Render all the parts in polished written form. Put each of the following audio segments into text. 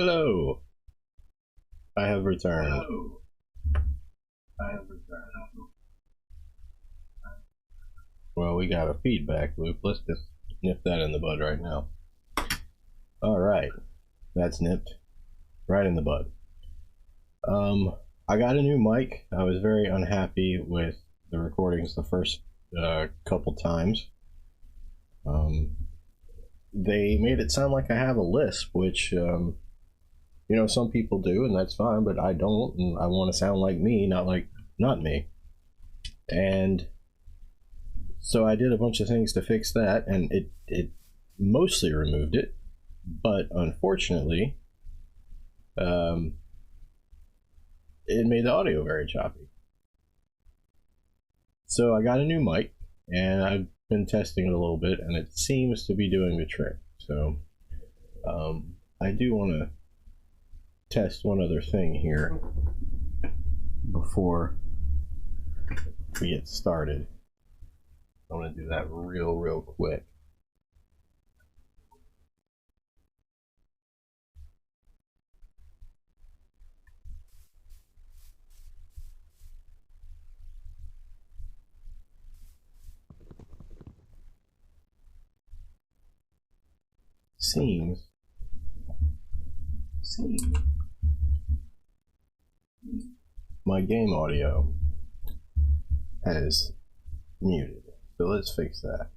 Hello, I have returned. Hello. I have returned. Well, we got a feedback loop. Let's just nip that in the bud right now. Alright, that's nipped right in the bud. I got a new mic. I was very unhappy with the recordings the first couple times. They made it sound like I have a lisp, which you know, some people do, and that's fine, but I don't, and I want to sound like me, not me. And so I did a bunch of things to fix that, and it mostly removed it, but unfortunately, it made the audio very choppy. So I got a new mic, and I've been testing it a little bit, and it seems to be doing the trick. So I do want to test one other thing here before we get started. I want to do that real quick. Seems my game audio has muted, so let's fix that.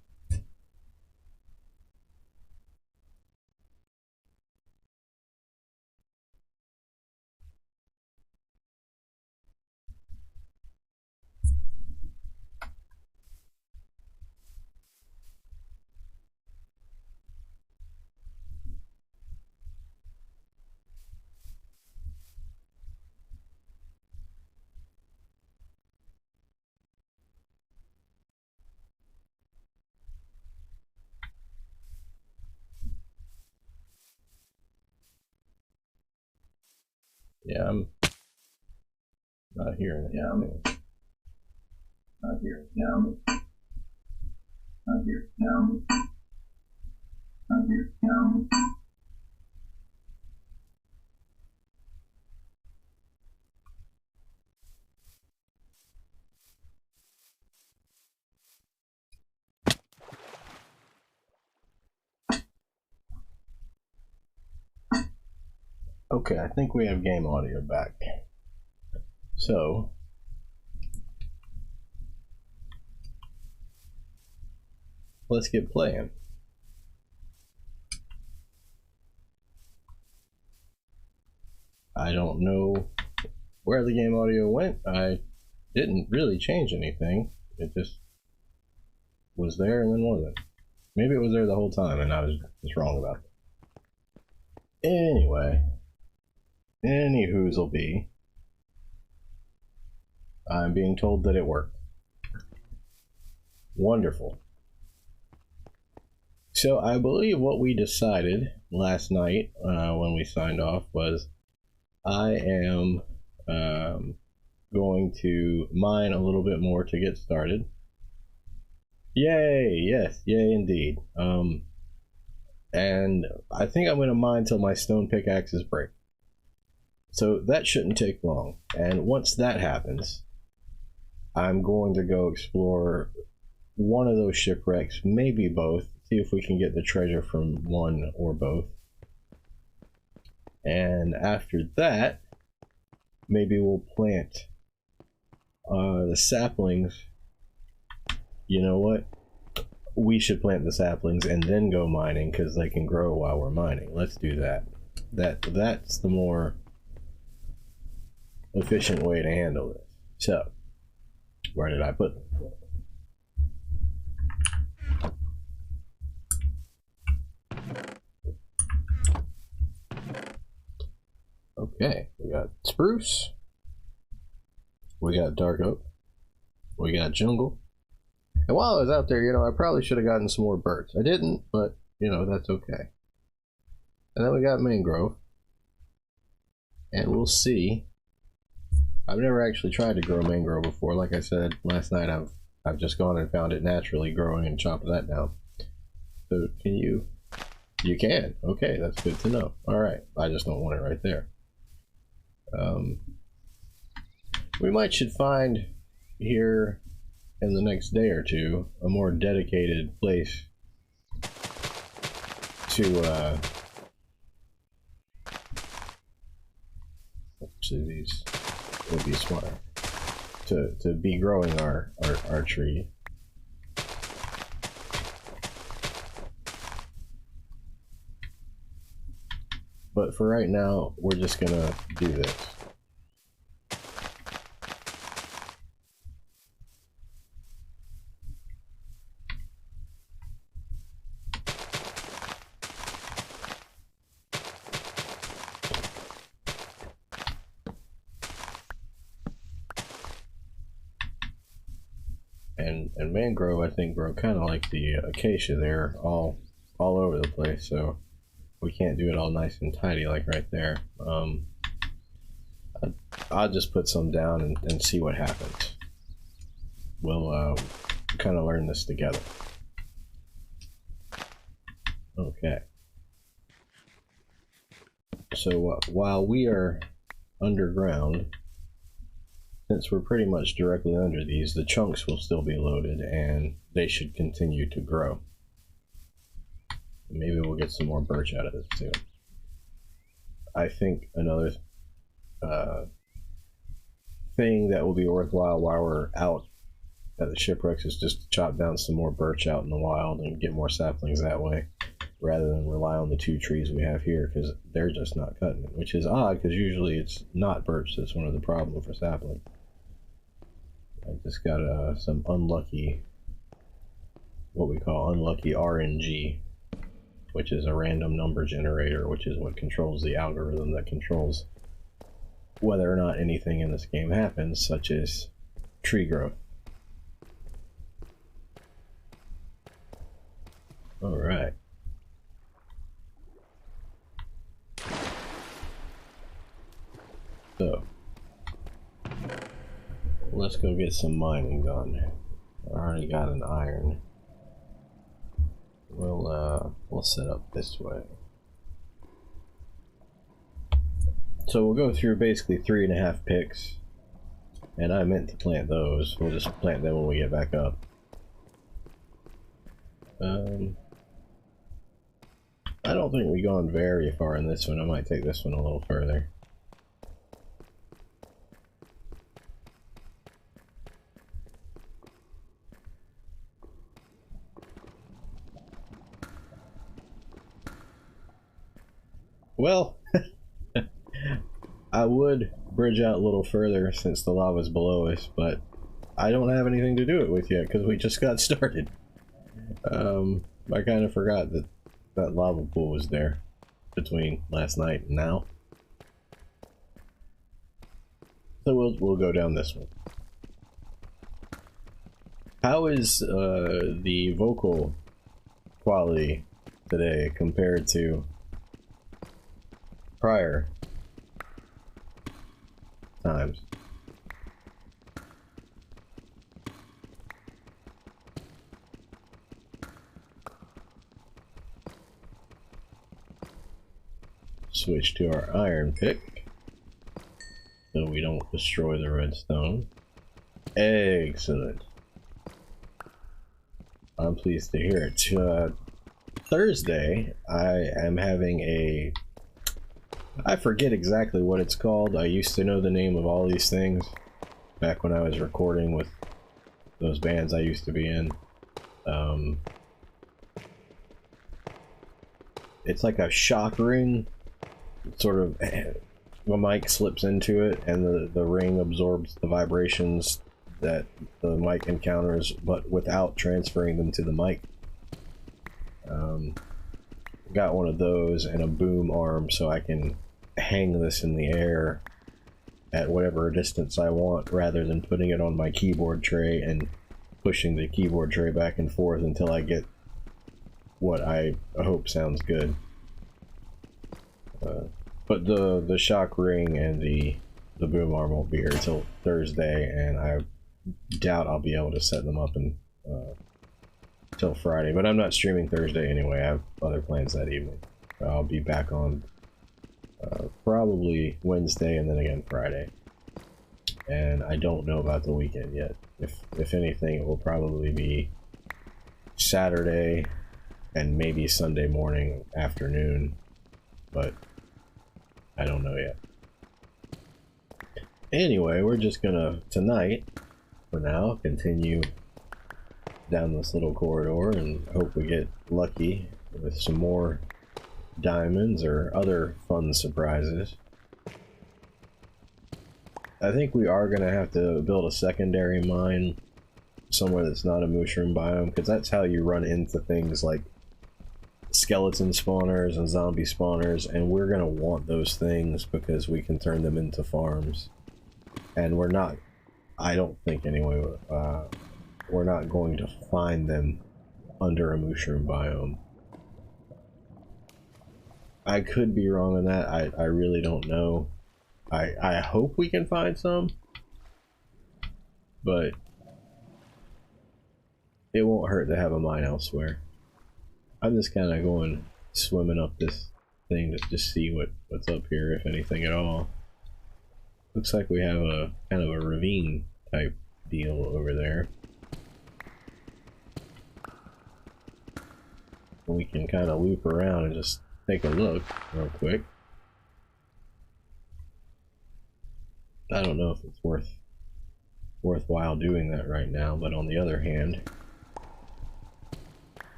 Yeah, I'm not hearing it. Not here. Not here. Not here. Okay, I think we have game audio back. So let's get playing. I don't know where the game audio went. I didn't really change anything. It just was there and then wasn't. Maybe it was there the whole time and I was just wrong about it. Anyway, anywho's'll be. I'm being told that it worked. Wonderful. So I believe what we decided last night when we signed off was I am going to mine a little bit more to get started. Yay! Yes, yay indeed. And I think I'm going to mine till my stone pickaxes break. So that shouldn't take long. And once that happens, I'm going to go explore one of those shipwrecks, maybe both, see if we can get the treasure from one or both. And after that, maybe we'll plant the saplings. You know what? We should plant the saplings and then go mining because they can grow while we're mining. Let's do that. That's the more efficient way to handle this. So, where did I put them? Okay, we got spruce, we got dark oak, we got jungle. And while I was out there, you know, I probably should have gotten some more birds. I didn't, but, you know, that's okay. And then we got mangrove. And we'll see. I've never actually tried to grow mangrove before. Like I said last night, I've just gone and found it naturally growing and chopped that down. So can you You can. Okay, that's good to know. All right, I just don't want it right there. We might should find here in the next day or two a more dedicated place to actually these would be smart to be growing our tree. But for right now, we're just gonna do this. And mangrove, I think, grow kind of like the acacia. They're all over the place, so we can't do it all nice and tidy like right there. I'll just put some down and see what happens. We'll kind of learn this together. Okay. So while we are underground, since we're pretty much directly under these, the chunks will still be loaded and they should continue to grow. Maybe we'll get some more birch out of this too. I think another thing that will be worthwhile while we're out at the shipwrecks is just to chop down some more birch out in the wild and get more saplings that way, rather than rely on the 2 trees we have here, because they're just not cutting it, which is odd because usually it's not birch that's one of the problems for sapling. I just got some unlucky, what we call unlucky RNG, which is a random number generator, which is what controls the algorithm that controls whether or not anything in this game happens, such as tree growth. Alright. So, let's go get some mining done. I already got an iron. We'll set up this way. So we'll go through basically 3.5 picks, and I meant to plant those. We'll just plant them when we get back up. I don't think we've gone very far in this one. I might take this one a little further. Well, I would bridge out a little further since the lava's below us, but I don't have anything to do it with yet because we just got started. I kind of forgot that that lava pool was there between last night and now. So we'll go down this one. How is the vocal quality today compared to prior times? Switch to our iron pick so we don't destroy the redstone. Excellent. I'm pleased to hear it. Thursday, I am having a... I forget exactly what it's called. I used to know the name of all these things back when I was recording with those bands I used to be in. It's like a shock ring. Sort of, the mic slips into it and the ring absorbs the vibrations that the mic encounters, but without transferring them to the mic. Got one of those and a boom arm so I can hang this in the air at whatever distance I want, rather than putting it on my keyboard tray and pushing the keyboard tray back and forth until I get what I hope sounds good. But the shock ring and the boom arm won't be here till Thursday, and I doubt I'll be able to set them up and till Friday, but I'm not streaming Thursday anyway. I have other plans that evening. I'll be back on probably Wednesday and then again Friday. And I don't know about the weekend yet. If anything, it will probably be Saturday and maybe Sunday morning, afternoon, but I don't know yet. Anyway, we're just gonna, tonight, for now, continue down this little corridor and hope we get lucky with some more diamonds or other fun surprises. I think we are gonna have to build a secondary mine somewhere that's not a mushroom biome, because that's how you run into things like skeleton spawners and zombie spawners, and we're gonna want those things because we can turn them into farms. And we're not, I don't think anyway, we're not going to find them under a mushroom biome. I could be wrong on that. I really don't know. I hope we can find some, but it won't hurt to have a mine elsewhere. I'm just kind of going swimming up this thing to just see what's up here, if anything at all. Looks like we have a kind of a ravine type deal over there. We can kind of loop around and just take a look real quick. I don't know if it's worthwhile doing that right now, but on the other hand,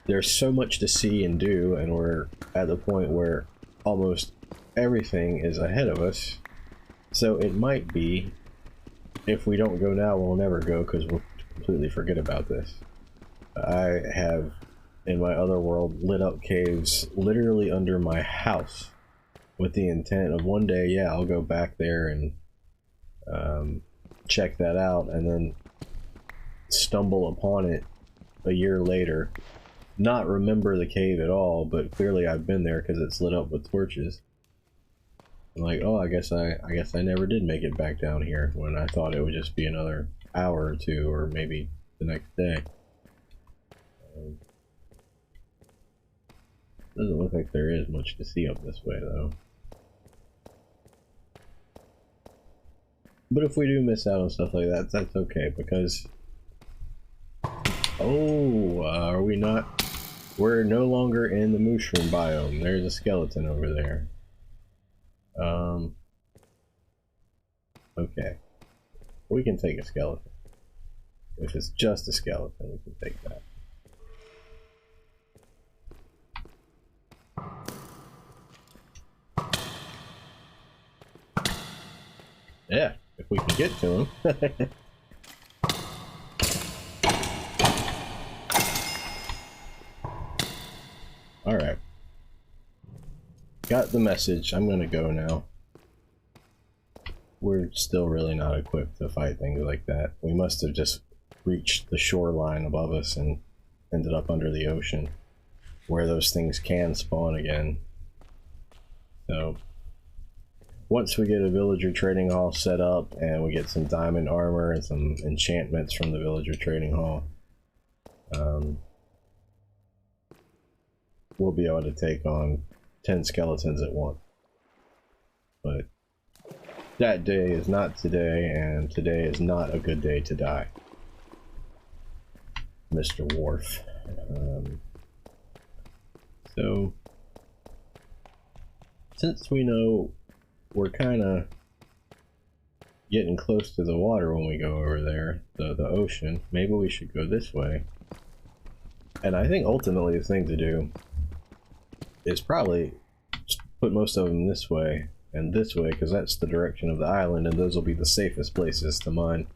there's so much to see and do, and we're at the point where almost everything is ahead of us. So it might be, if we don't go now, we'll never go because we'll completely forget about this. I have, in my other world, lit up caves literally under my house with the intent of one day, yeah, I'll go back there and check that out, and then stumble upon it a year later, not remember the cave at all, but clearly I've been there because it's lit up with torches. I'm like, oh, I guess I never did make it back down here, when I thought it would just be another hour or two, or maybe the next day. Doesn't look like there is much to see up this way, though. But if we do miss out on stuff like that, that's okay, because... Oh, are we not? We're no longer in the mushroom biome. There's a skeleton over there. Okay. We can take a skeleton. If it's just a skeleton, we can take that. Yeah, if we can get to him. Alright. Got the message. I'm gonna go now. We're still really not equipped to fight things like that. We must have just reached the shoreline above us and ended up under the ocean, where those things can spawn again. So, once we get a villager trading hall set up and we get some diamond armor and some enchantments from the villager trading hall, we'll be able to take on 10 skeletons at once. But that day is not today, and today is not a good day to die, Mr. Wharf. So, since we know we're kind of getting close to the water when we go over there, the ocean, maybe we should go this way. And I think ultimately the thing to do is probably just put most of them this way and this way, because that's the direction of the island, and those will be the safest places to mine.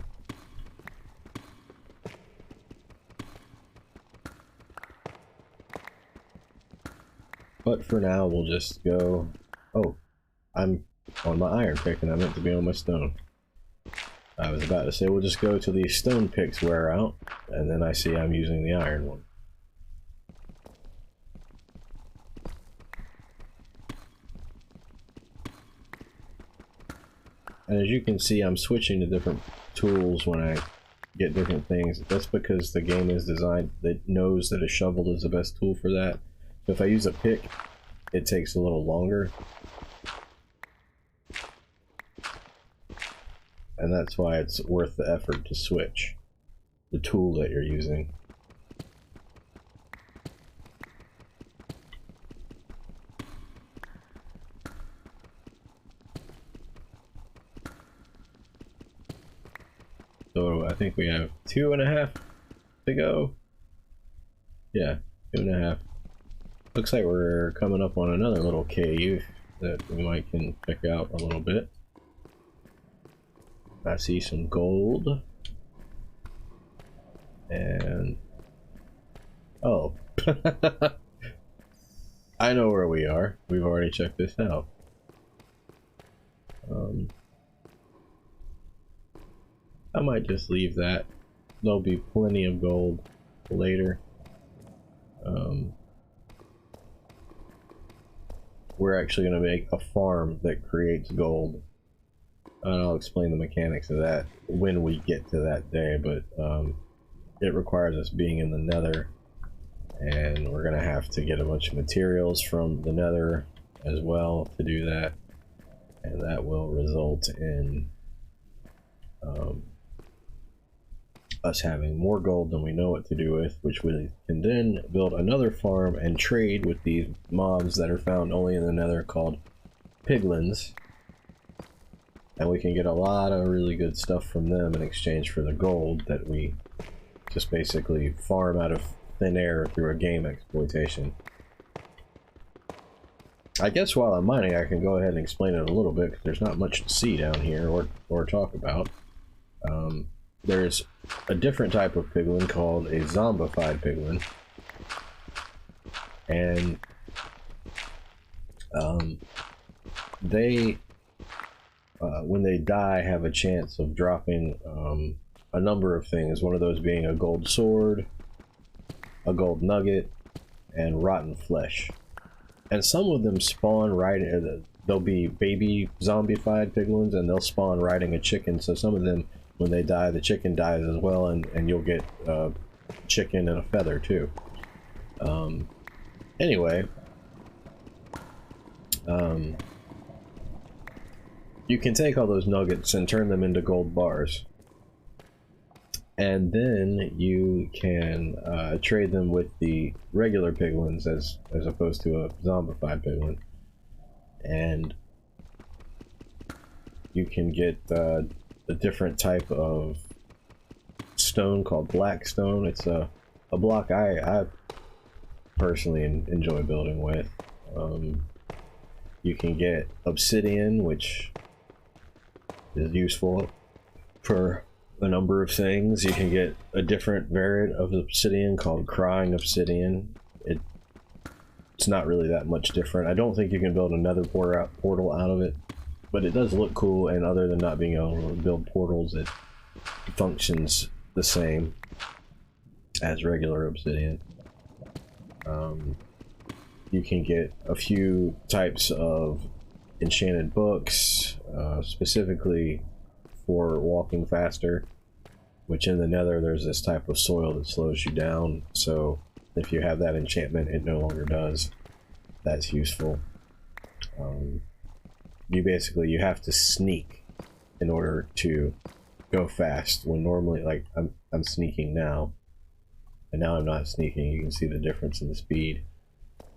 But for now, we'll just go... Oh, I'm on my iron pick, and I meant to be on my stone. I was about to say we'll just go till these stone picks wear out, and then I see I'm using the iron one. And as you can see, I'm switching to different tools when I get different things. That's because the game is designed that knows that a shovel is the best tool for that. So if I use a pick, it takes a little longer. And that's why it's worth the effort to switch the tool that you're using. So I think we have 2.5 to go. Yeah, 2.5. Looks like we're coming up on another little cave that we might can check out a little bit. I see some gold. And oh, I know where we are. We've already checked this out. I might just leave that. There'll be plenty of gold later. We're actually going to make a farm that creates gold. And I'll explain the mechanics of that when we get to that day, but it requires us being in the nether, and we're going to have to get a bunch of materials from the nether as well to do that, and that will result in us having more gold than we know what to do with, which we can then build another farm and trade with these mobs that are found only in the nether called piglins. And we can get a lot of really good stuff from them in exchange for the gold that we just basically farm out of thin air through a game exploitation. I guess while I'm mining, I can go ahead and explain it a little bit, because there's not much to see down here or talk about. There's a different type of piglin called a zombified piglin. And they when they die, have a chance of dropping a number of things. One of those being a gold sword, a gold nugget, and rotten flesh. And some of them spawn right. They'll be baby zombified piglins, and they'll spawn riding a chicken. So some of them, when they die, the chicken dies as well, and you'll get chicken and a feather too. Anyway. You can take all those nuggets and turn them into gold bars, and then you can trade them with the regular piglins as opposed to a zombified piglin, and you can get a different type of stone called black stone. It's a block I personally enjoy building with. You can get obsidian, which is useful for a number of things. You can get a different variant of obsidian called crying obsidian. It's not really that much different. I don't think you can build another portal out of it, but it does look cool, and other than not being able to build portals, it functions the same as regular obsidian. You can get a few types of enchanted books, specifically for walking faster, which in the nether there's this type of soil that slows you down, so if you have that enchantment it no longer does. That's useful. You have to sneak in order to go fast, when normally, like, I'm sneaking now, and now I'm not sneaking. You can see the difference in the speed.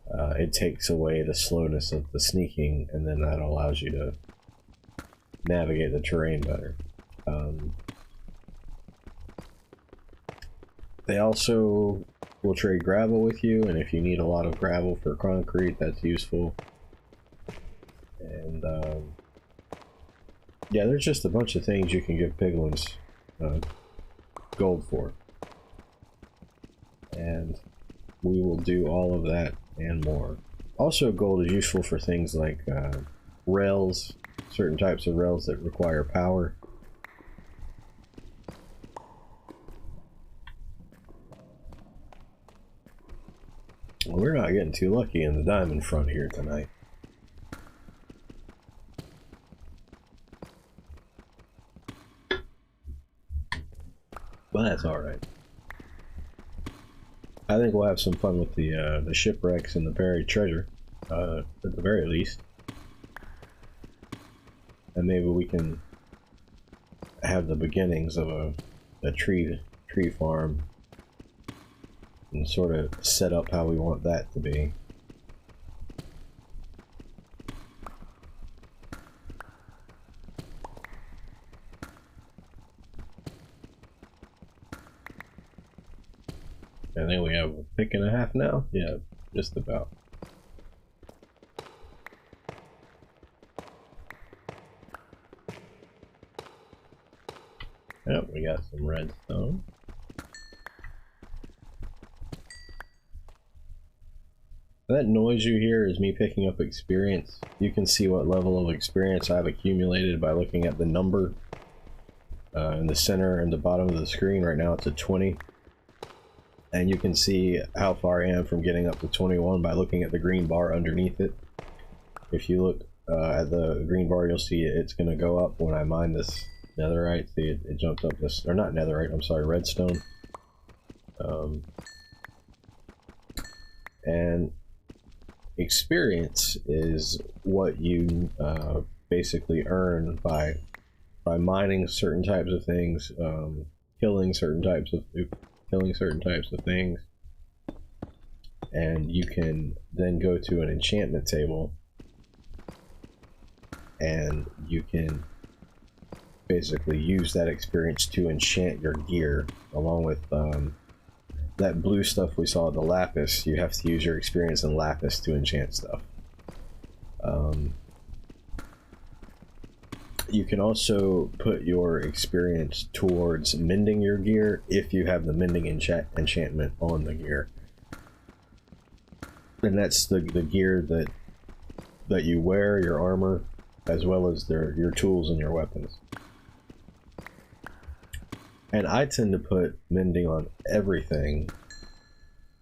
It takes away the slowness of the sneaking, and then that allows you to navigate the terrain better. They also will trade gravel with you, and if you need a lot of gravel for concrete, that's useful. And yeah, there's just a bunch of things you can give piglins gold for. And we will do all of that and more. Also, gold is useful for things like rails, certain types of rails that require power. Well, we're not getting too lucky in the diamond front here tonight. that's alright. I think we'll have some fun with the shipwrecks and the buried treasure, at the very least. And maybe we can have the beginnings of a tree farm and sort of set up how we want that to be. I think we have a pick and a half now. Yeah, just about. Yep, we got some redstone. That noise you hear is me picking up experience. You can see what level of experience I've accumulated by looking at the number in the center and the bottom of the screen. Right now it's at 20. And you can see how far I am from getting up to 21 by looking at the green bar underneath it. If you look at the green bar, you'll see it's going to go up when I mine this netherite. See, it jumped up this, or not netherite, I'm sorry, redstone. And experience is what you basically earn by mining certain types of things, killing certain types of things, and you can then go to an enchantment table and you can basically use that experience to enchant your gear, along with that blue stuff we saw, the lapis. You have to use your experience in lapis to enchant stuff. You can also put your experience towards mending your gear if you have the mending enchantment on the gear. And that's the gear that you wear, your armor, as well as your tools and your weapons. And I tend to put mending on everything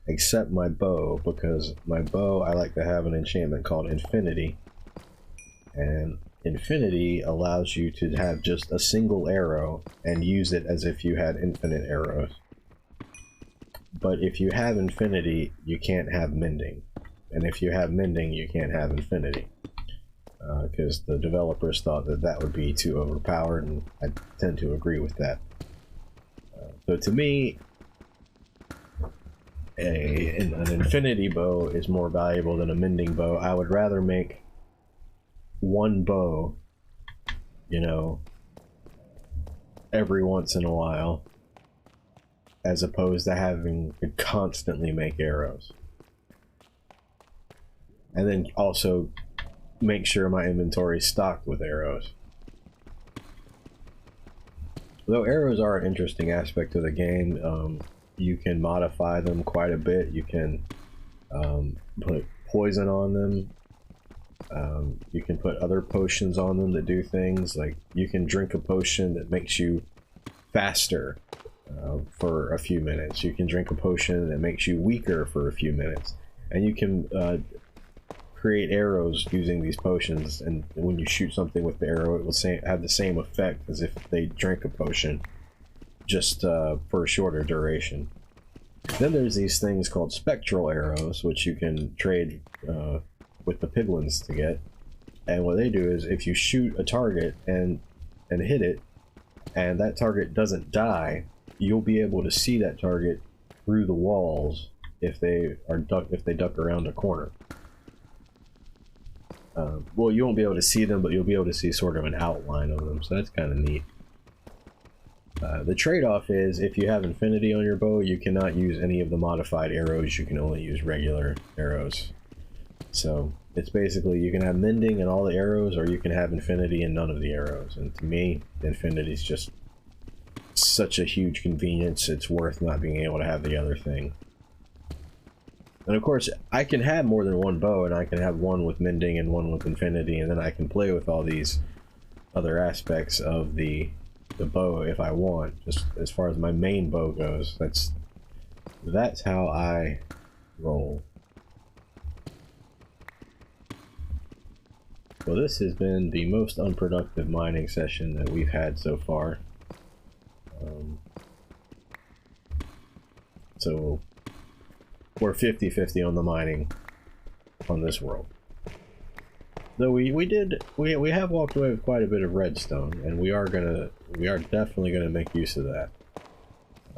except my bow, because my bow, I like to have an enchantment called Infinity. And Infinity allows you to have just a single arrow and use it as if you had infinite arrows. But if you have Infinity, you can't have mending. And if you have mending, you can't have Infinity. Because the developers thought that that would be too overpowered, and I tend to agree with that. So to me, an Infinity bow is more valuable than a mending bow. I would rather make one bow, you know, every once in a while, as opposed to having to constantly make arrows. And then also make sure my inventory is stocked with arrows. Though arrows are an interesting aspect of the game, you can modify them quite a bit. You can put poison on them. You can put other potions on them that do things, like you can drink a potion that makes you faster for a few minutes. You can drink a potion that makes you weaker for a few minutes. And you can create arrows using these potions, and when you shoot something with the arrow, it will have the same effect as if they drank a potion, just for a shorter duration. Then there's these things called spectral arrows, which you can trade with the piglins to get. And what they do is, if you shoot a target and hit it, and that target doesn't die, you'll be able to see that target through the walls if they duck around a corner. Well, you won't be able to see them, but you'll be able to see sort of an outline of them, so that's kind of neat. The trade-off is, if you have Infinity on your bow, you cannot use any of the modified arrows. You can only use regular arrows. So it's basically, you can have mending and all the arrows, or you can have Infinity and none of the arrows. And to me, Infinity is just such a huge convenience, it's worth not being able to have the other thing. And of course, I can have more than one bow, and I can have one with mending and one with Infinity, and then I can play with all these other aspects of the bow if I want. Just as far as my main bow goes, that's how I roll. Well, this has been the most unproductive mining session that we've had so far. So we're 50-50 on the mining on this world. Though we have walked away with quite a bit of redstone, and we are definitely gonna make use of that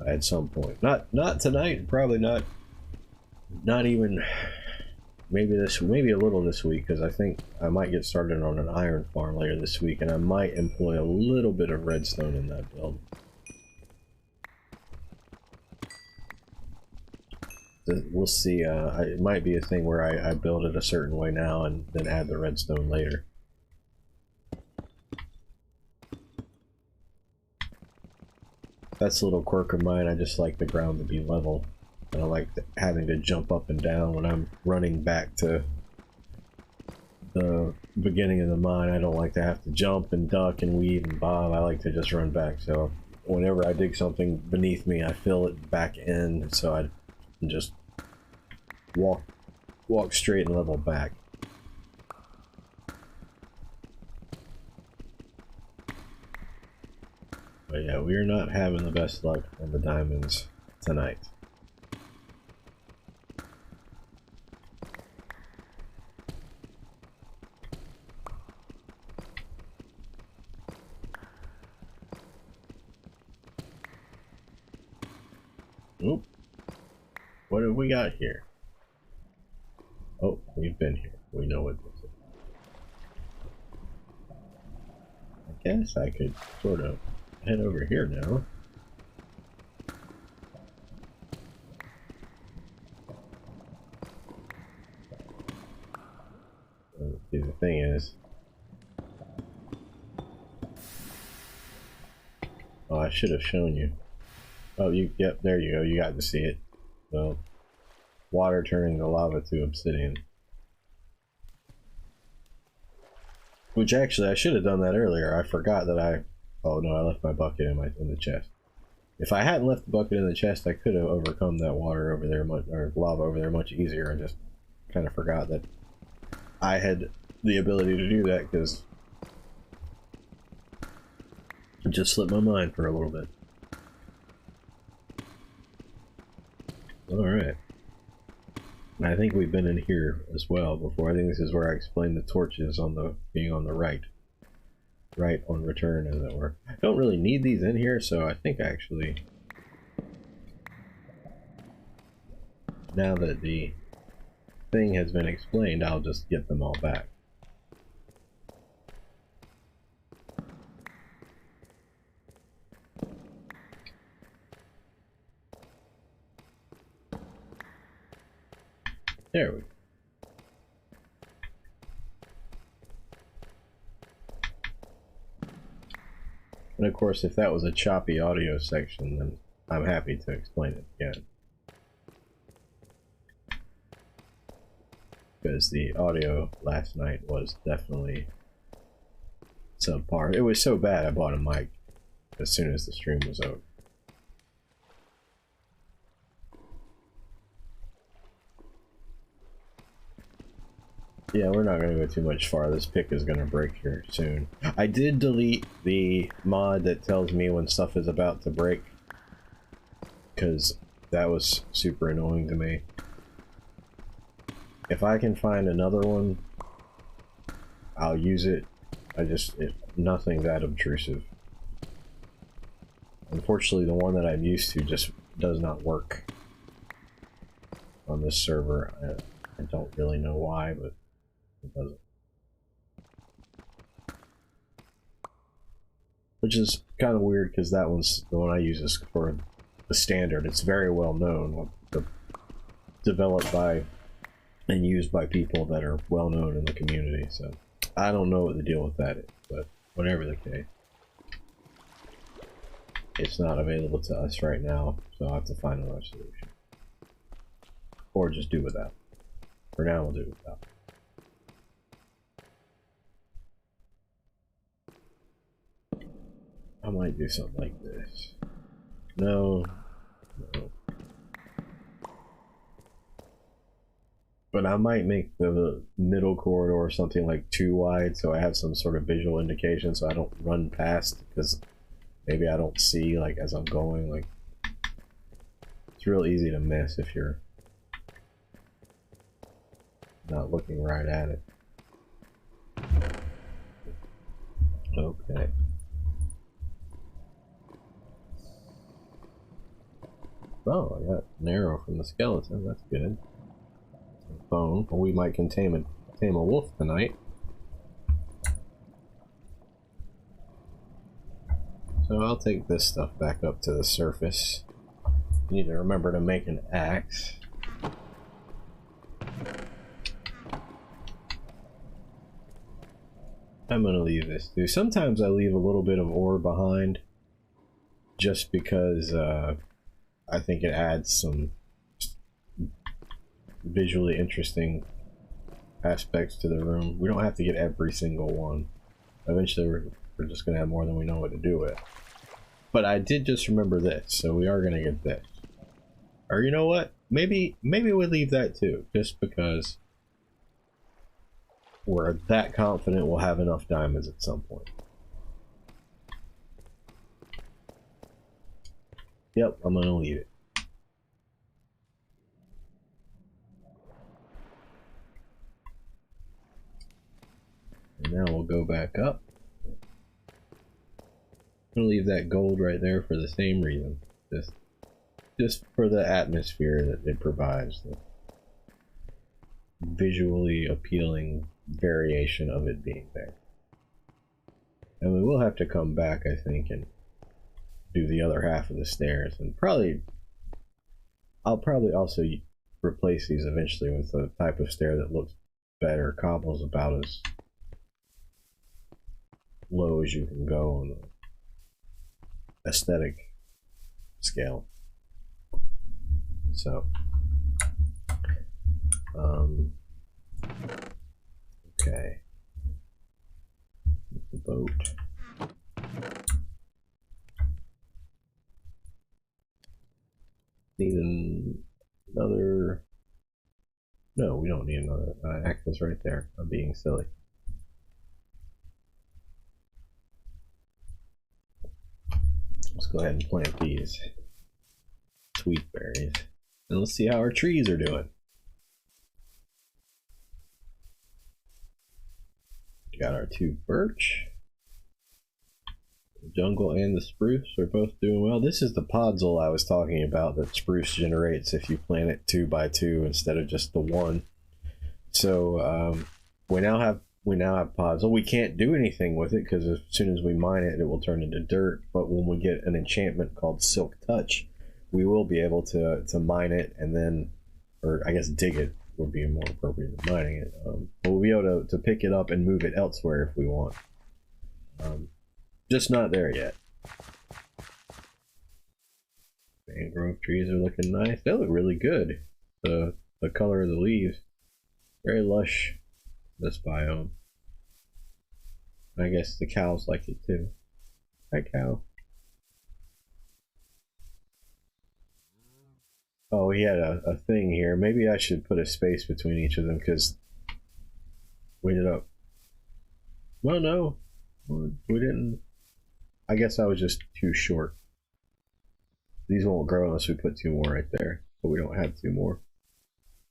at some point. Not tonight, probably not even. Maybe a little this week, because I think I might get started on an iron farm later this week, and I might employ a little bit of redstone in that build. We'll see. It might be a thing where I build it a certain way now and then add the redstone later. That's a little quirk of mine. I just like the ground to be level. I like having to jump up and down when I'm running back to the beginning of the mine. I don't like to have to jump and duck and weave and bob. I like to just run back. So whenever I dig something beneath me, I fill it back in, so I just walk straight and level back. But yeah, we are not having the best luck on the diamonds tonight. Oop. What have we got here? Oh, we've been here. We know what this is. I guess I could sort of head over here now. See, the thing is, oh, I should have shown you. Oh, yep, there you go. You got to see it. So, water turning the lava to obsidian. Which actually, I should have done that earlier. I forgot that oh no, I left my bucket in the chest. If I hadn't left the bucket in the chest, I could have overcome that water over there, or lava over there much easier. I just kind of forgot that I had the ability to do that, because it just slipped my mind for a little bit. Alright. I think we've been in here as well before. I think this is where I explained the torches being on the right. Right on return, as it were. I don't really need these in here, so I think actually, now that the thing has been explained, I'll just get them all back. There we go. And of course, if that was a choppy audio section, then I'm happy to explain it again. Because the audio last night was definitely subpar. It was so bad I bought a mic as soon as the stream was over. Yeah, we're not going to go too much far. This pick is going to break here soon. I did delete the mod that tells me when stuff is about to break, because that was super annoying to me. If I can find another one, I'll use it. Nothing that obtrusive. Unfortunately, the one that I'm used to just does not work on this server. I don't really know why, but it doesn't. Which is kind of weird, because that one's the one I use is for the standard. It's very well known, developed by and used by people that are well known in the community. So I don't know what the deal with that is, but whatever the case, it's not available to us right now, so I'll have to find another solution, or just do without. For now, we'll do without. I might do something like this. No. But I might make the middle corridor or something like too wide, so I have some sort of visual indication, so I don't run past, because maybe I don't see, like, as I'm going, like, It's real easy to miss if you're not looking right at it. Okay. Oh, I got an arrow from the skeleton. That's good. Bone. Well, we might can tame a wolf tonight. So I'll take this stuff back up to the surface. Need to remember to make an axe. I'm gonna leave this too. Sometimes I leave a little bit of ore behind just because I think it adds some visually interesting aspects to the room. We don't have to get every single one. Eventually we're just gonna have more than we know what to do with. But I did just remember this, so we are gonna get this. Or you know what? Maybe we'll leave that too, just because we're that confident we'll have enough diamonds at some point. Yep, I'm gonna leave it. And now we'll go back up. I'm gonna leave that gold right there for the same reason. Just for the atmosphere that it provides. The visually appealing variation of it being there. And we will have to come back, I think, and do the other half of the stairs. And I'll probably also replace these eventually with a type of stair that looks better. Cobble's about as low as you can go on the aesthetic scale. So, okay. The boat. Need another. No, we don't need another axis right there. I'm being silly. Let's go ahead and plant these sweet berries. And let's see how our trees are doing. Got our 2 birch. The jungle and the spruce are both doing well. This is the podzol I was talking about that spruce generates if you plant it 2 by 2 instead of just the 1. So we now have podzol. We can't do anything with it because as soon as we mine it, it will turn into dirt. But when we get an enchantment called Silk Touch, we will be able to mine it and then, or I guess dig it would be more appropriate than mining it. But we'll be able to pick it up and move it elsewhere if we want. Just not there yet. Mangrove trees are looking nice. They look really good. The color of the leaves. Very lush, this biome. I guess the cows like it too. Hi, cow. Oh, he had a thing here. Maybe I should put a space between each of them because we ended up. Well, no, we didn't. I guess I was just too short. These won't grow unless we put 2 more right there, but we don't have 2 more.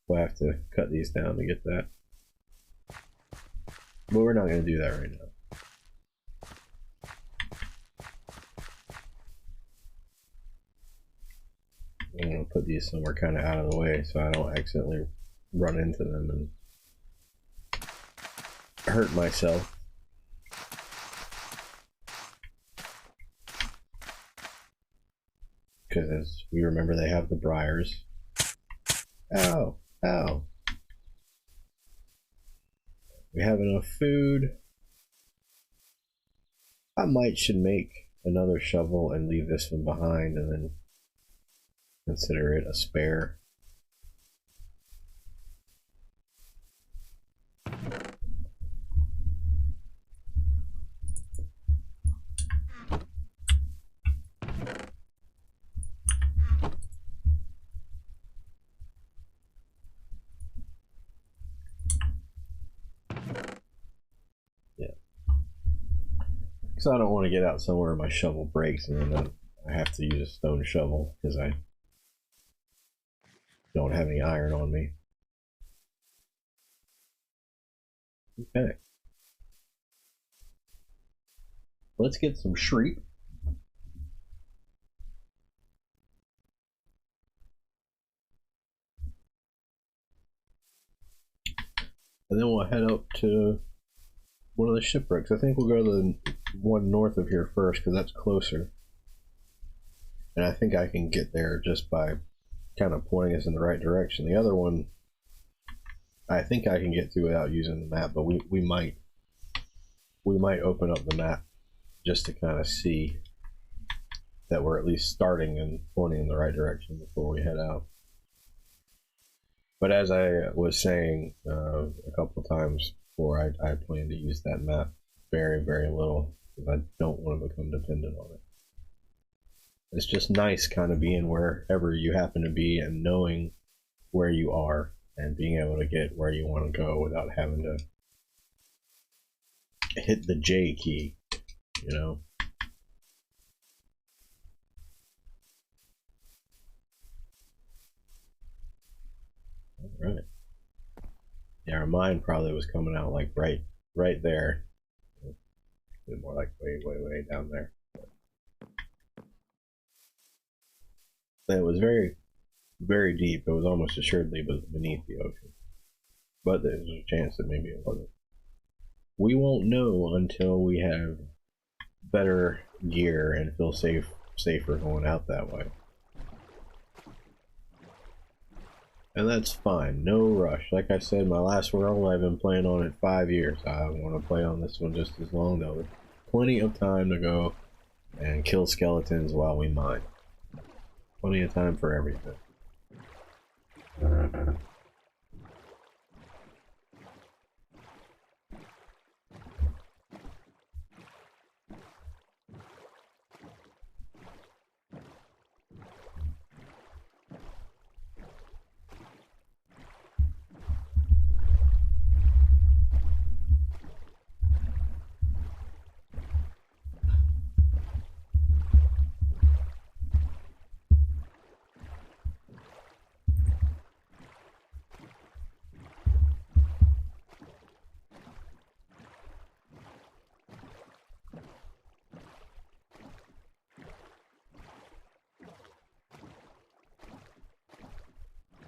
We'll have to cut these down to get that. But we're not going to do that right now. I'm going to put these somewhere kind of out of the way so I don't accidentally run into them and hurt myself. Because as we remember, they have the briars. Ow! Ow! We have enough food. I should make another shovel and leave this one behind and then consider it a spare. So I don't want to get out somewhere my shovel breaks and then I have to use a stone shovel because I don't have any iron on me. Okay. Let's get some shriek. And then we'll head up to one of the shipwrecks. I think we'll go to the one north of here first because that's closer. And I think I can get there just by kind of pointing us in the right direction. The other one, I think I can get to without using the map, but we might open up the map just to kind of see that we're at least starting and pointing in the right direction before we head out. But as I was saying a couple of times before, I plan to use that map very, very little because I don't want to become dependent on it. It's just nice kind of being wherever you happen to be and knowing where you are and being able to get where you want to go without having to hit the J key, you know? Alright. Yeah, our mine probably was coming out like right there. More like way down there. It was very, very deep. It was almost assuredly beneath the ocean. But there's a chance that maybe it wasn't. We won't know until we have better gear and feel safer going out that way. And that's fine. No rush. Like I said, my last world, I've been playing on it 5 years. I want to play on this one just as long, though. Plenty of time to go and kill skeletons while we mine. Plenty of time for everything.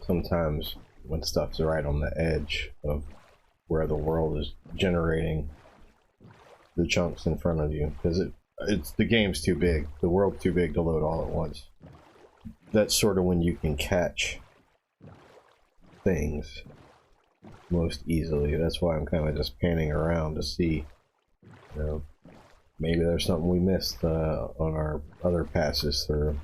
Sometimes when stuff's right on the edge of where the world is generating the chunks in front of you, because it's the game's too big, the world's too big to load all at once. That's sort of when you can catch things most easily. That's why I'm kind of just panning around to see, you know, maybe there's something we missed on our other passes through.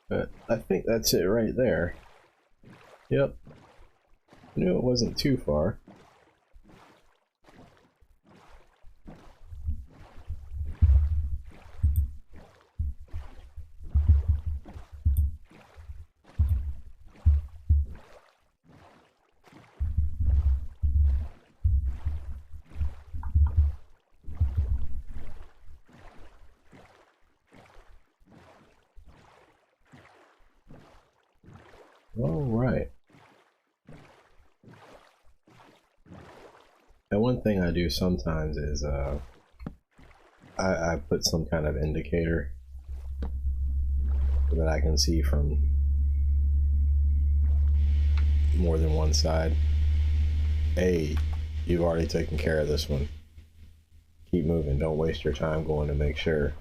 But I think that's it right there. Yep. Knew it wasn't too far. All right. And one thing I do sometimes is I put some kind of indicator that I can see from more than one side. Hey, you've already taken care of this one. Keep moving. Don't waste your time going to make sure.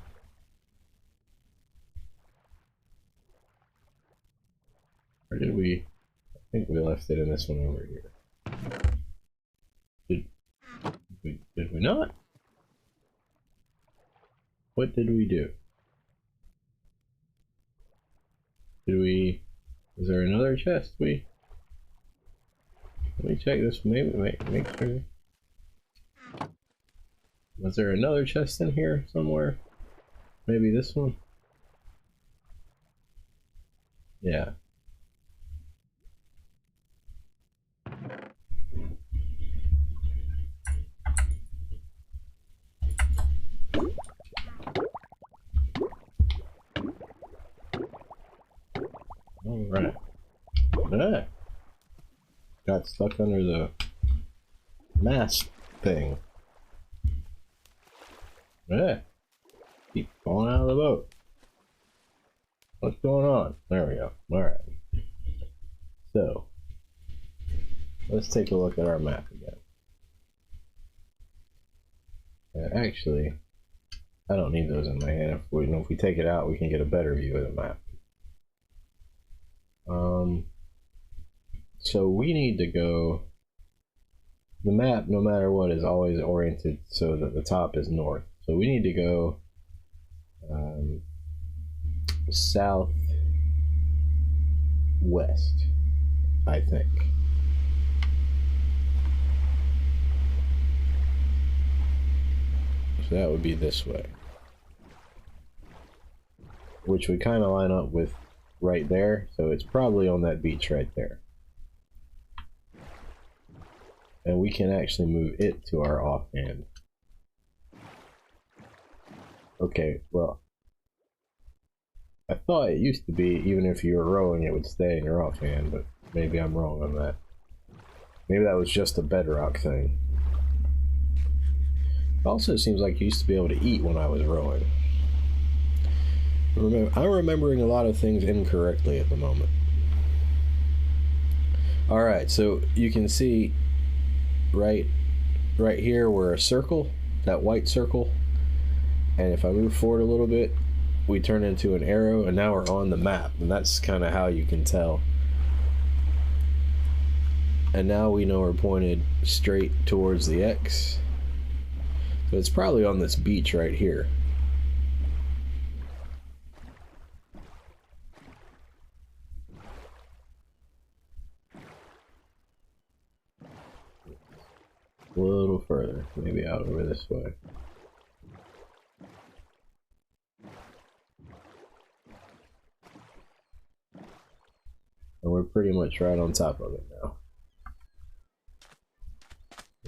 Or did we? I think we left it in this one over here. Did we not? What did we do? Did we? Is there another chest? Let me check this. Maybe make sure. Was there another chest in here somewhere? Maybe this one? Yeah. Ah, got stuck under the mast thing. Ah, keep falling out of the boat. What's going on? There we go. Alright. So, let's take a look at our map again. Actually, I don't need those in my hand. If we take it out, we can get a better view of the map. So we need to go. The map, no matter what, is always oriented so that the top is north. So we need to go southwest, I think. So that would be this way. Which would kind of line up with right there, so it's probably on that beach right there. And we can actually move it to our offhand. Okay, well, I thought it used to be even if you were rowing it would stay in your offhand, but maybe I'm wrong on that. Maybe that was just a bedrock thing. It also seems like you used to be able to eat when I was rowing. I'm remembering a lot of things incorrectly at the moment. Alright, so you can see right here we're a circle, that white circle, and if I move forward a little bit we turn into an arrow, and now we're on the map, and that's kind of how you can tell. And now we know we're pointed straight towards the X, so it's probably on this beach right here. A little further, maybe out over this way. And we're pretty much right on top of it now.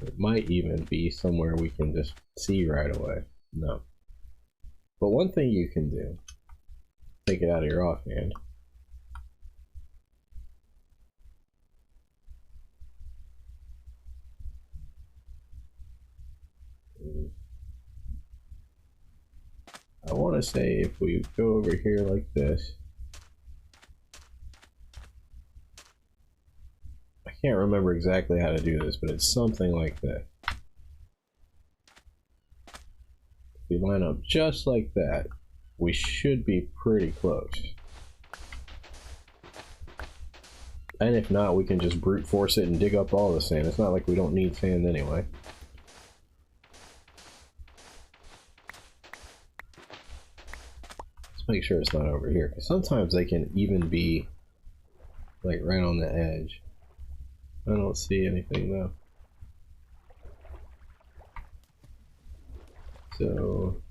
It might even be somewhere we can just see right away. No. But one thing you can do, take it out of your offhand. I want to say if we go over here like this, I can't remember exactly how to do this, but it's something like that. If we line up just like that, we should be pretty close. And if not, we can just brute force it and dig up all the sand. It's not like we don't need sand anyway. Let's make sure it's not over here, because sometimes they can even be like right on the edge. I don't see anything though. So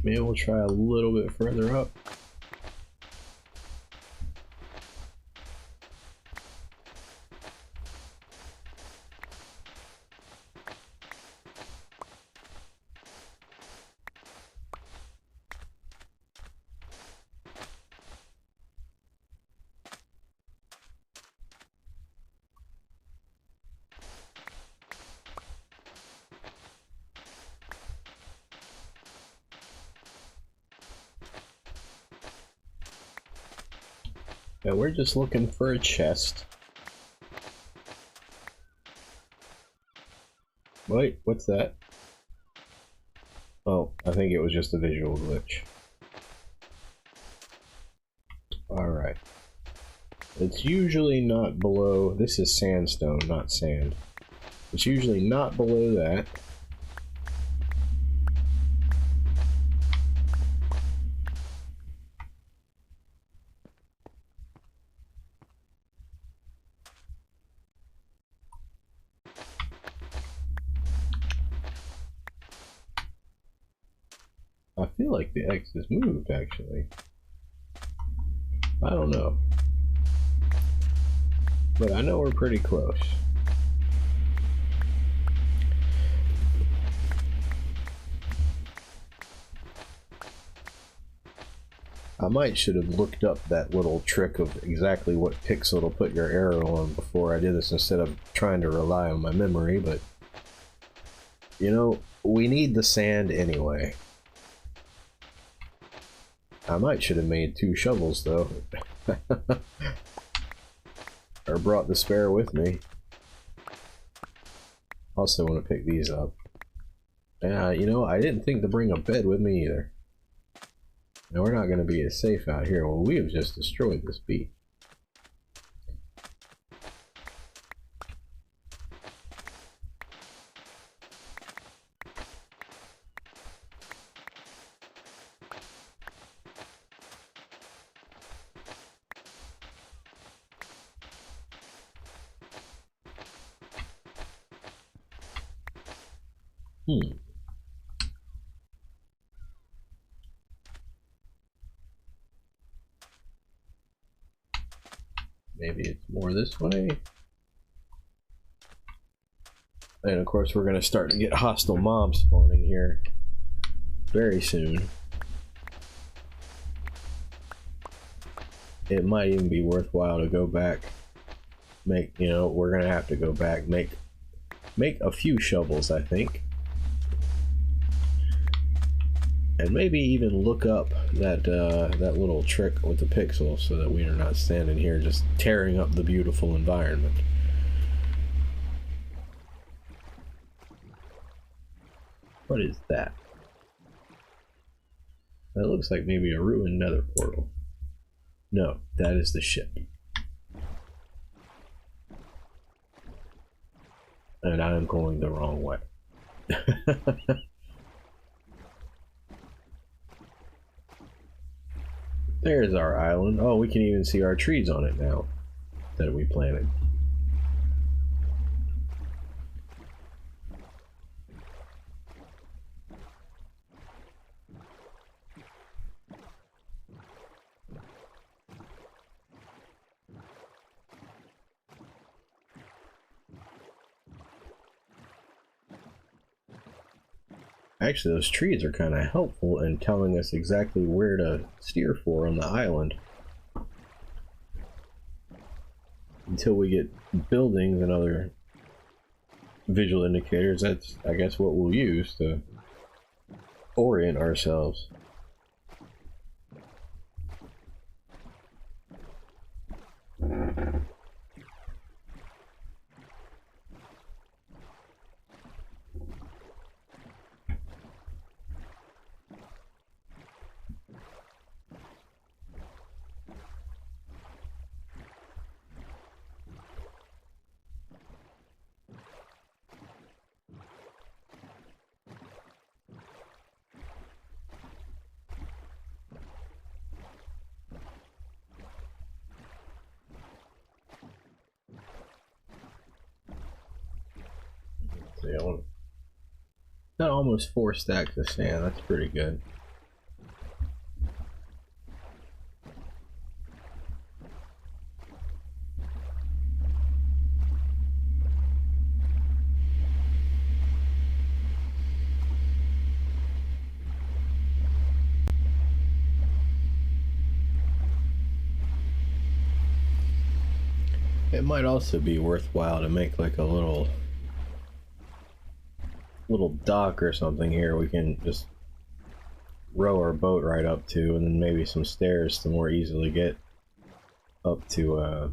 maybe we'll try a little bit further up. Yeah, we're just looking for a chest. Wait, what's that? Oh, I think it was just a visual glitch. Alright. It's usually not below... This is sandstone, not sand. It's usually not below that. I feel like the X has moved, actually. I don't know. But I know we're pretty close. might should have looked up that little trick of exactly what pixel to put your arrow on before I did this instead of trying to rely on my memory, but you know, we need the sand anyway. I might should have made 2 shovels though. Or brought the spare with me. Also want to pick these up. You know, I didn't think to bring a bed with me either. Now we're not going to be as safe out here. Well, we have just destroyed this beat. Maybe it's more this way. And of course we're going to start to get hostile mobs spawning here very soon. It might even be worthwhile to go back, you know, we're going to have to go back, make a few shovels, I think. And maybe even look up that that little trick with the pixel so that we are not standing here just tearing up the beautiful environment. What is that? That looks like maybe a ruined nether portal. No, that is the ship. And I am going the wrong way. There's our island. Oh, we can even see our trees on it now that we planted. Actually, those trees are kind of helpful in telling us exactly where to steer for on the island. Until we get buildings and other visual indicators, that's, I guess, what we'll use to orient ourselves. Got almost 4 stacks of sand, that's pretty good. It might also be worthwhile to make like a little dock or something here we can just row our boat right up to, and then maybe some stairs to more easily get up to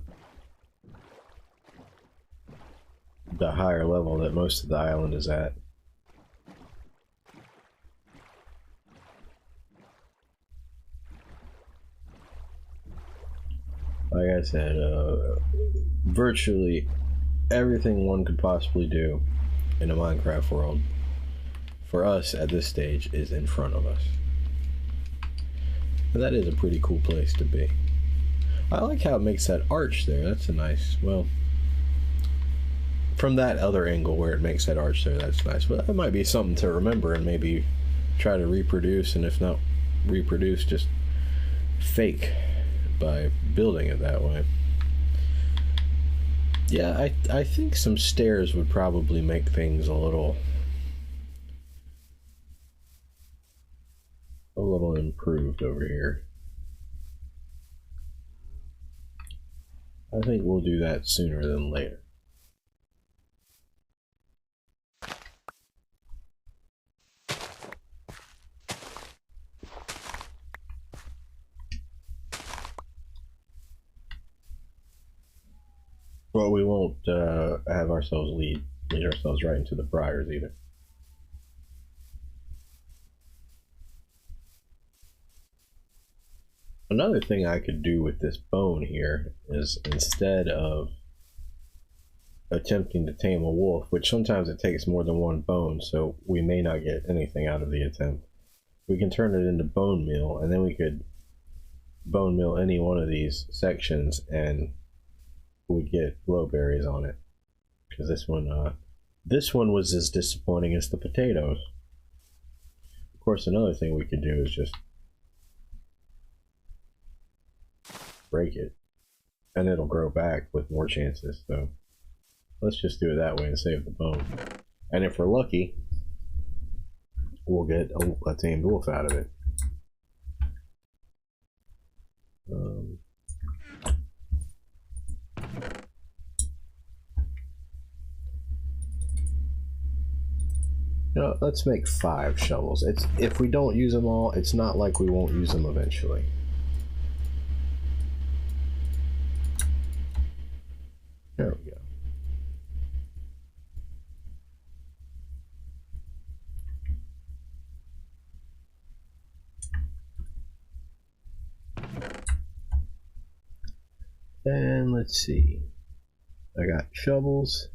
the higher level that most of the island is at. Like I said, virtually everything one could possibly do in a Minecraft world, for us at this stage, is in front of us. And that is a pretty cool place to be. I like how it makes that arch there. That's a nice, well, from that other angle where it makes that arch there, that's nice. But that might be something to remember and maybe try to reproduce, and if not reproduce, just fake by building it that way. Yeah, I think some stairs would probably make things a little improved over here. I think we'll do that sooner than later. But we won't have ourselves lead ourselves right into the briars either. Another thing I could do with this bone here is, instead of attempting to tame a wolf, which sometimes it takes more than one bone, so we may not get anything out of the attempt, we can turn it into bone meal, and then we could bone meal any one of these sections and we get glowberries on it. Because this one was as disappointing as the potatoes. Of course, another thing we could do is just break it, and it'll grow back with more chances. So let's just do it that way and save the bone. And if we're lucky, we'll get a tamed wolf out of it. Let's make 5 shovels. If we don't use them all, it's not like we won't use them eventually. There we go. And let's see. I got shovels.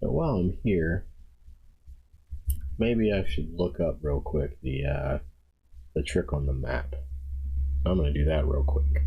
But while I'm here, maybe I should look up real quick the trick on the map. I'm gonna do that real quick.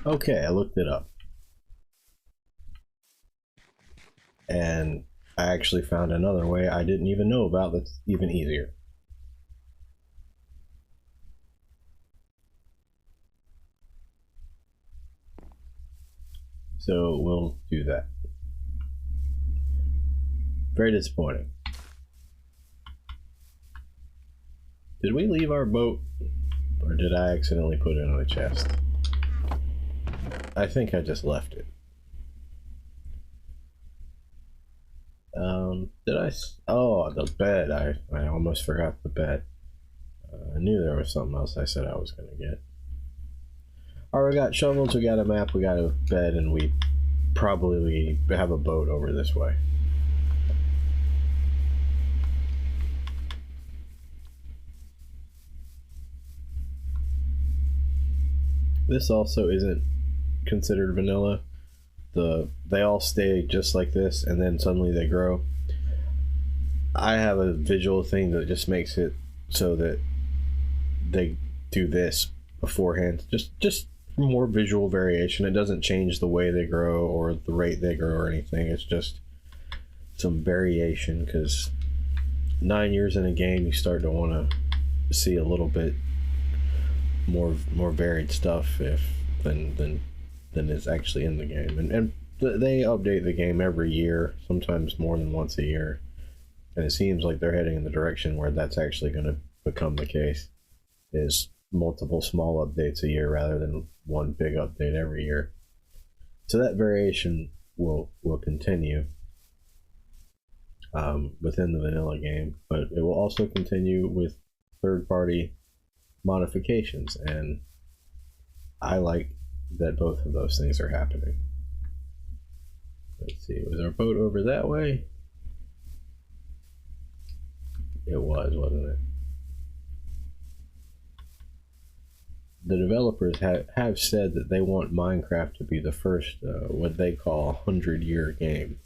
Okay, I looked it up. And I actually found another way I didn't even know about that's even easier. So we'll do that. Very disappointing. Did we leave our boat? Or did I accidentally put it on a chest? I think I just left it. Did I? Oh, the bed. I almost forgot the bed. I knew there was something else I said I was going to get. Alright, we got shovels, we got a map, we got a bed, and we probably have a boat over this way. This also isn't considered vanilla. They all stay just like this, and then suddenly they grow. I have a visual thing that just makes it so that they do this beforehand. Just more visual variation. It doesn't change the way they grow or the rate they grow or anything. It's just some variation, because 9 years in a game, you start to want to see a little bit more varied stuff than is actually in the game. And they update the game every year, sometimes more than once a year. And it seems like they're heading in the direction where that's actually going to become the case, is multiple small updates a year rather than one big update every year. So that variation will continue within the vanilla game, but it will also continue with third-party modifications, and I like that both of those things are happening. Let's see, was our boat over that way? It was, wasn't it? The developers have said that they want Minecraft to be the first, what they call 100-year game,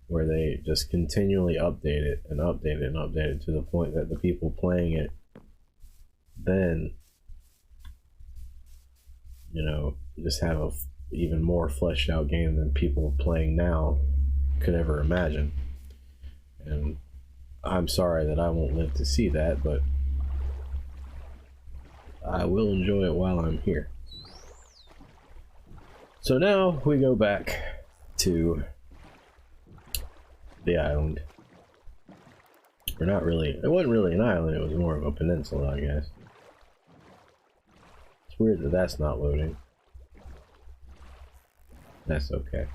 where they just continually update it and update it and update it to the point that the people playing it then, just have a even more fleshed out game than people playing now could ever imagine. And I'm sorry that I won't live to see that, but I will enjoy it while I'm here. So now we go back to the island. Or not really. It wasn't really an island, it was more of a peninsula, I guess. It's weird that that's not loading. That's okay.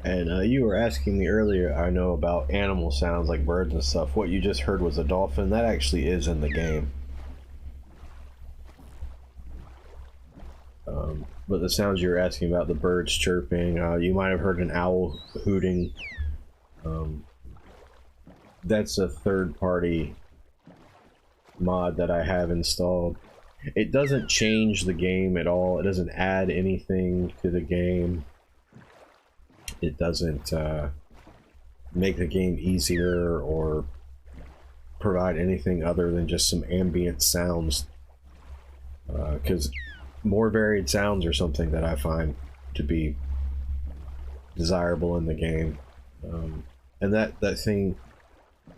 And you were asking me earlier, I know, about animal sounds like birds and stuff. What you just heard was a dolphin. That actually is in the game. But the sounds you were asking about, the birds chirping, you might have heard an owl hooting. That's a third-party mod that I have installed. It doesn't change the game at all. It doesn't add anything to the game. It doesn't make the game easier or provide anything other than just some ambient sounds. Because more varied sounds are something that I find to be desirable in the game. And that thing,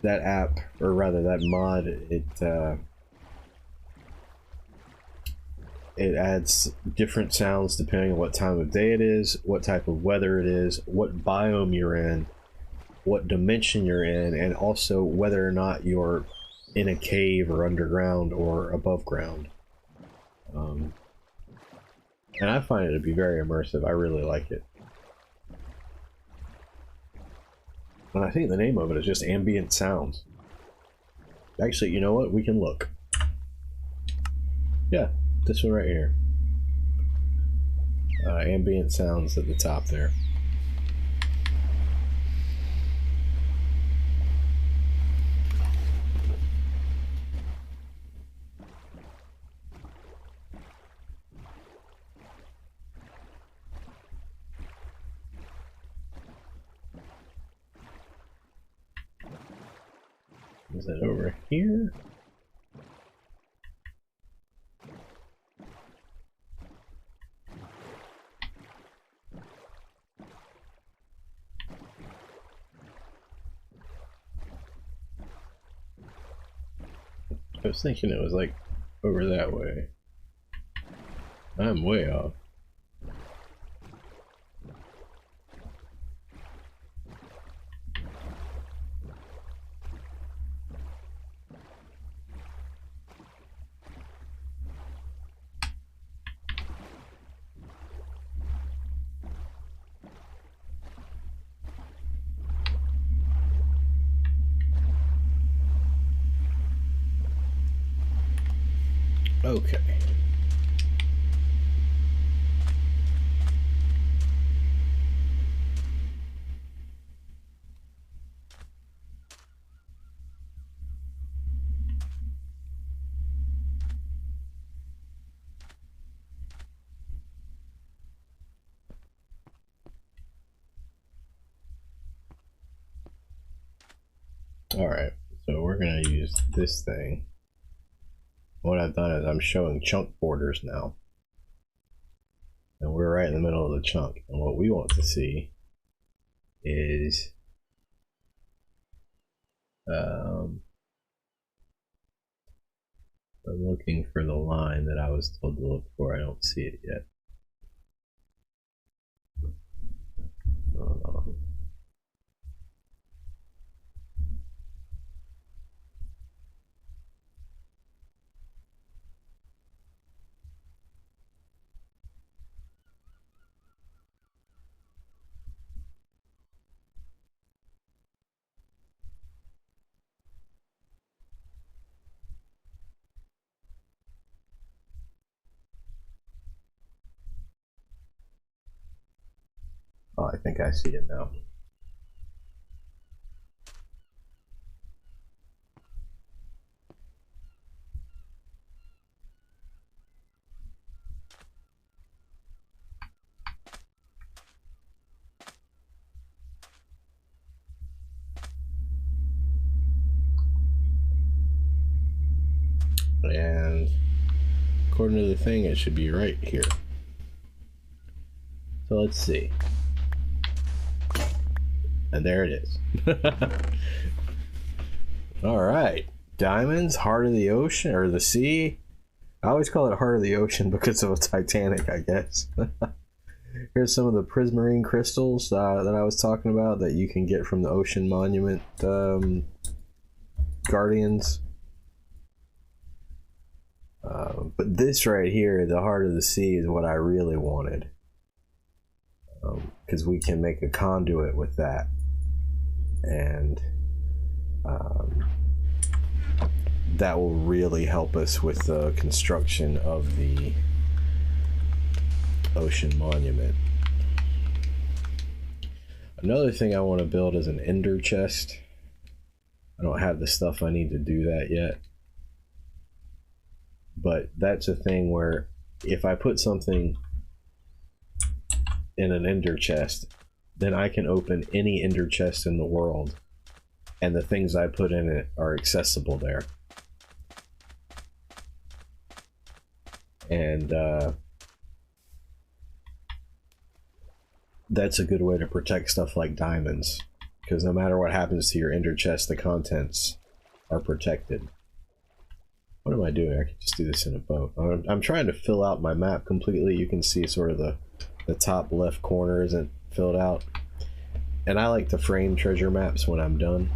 that app, or rather that mod, it adds different sounds depending on what time of day it is, what type of weather it is, what biome you're in, what dimension you're in, and also whether or not you're in a cave or underground or above ground. And I find it to be very immersive. I really like it. And I think the name of it is just ambient sounds. Actually, you know what? We can look. Yeah, this one right here. Ambient sounds at the top there. Is that over here? I was thinking it was like over that way. I'm way off. Okay. Alright, so we're going to use this thing. What I've done is I'm showing chunk borders now. And we're right in the middle of the chunk. And what we want to see is I'm looking for the line that I was told to look for. I don't see it yet. Oh, I think I see it now. And according to the thing, it should be right here. So let's see. And there it is. All right. Diamonds, heart of the ocean, or the sea. I always call it heart of the ocean because of a Titanic, I guess. Here's some of the prismarine crystals that I was talking about that you can get from the Ocean Monument Guardians. But this right here, the heart of the sea, is what I really wanted. Because we can make a conduit with that. And that will really help us with the construction of the Ocean Monument. Another thing I want to build is an ender chest. I don't have the stuff I need to do that yet. But that's a thing where if I put something in an ender chest, then I can open any ender chest in the world, and the things I put in it are accessible there. And that's a good way to protect stuff like diamonds, because no matter what happens to your ender chest, the contents are protected. What am I doing? I could just do this in a boat. I'm trying to fill out my map completely. You can see sort of the top left corner isn't filled out. And I like to frame treasure maps when I'm done.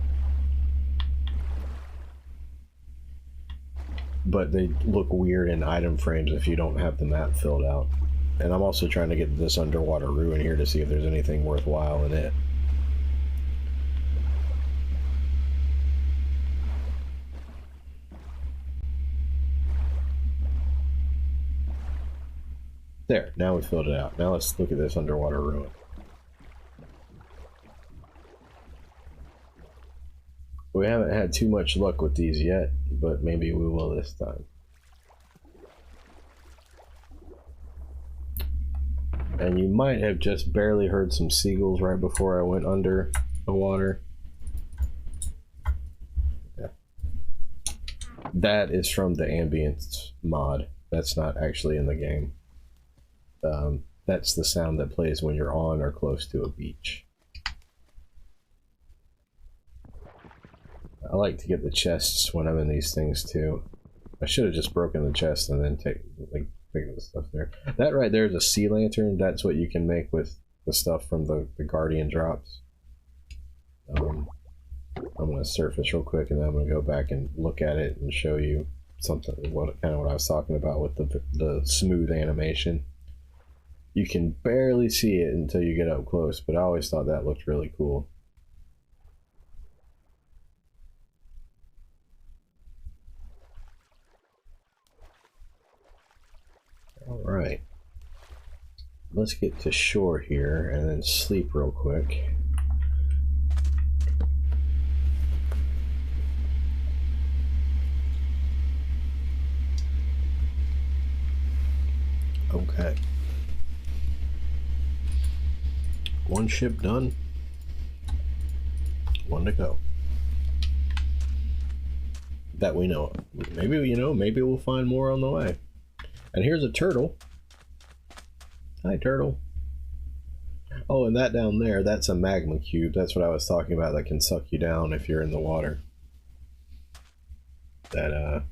But they look weird in item frames if you don't have the map filled out. And I'm also trying to get this underwater ruin here to see if there's anything worthwhile in it. There, now we filled it out. Now let's look at this underwater ruin. We haven't had too much luck with these yet, but maybe we will this time. And you might have just barely heard some seagulls right before I went under the water. Yeah. That is from the ambience mod. That's not actually in the game. That's the sound that plays when you're on or close to a beach. I like to get the chests when I'm in these things too. I should have just broken the chest and then pick the stuff there. That right there is a sea lantern. That's what you can make with the stuff from the Guardian drops. I'm going to surface real quick and then I'm going to go back and look at it and show you something, what I was talking about with the smooth animation. You can barely see it until you get up close, but I always thought that looked really cool. Alright. Let's get to shore here and then sleep real quick. Okay. One ship done. One to go. that we know of. Maybe, you know, maybe we'll find more on the way. And here's a turtle. Hi, turtle. Oh, and that down there, that's a magma cube. That's what I was talking about, that can suck you down if you're in the water. That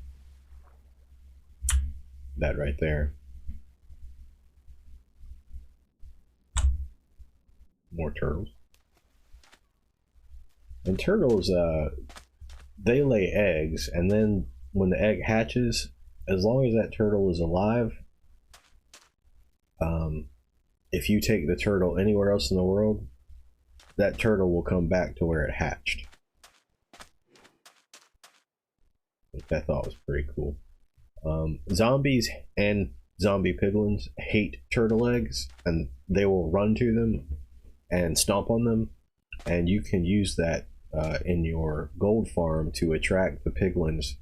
right there. More turtles. And turtles, they lay eggs, and then when the egg hatches, as long as that turtle is alive, if you take the turtle anywhere else in the world, that turtle will come back to where it hatched. Which I thought was pretty cool. Zombies and zombie piglins hate turtle eggs, and they will run to them and stomp on them, and you can use that in your gold farm to attract the piglins.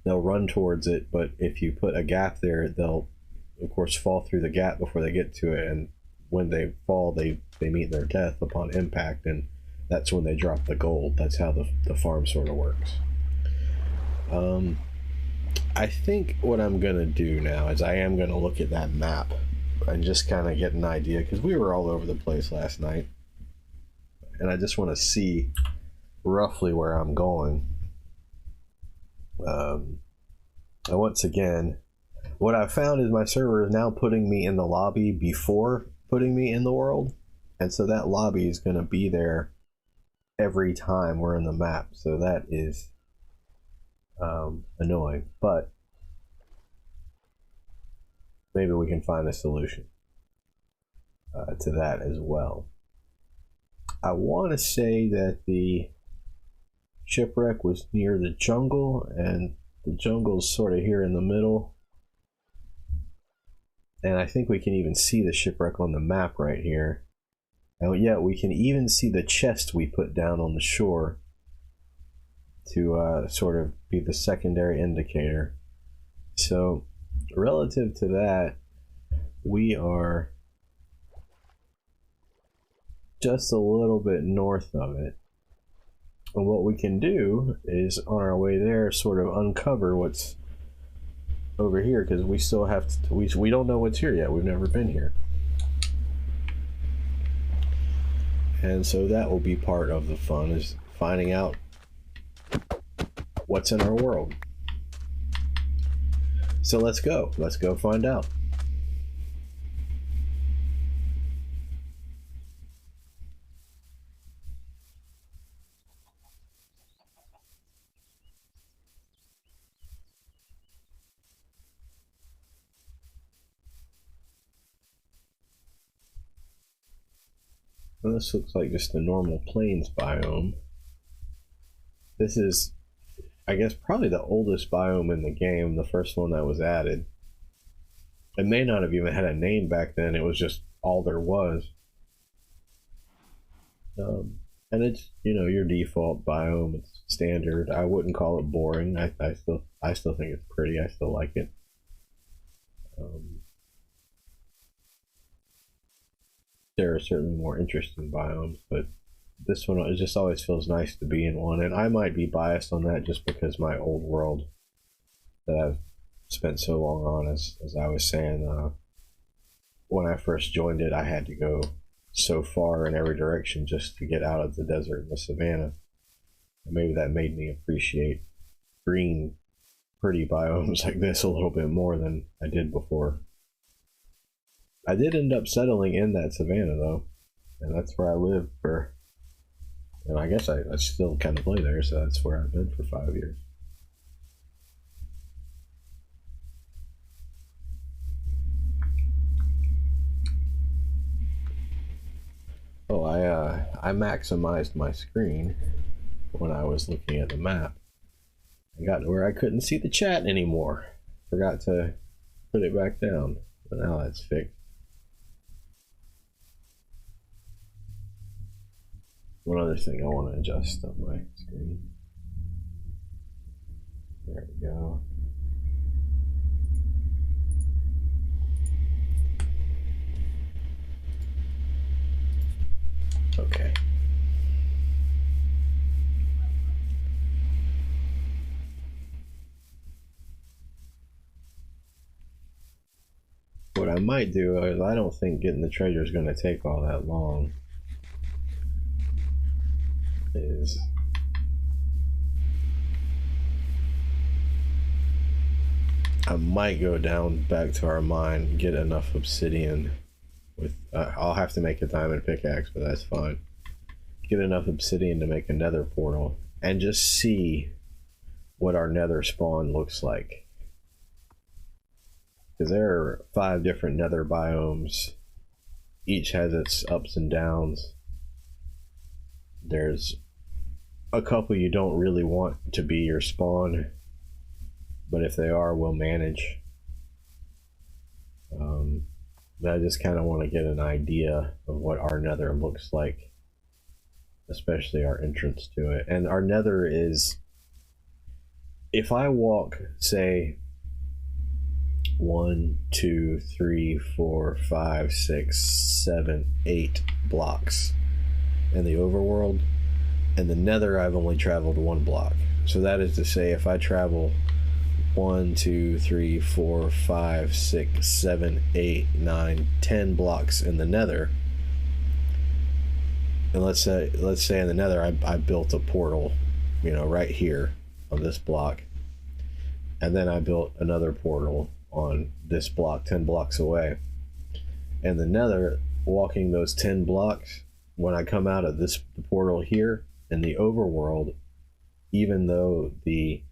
They'll run towards it, but if you put a gap there, they'll of course fall through the gap before they get to it, and when they fall, they meet their death upon impact, and that's when they drop the gold. That's how the farm sort of works. I think what I'm gonna do now is I am gonna look at that map and just kind of get an idea, because we were all over the place last night, and I just want to see roughly where I'm going. And once again, what I've found is my server is now putting me in the lobby before putting me in the world, and so that lobby is going to be there every time we're in the map, so that is annoying, but maybe we can find a solution to that as well. I want to say that the shipwreck was near the jungle, and the jungle's sort of here in the middle, and I think we can even see the shipwreck on the map right here. And yeah, we can even see the chest we put down on the shore to sort of be the secondary indicator. So relative to that, we are just a little bit north of it, and what we can do is on our way there sort of uncover what's over here, because we still have to, we don't know what's here yet. We've never been here, and so that will be part of the fun, is finding out what's in our world. So let's go find out. Well, this looks like just a normal plains biome. This is, I guess, probably the oldest biome in the game, the first one that was added. It may not have even had a name back then, it was just all there was. And it's, you know, your default biome, it's standard. I wouldn't call it boring. I still think it's pretty, I still like it. There are certainly more interesting biomes, but this one, it just always feels nice to be in one, and I might be biased on that just because my old world that I've spent so long on, as I was saying, when I first joined it, I had to go so far in every direction just to get out of the desert and the savannah, and maybe that made me appreciate green, pretty biomes like this a little bit more than I did before. I did end up settling in that savannah though, and that's where I lived for, and I guess I still kind of play there, so that's where I've been for 5 years. Oh, I maximized my screen when I was looking at the map. I got to where I couldn't see the chat anymore. Forgot to put it back down, but now that's fixed. One other thing I want to adjust on my screen. There we go. Okay. What I might do is, I don't think getting the treasure is going to take all that long. Is I might go down back to our mine, get enough obsidian. With I'll have to make a diamond pickaxe, but that's fine. Get enough obsidian to make a nether portal and just see what our nether spawn looks like. Because there are 5 different nether biomes. Each has its ups and downs. There's a couple you don't really want to be your spawn, but if they are, we'll manage. I just kind of want to get an idea of what our nether looks like, especially our entrance to it. And our nether is, if I walk, say, 1, 2, 3, 4, 5, 6, 7, 8 blocks in the overworld, and the nether I've only traveled 1 block. So that is to say, if I travel 1, 2, 3, 4, 5, 6, 7, 8, 9, 10 blocks in the nether, and let's say in the nether I built a portal, right here on this block, and then I built another portal on this block 10 blocks away, and the nether, walking those 10 blocks, when I come out of this portal here in the overworld, even though the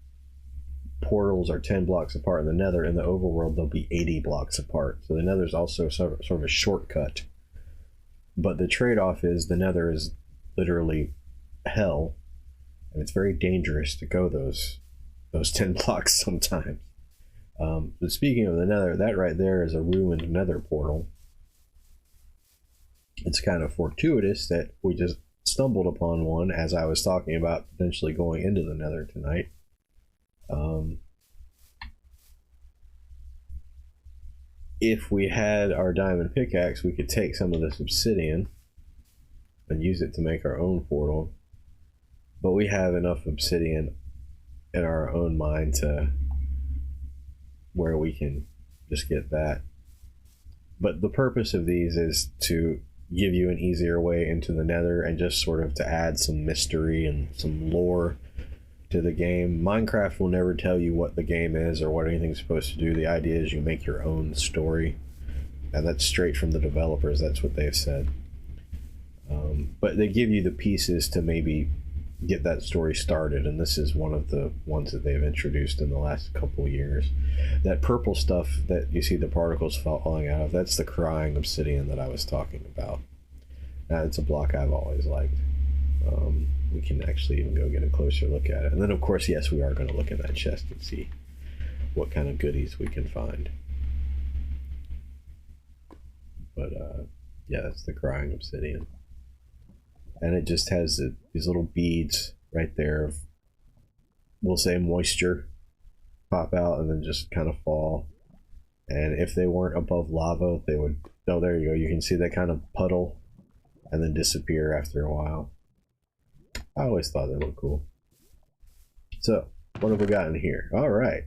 portals are 10 blocks apart in the nether, in the overworld they'll be 80 blocks apart. So the nether is also sort of a shortcut, but the trade-off is the nether is literally hell, and it's very dangerous to go those 10 blocks sometimes. But speaking of the nether, that right there is a ruined nether portal. It's kind of fortuitous that we just stumbled upon one as I was talking about potentially going into the nether tonight. If we had our diamond pickaxe, we could take some of this obsidian and use it to make our own portal, but we have enough obsidian in our own mine to where we can just get that. But the purpose of these is to give you an easier way into the nether, and just sort of to add some mystery and some lore to the game. Minecraft will never tell you what the game is or what anything's supposed to do. The idea is you make your own story, and that's straight from the developers. That's what they've said. But they give you the pieces to maybe get that story started, and this is one of the ones that they've introduced in the last couple years. That purple stuff that you see the particles falling out of, that's the crying obsidian that I was talking about. Now, it's a block I've always liked. We can actually even go get a closer look at it. And then, of course, yes, we are going to look in that chest and see what kind of goodies we can find. But, yeah, that's the crying obsidian. And it just has these little beads right there of, we'll say, moisture pop out and then just kind of fall. And if they weren't above lava, they would, oh, there you go. You can see that kind of puddle and then disappear after a while. I always thought they looked cool. So, what have we got in here? All right.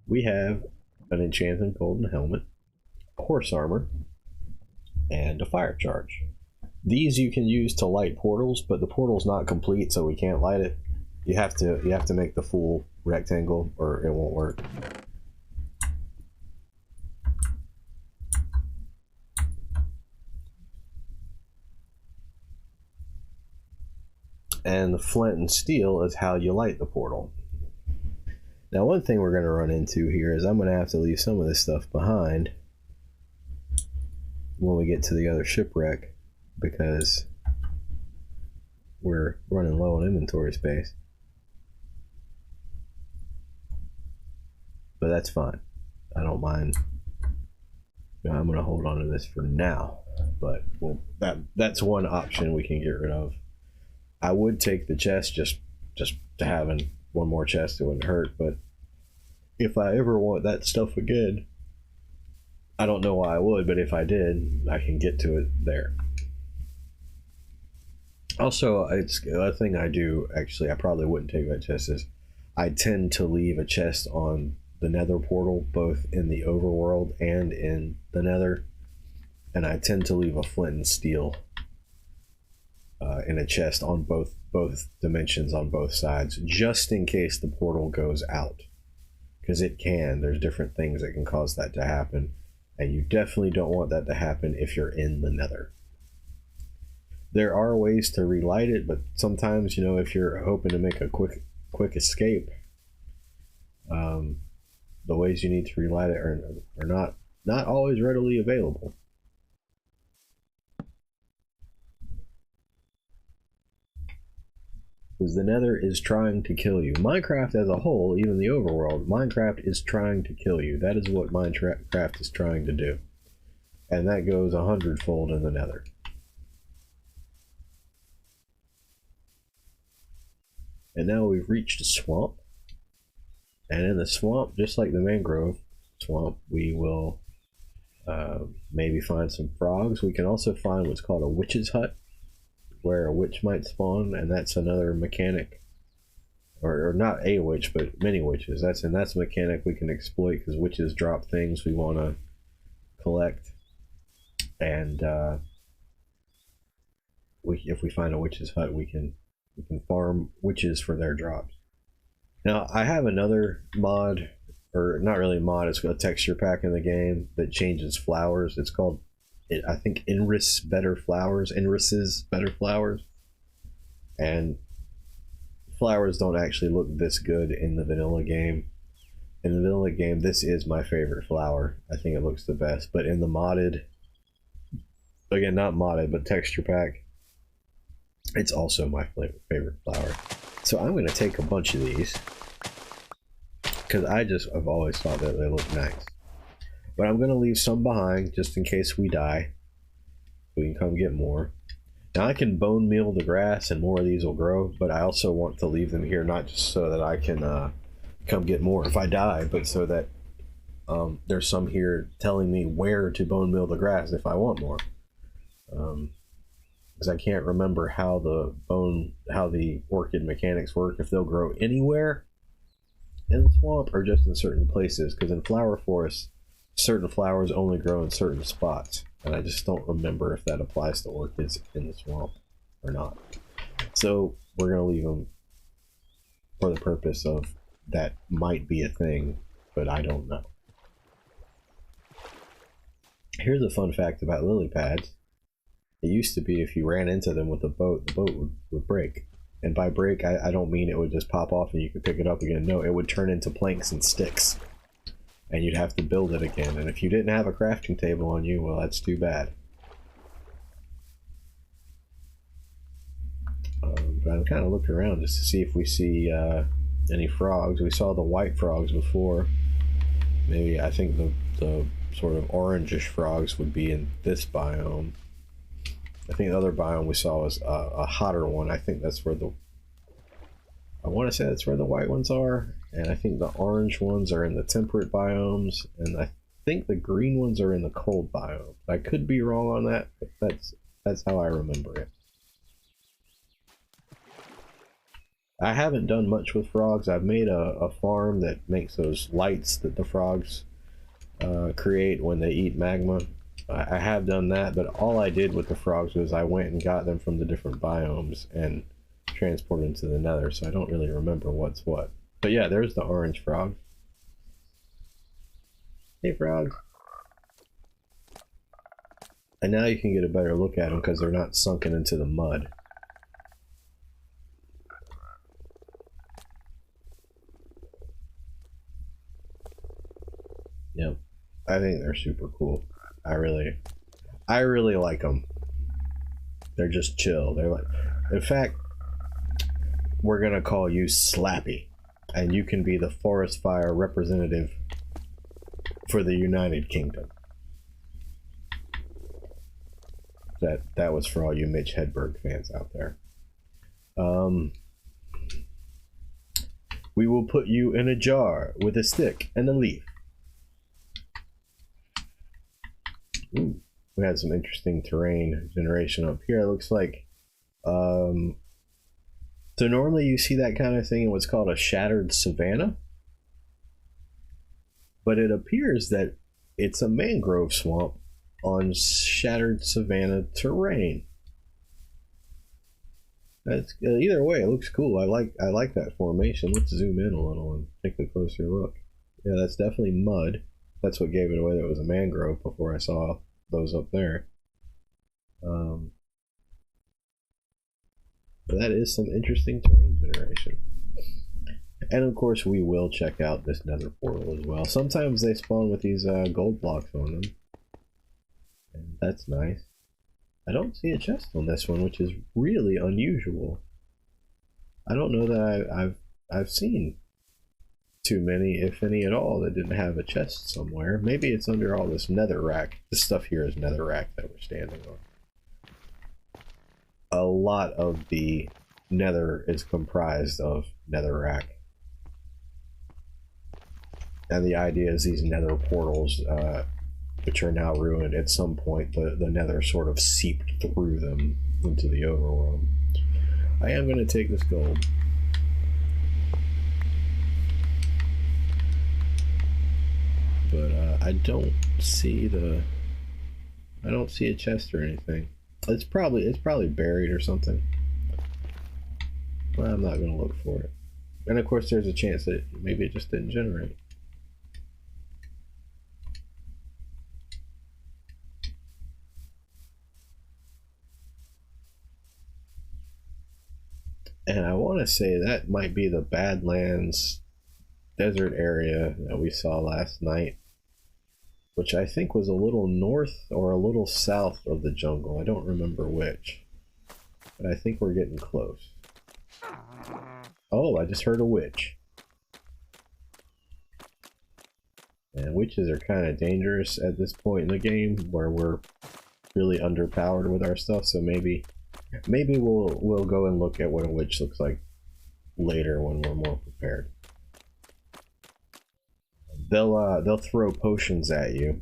We have an enchanted golden helmet, horse armor, and a fire charge. These you can use to light portals, but the portal's not complete, so we can't light it. You have to make the full rectangle, or it won't work. And the flint and steel is how you light the portal. Now, one thing we're going to run into here is I'm going to have to leave some of this stuff behind when we get to the other shipwreck, because we're running low on inventory space. But that's fine. I don't mind. I'm going to hold on to this for now. But that's one option we can get rid of. I would take the chest just to having one more chest. It wouldn't hurt. But if I ever want that stuff again, I don't know why I would, but if I did, I can get to it there. Also, it's a thing I do, actually, I probably wouldn't take that chest, is I tend to leave a chest on the Nether portal, both in the overworld and in the Nether, and I tend to leave a flint and steel in a chest on both dimensions on both sides, just in case the portal goes out, because it can. There's different things that can cause that to happen, and you definitely don't want that to happen if you're in the Nether. There are ways to relight it, but sometimes, you know, if you're hoping to make a quick escape, the ways you need to relight it are not always readily available. Because the Nether is trying to kill you. Minecraft as a whole, even the overworld, Minecraft is trying to kill you. That is what Minecraft is trying to do. And that goes 100-fold in the Nether. And now we've reached a swamp. And in the swamp, just like the mangrove swamp, we will maybe find some frogs. We can also find what's called a witch's hut, where a witch might spawn, and that's another mechanic, or not a witch, but many witches. That's a mechanic we can exploit, because witches drop things we want to collect, and if we find a witch's hut, we can farm witches for their drops. Now I have another mod, or not really a mod, it's a texture pack in the game that changes flowers. It's called, I think, Inris's Better Flowers, and flowers don't actually look this good in the vanilla game. In the vanilla game, this is my favorite flower. I think it looks the best, but in the modded, again, not modded, but texture pack, it's also my favorite flower. So I'm going to take a bunch of these, because I've always thought that they look nice. But I'm going to leave some behind just in case we die. We can come get more. Now I can bone meal the grass and more of these will grow, but I also want to leave them here, not just so that I can come get more if I die, but so that there's some here telling me where to bone meal the grass if I want more. Because I can't remember how the orchid mechanics work, if they'll grow anywhere in the swamp or just in certain places, because in flower forests, certain flowers only grow in certain spots, and I just don't remember if that applies to orchids in the swamp or not. So we're going to leave them for the purpose of that might be a thing, but I don't know. Here's a fun fact about lily pads. It used to be if you ran into them with a boat, the boat would break. And by break, I don't mean it would just pop off and you could pick it up again. No, it would turn into planks and sticks, and you'd have to build it again. And if you didn't have a crafting table on you, well, that's too bad. But I'm kind of looking around just to see if we see any frogs. We saw the white frogs before. Maybe, I think the sort of orangish frogs would be in this biome. I think the other biome we saw was a hotter one. I think that's where I want to say that's where the white ones are, and I think the orange ones are in the temperate biomes, and I think the green ones are in the cold biome. I could be wrong on that, but that's how I remember it. I haven't done much with frogs. I've made a farm that makes those lights that the frogs create when they eat magma. I have done that, but all I did with the frogs was I went and got them from the different biomes and transported them to the Nether, so I don't really remember what's what. But yeah, there's the orange frog. Hey, frog. And now you can get a better look at them because they're not sunken into the mud. Yep, I think they're super cool. I really like them. They're just chill. They're like, in fact, we're gonna call you Slappy, and you can be the forest fire representative for the United Kingdom. That was for all you Mitch Hedberg fans out there. We will put you in a jar with a stick and a leaf. Ooh, we had some interesting terrain generation up here. It looks like so normally you see that kind of thing in what's called a shattered savanna, but it appears that it's a mangrove swamp on shattered savanna terrain. That's either way, it looks cool. I like that formation. Let's zoom in a little and take a closer look. Yeah, that's definitely mud. That's what gave it away that it was a mangrove before I saw those up there. But that is some interesting terrain generation. And of course, we will check out this nether portal as well. Sometimes they spawn with these gold blocks on them. And that's nice. I don't see a chest on this one, which is really unusual. I don't know that I've seen too many, if any at all, that didn't have a chest somewhere. Maybe it's under all this netherrack. This stuff here is netherrack that we're standing on. A lot of the nether is comprised of netherrack. And the idea is these nether portals, which are now ruined, at some point the nether sort of seeped through them into the overworld. I am going to take this gold. But I don't see a chest or anything. It's probably buried or something. Well, I'm not going to look for it. And of course there's a chance that maybe it just didn't generate. And I want to say that might be the Badlands desert area that we saw last night, which I think was a little north or a little south of the jungle. I don't remember which, but I think we're getting close. Oh, I just heard a witch. And witches are kind of dangerous at this point in the game where we're really underpowered with our stuff, so maybe we'll go and look at what a witch looks like later when we're more prepared. They'll throw potions at you,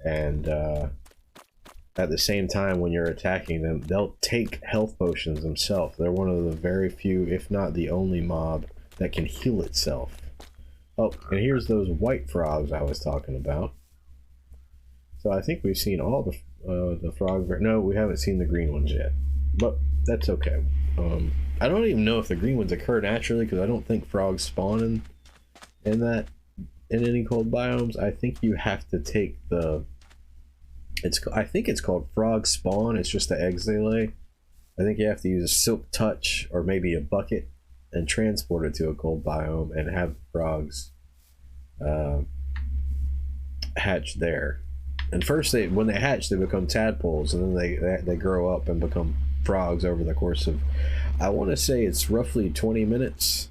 and at the same time when you're attacking them, they'll take health potions themselves. They're one of the very few, if not the only mob that can heal itself. Oh, and here's those white frogs I was talking about. So I think we've seen all the frogs. No, we haven't seen the green ones yet, but that's okay. I don't even know if the green ones occur naturally, because I don't think frogs spawn in any cold biomes. I think you have to take I think it's called frog spawn. It's just the eggs they lay. I think you have to use a silk touch or maybe a bucket and transport it to a cold biome and have frogs hatch there. And first, when they hatch, they become tadpoles, and then they grow up and become frogs over the course of, I want to say it's roughly 20 minutes.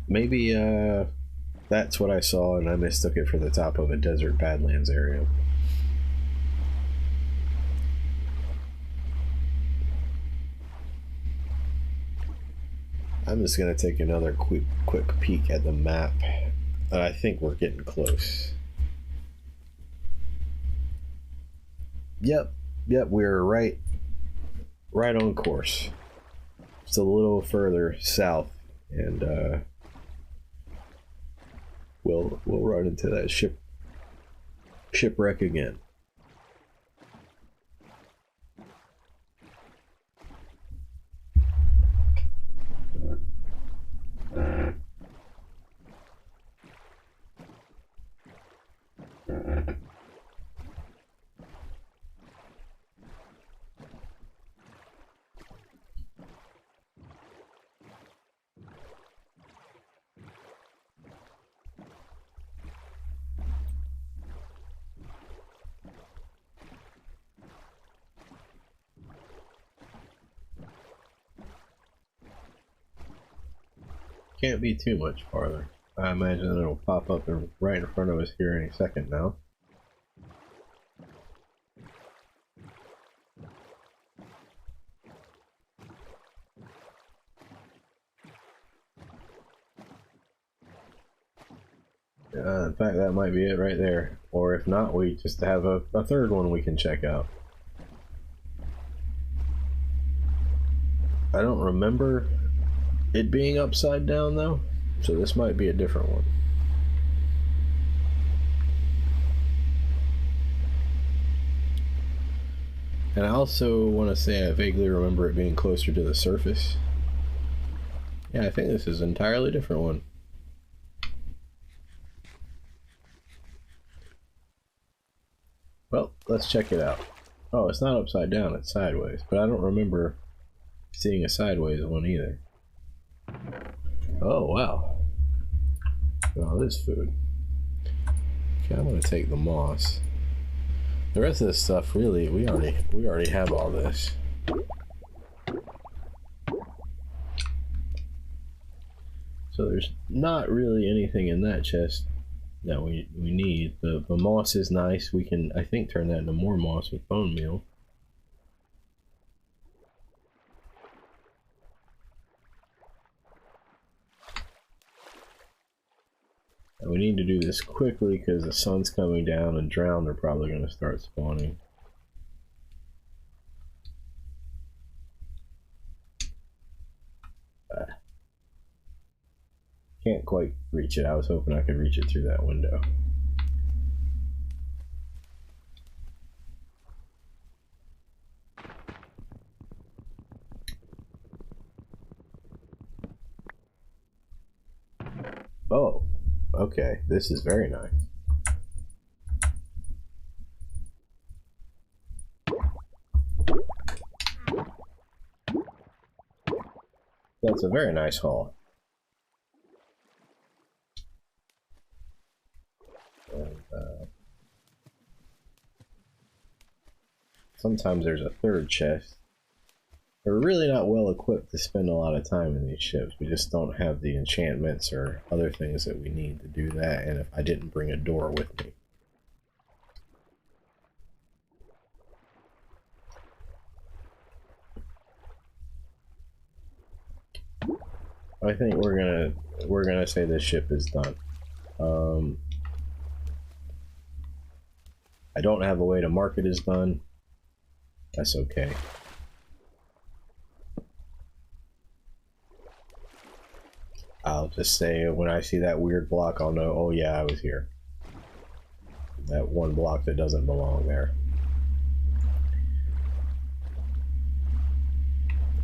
Maybe that's what I saw, and I mistook it for the top of a desert Badlands area. I'm just going to take another quick peek at the map. I think we're getting close. Yep, we're right on course. Just a little further south, and we'll run into that shipwreck again. Can't be too much farther. I imagine it'll pop up right in front of us here any second now. In fact, that might be it right there. Or if not, we just have a third one we can check out. I don't remember it being upside down though. So this might be a different one. And I also want to say I vaguely remember it being closer to the surface. Yeah, I think this is an entirely different one. Well, let's check it out. Oh, it's not upside down, it's sideways. But I don't remember seeing a sideways one either. Oh, wow. All this food. Okay, I'm gonna take the moss. The rest of this stuff, really, we already have all this. So there's not really anything in that chest that we need. The moss is nice. We can, I think, turn that into more moss with bone meal. And we need to do this quickly because the sun's coming down and drown are probably going to start spawning. Can't quite reach it. I was hoping I could reach it through that window. Oh, okay. This is very nice. That's a very nice haul. And, sometimes there's a third chest. We're really not well equipped to spend a lot of time in these ships. We just don't have the enchantments or other things that we need to do that, and if I didn't bring a door with me. I think we're gonna say this ship is done. I don't have a way to mark it as done. That's okay. I'll just say when I see that weird block, I'll know, oh yeah, I was here. That one block that doesn't belong there.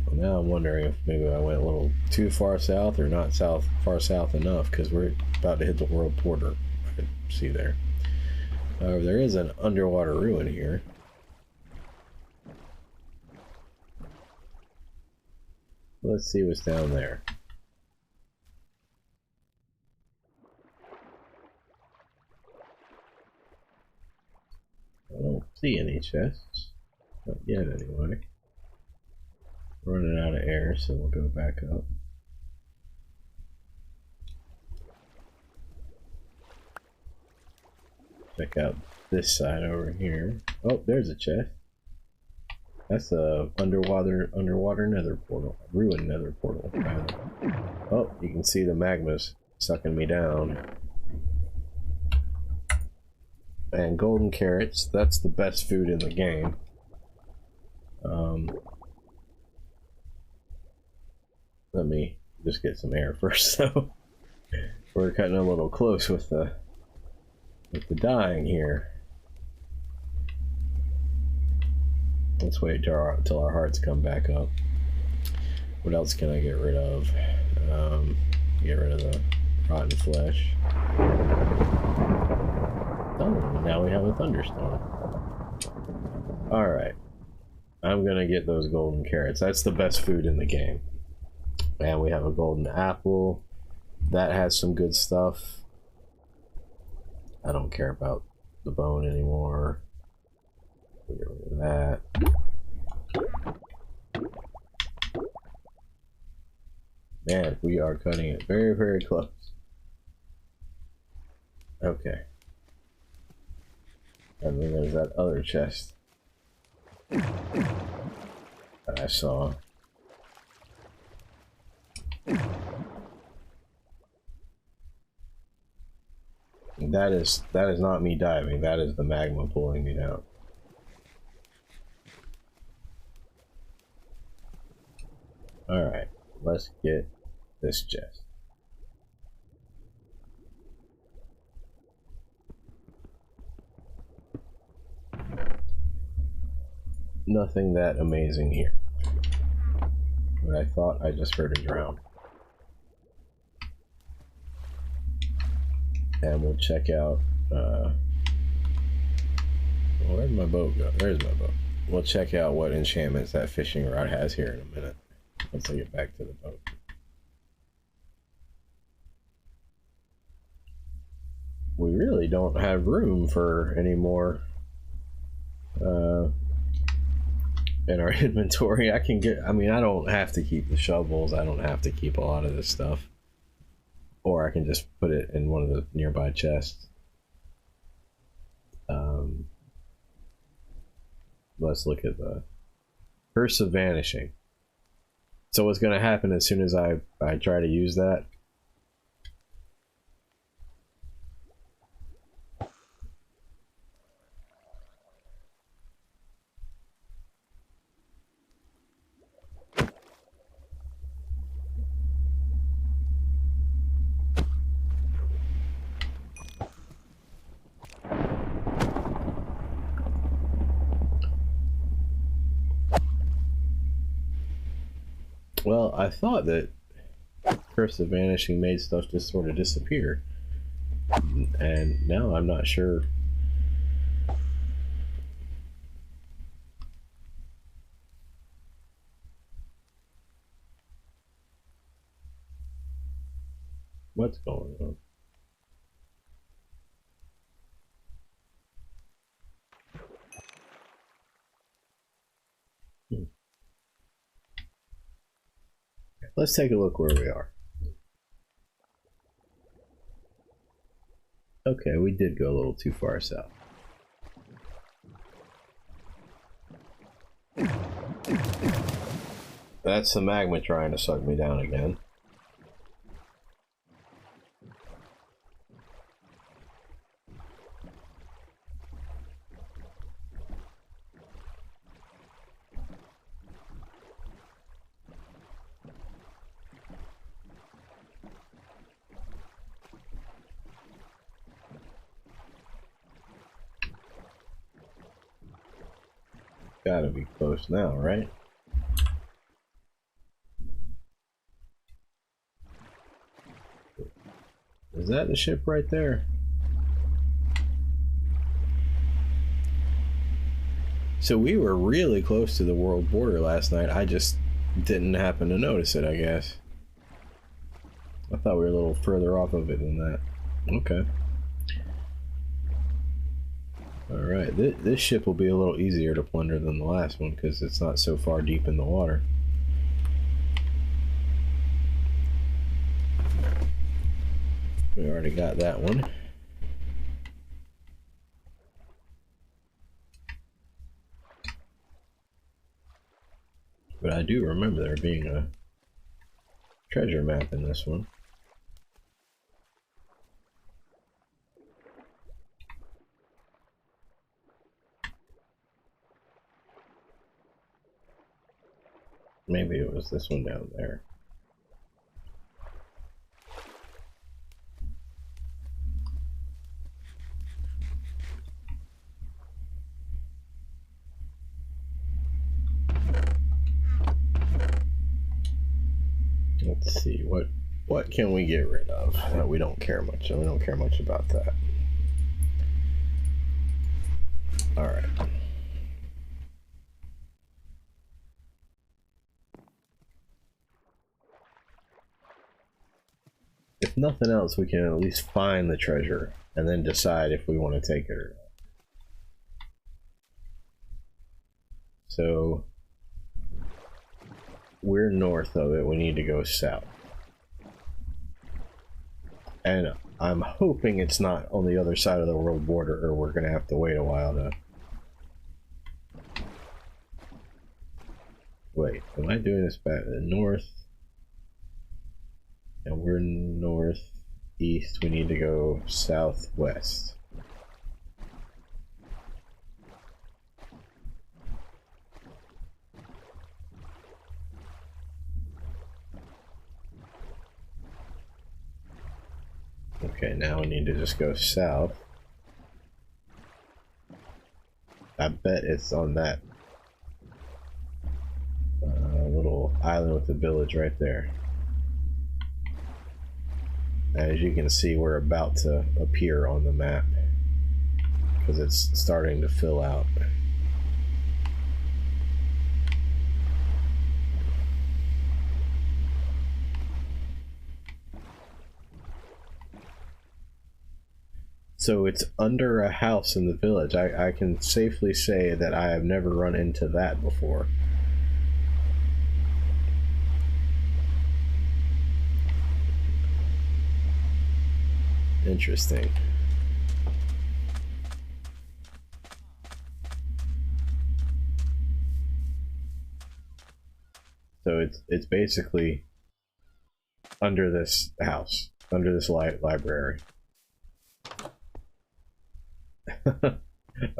Well, now I'm wondering if maybe I went a little too far south or not far south enough, because we're about to hit the world border. I can see there. However, there is an underwater ruin here. Let's see what's down there. I don't see any chests. Not yet, anyway. Running out of air, so we'll go back up. Check out this side over here. Oh, there's a chest. That's a underwater nether portal. Ruined nether portal. Oh, you can see the magma's sucking me down. And golden carrots, that's the best food in the game. Let me just get some air first, though. We're cutting a little close with the dying here. Let's wait till our hearts come back up. What else can I get rid of? Get rid of the rotten flesh. Oh, now we have a thunderstorm. Alright. I'm gonna get those golden carrots. That's the best food in the game. And we have a golden apple. That has some good stuff. I don't care about the bone anymore. Get rid of that. Man, we are cutting it very, very close. Okay. And then there's that other chest that I saw. That is not me diving, that is the magma pulling me down. Alright, let's get this chest. nothing that amazing here. But I thought I just heard a drown. And we'll check out, where'd my boat go? There's my boat. We'll check out what enchantments that fishing rod has here in a minute. Once I get back to the boat. We really don't have room for any more in our inventory. I mean, I don't have to keep the shovels. I don't have to keep a lot of this stuff. Or I can just put it in one of the nearby chests. Let's look at the Curse of Vanishing. So what's going to happen as soon as I try to use that? Well, I thought that Curse of Vanishing made stuff just sort of disappear. And now I'm not sure. What's going on? Let's take a look where we are. Okay, we did go a little too far south. That's the magma trying to suck me down again. Gotta be close now, right? Is that the ship right there? So we were really close to the world border last night. I just didn't happen to notice it, I guess. I thought we were a little further off of it than that. Okay. Alright, this ship will be a little easier to plunder than the last one because it's not so far deep in the water. We already got that one. But I do remember there being a treasure map in this one. Maybe it was this one down there. Let's see, what can we get rid of that we don't care much? We don't care much about that. All right. If nothing else, we can at least find the treasure and then decide if we want to take it or not. So we're north of it. We need to go south. And I'm hoping it's not on the other side of the world border, or we're going to have to wait a while to... Wait, am I doing this back to the north? And we're northeast. We need to go southwest. Okay, now we need to just go south. I bet it's on that island with the village right there. As you can see, we're about to appear on the map because it's starting to fill out. So it's under a house in the village. I can safely say that I have never run into that before. Interesting. So it's basically under this house, under this library.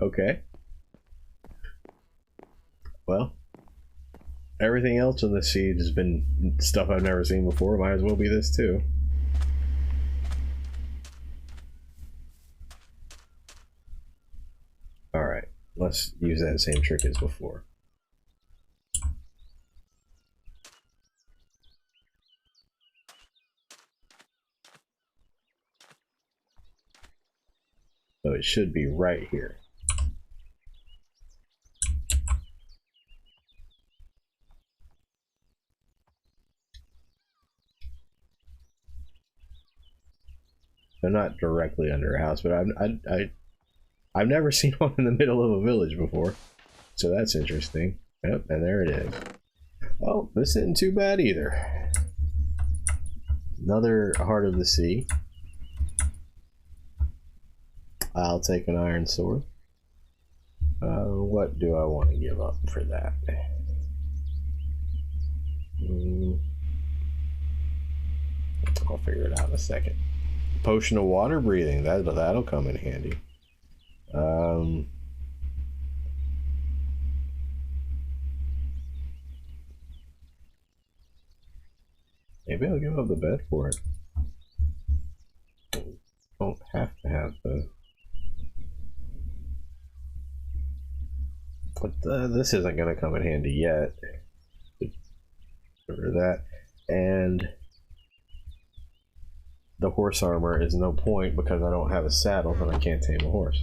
Okay. Well, everything else in the seed has been stuff I've never seen before. Might as well be this too. Alright, let's use that same trick as before. So it should be right here. They're not directly under a house, but I've never seen one in the middle of a village before, so that's interesting. Yep, and there it is. Oh, this isn't too bad either. Another Heart of the Sea. I'll take an iron sword. What do I want to give up for that? I'll figure it out in a second. Potion of water breathing. That'll come in handy. Maybe I'll give up the bed for it. Don't have to have the. But this isn't going to come in handy yet. For that, and the horse armor is no point because I don't have a saddle and I can't tame a horse.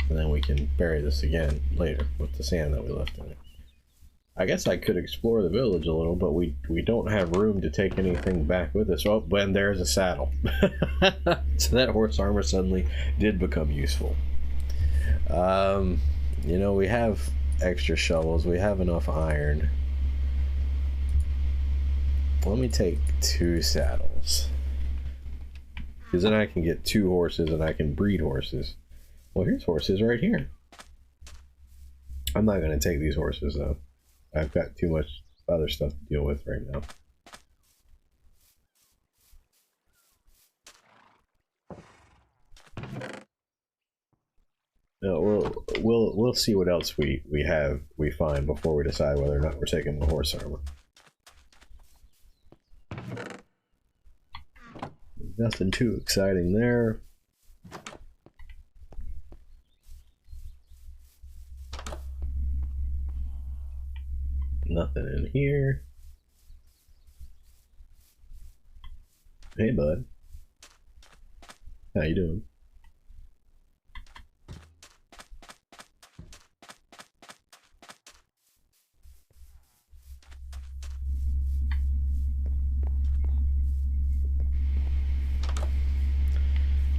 And then we can bury this again later with the sand that we left in it. I guess I could explore the village a little, but we don't have room to take anything back with us. Oh, when there's a saddle. So that horse armor suddenly did become useful. You know, we have extra shovels. We have enough iron. Let me take 2 saddles. Because then I can get 2 horses and I can breed horses. Well, here's horses right here. I'm not going to take these horses, though. I've got too much other stuff to deal with right now. No, we'll see what else we find before we decide whether or not we're taking the horse armor. Nothing too exciting there. Nothing in here. Hey, bud. How you doing?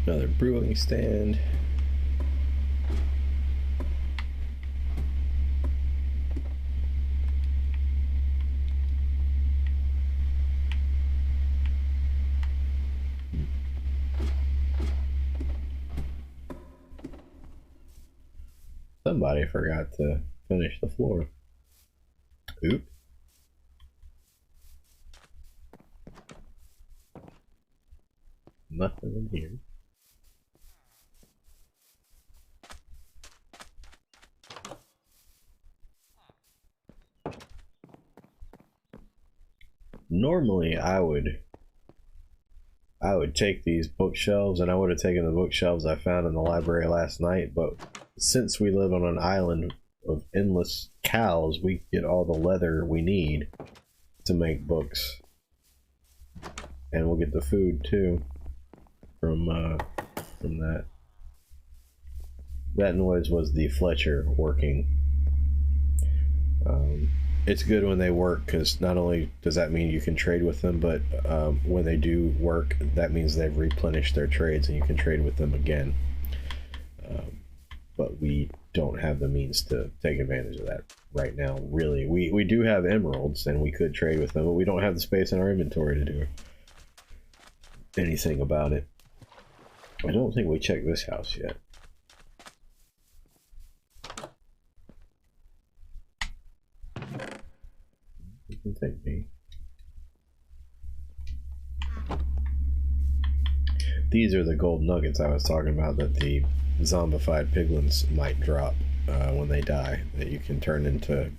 Another brewing stand. Somebody forgot to finish the floor. Oop. Nothing in here. normally I would take these bookshelves, and I would have taken the bookshelves I found in the library last night, but since we live on an island of endless cows, we get all the leather we need to make books. And we'll get the food too from that. That noise was the Fletcher working. It's good when they work, because not only does that mean you can trade with them, but when they do work, that means they've replenished their trades and you can trade with them again. But we don't have the means to take advantage of that right now, really. We do have emeralds and we could trade with them, but we don't have the space in our inventory to do anything about it. I don't think we checked this house yet. You can take me. These are the gold nuggets I was talking about that the zombified piglins might drop when they die, that you can turn into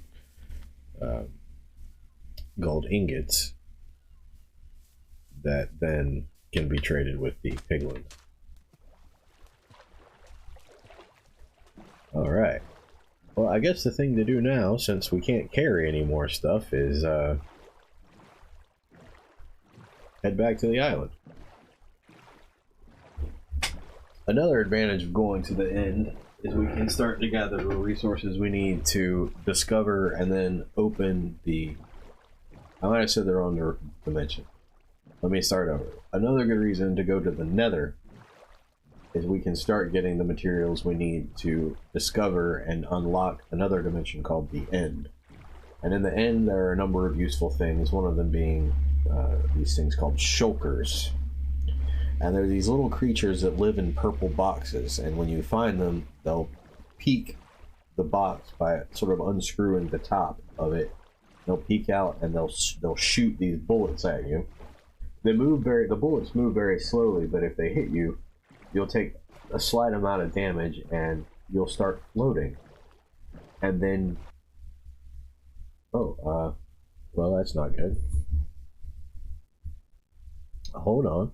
gold ingots that then can be traded with the piglins. Alright. Well, I guess the thing to do now, since we can't carry any more stuff, is head back to the island. Another advantage of going to the end is we can start to gather the resources we need to discover and then open the... I might have said the wrong dimension. Let me start over. Another good reason to go to the Nether is we can start getting the materials we need to discover and unlock another dimension called the End. And in the End, there are a number of useful things, one of them being these things called shulkers. And they're these little creatures that live in purple boxes, and when you find them, they'll peek the box by sort of unscrewing the top of it. They'll peek out and they'll shoot these bullets at you. The bullets move very slowly, but if they hit you, you'll take a slight amount of damage and you'll start floating. And then, well, that's not good. Hold on.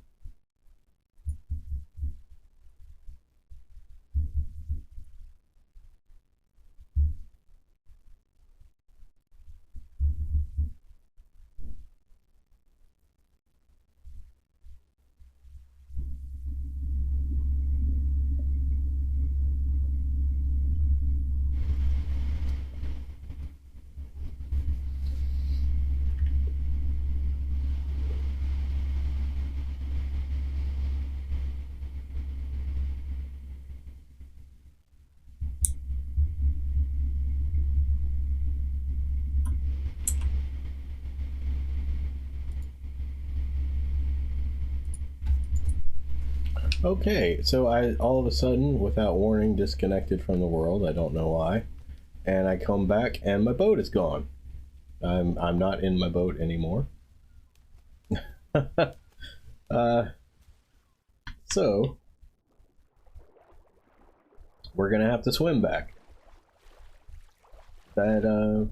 Okay, so I all of a sudden, without warning, disconnected from the world. I don't know why. And I come back and my boat is gone. I'm not in my boat anymore. So we're gonna have to swim back. That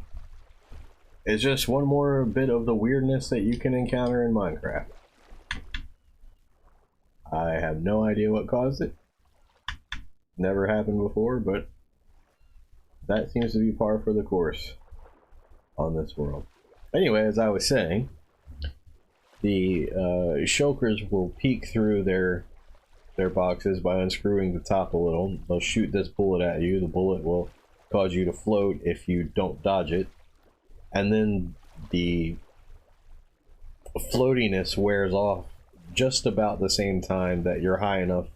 is just one more bit of the weirdness that you can encounter in Minecraft. I have no idea what caused it. Never happened before, but that seems to be par for the course on this world. Anyway, as I was saying, the shulkers will peek through their boxes by unscrewing the top a little. They'll shoot this bullet at you. The bullet will cause you to float if you don't dodge it. And then the floatiness wears off just about the same time that you're high enough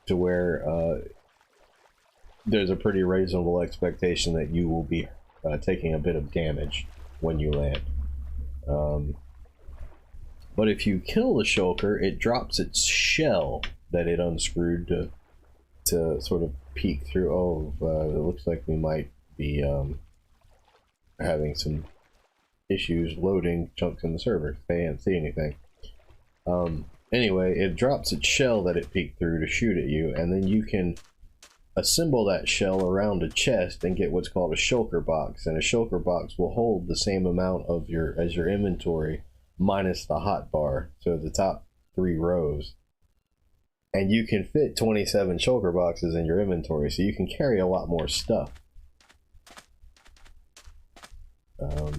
to where there's a pretty reasonable expectation that you will be taking a bit of damage when you land. But if you kill the shulker, it drops its shell that it unscrewed to sort of peek through. Oh, it looks like we might be having some issues loading chunks in the server. They can't see anything. Anyway, it drops its shell that it peeked through to shoot at you, and then you can assemble that shell around a chest and get what's called a shulker box. And a shulker box will hold the same amount of as your inventory minus the hot bar, so the top 3 rows. And you can fit 27 shulker boxes in your inventory, so you can carry a lot more stuff.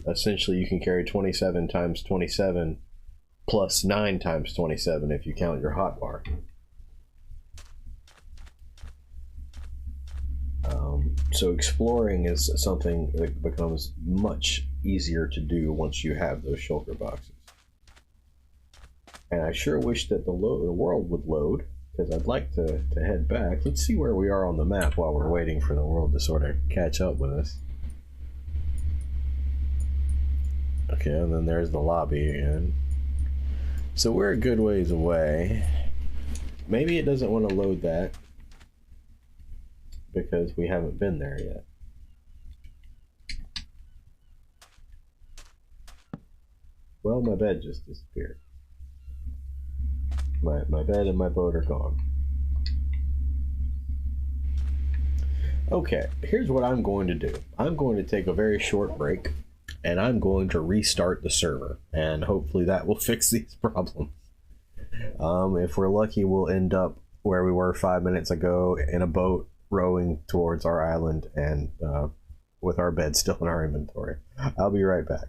Essentially, you can carry 27 times 27 plus 9 times 27 if you count your hotbar. So exploring is something that becomes much easier to do once you have those shulker boxes. And I sure wish that the world would load, because I'd like to head back. Let's see where we are on the map while we're waiting for the world to sort of catch up with us. Okay, and then there's the lobby again. So we're a good ways away. Maybe it doesn't want to load that because we haven't been there yet. Well, my bed just disappeared. My bed and my boat are gone. Okay, here's what I'm going to do. I'm going to take a very short break, and I'm going to restart the server, and hopefully that will fix these problems. If we're lucky, we'll end up where we were 5 minutes ago in a boat rowing towards our island and with our bed still in our inventory. I'll be right back.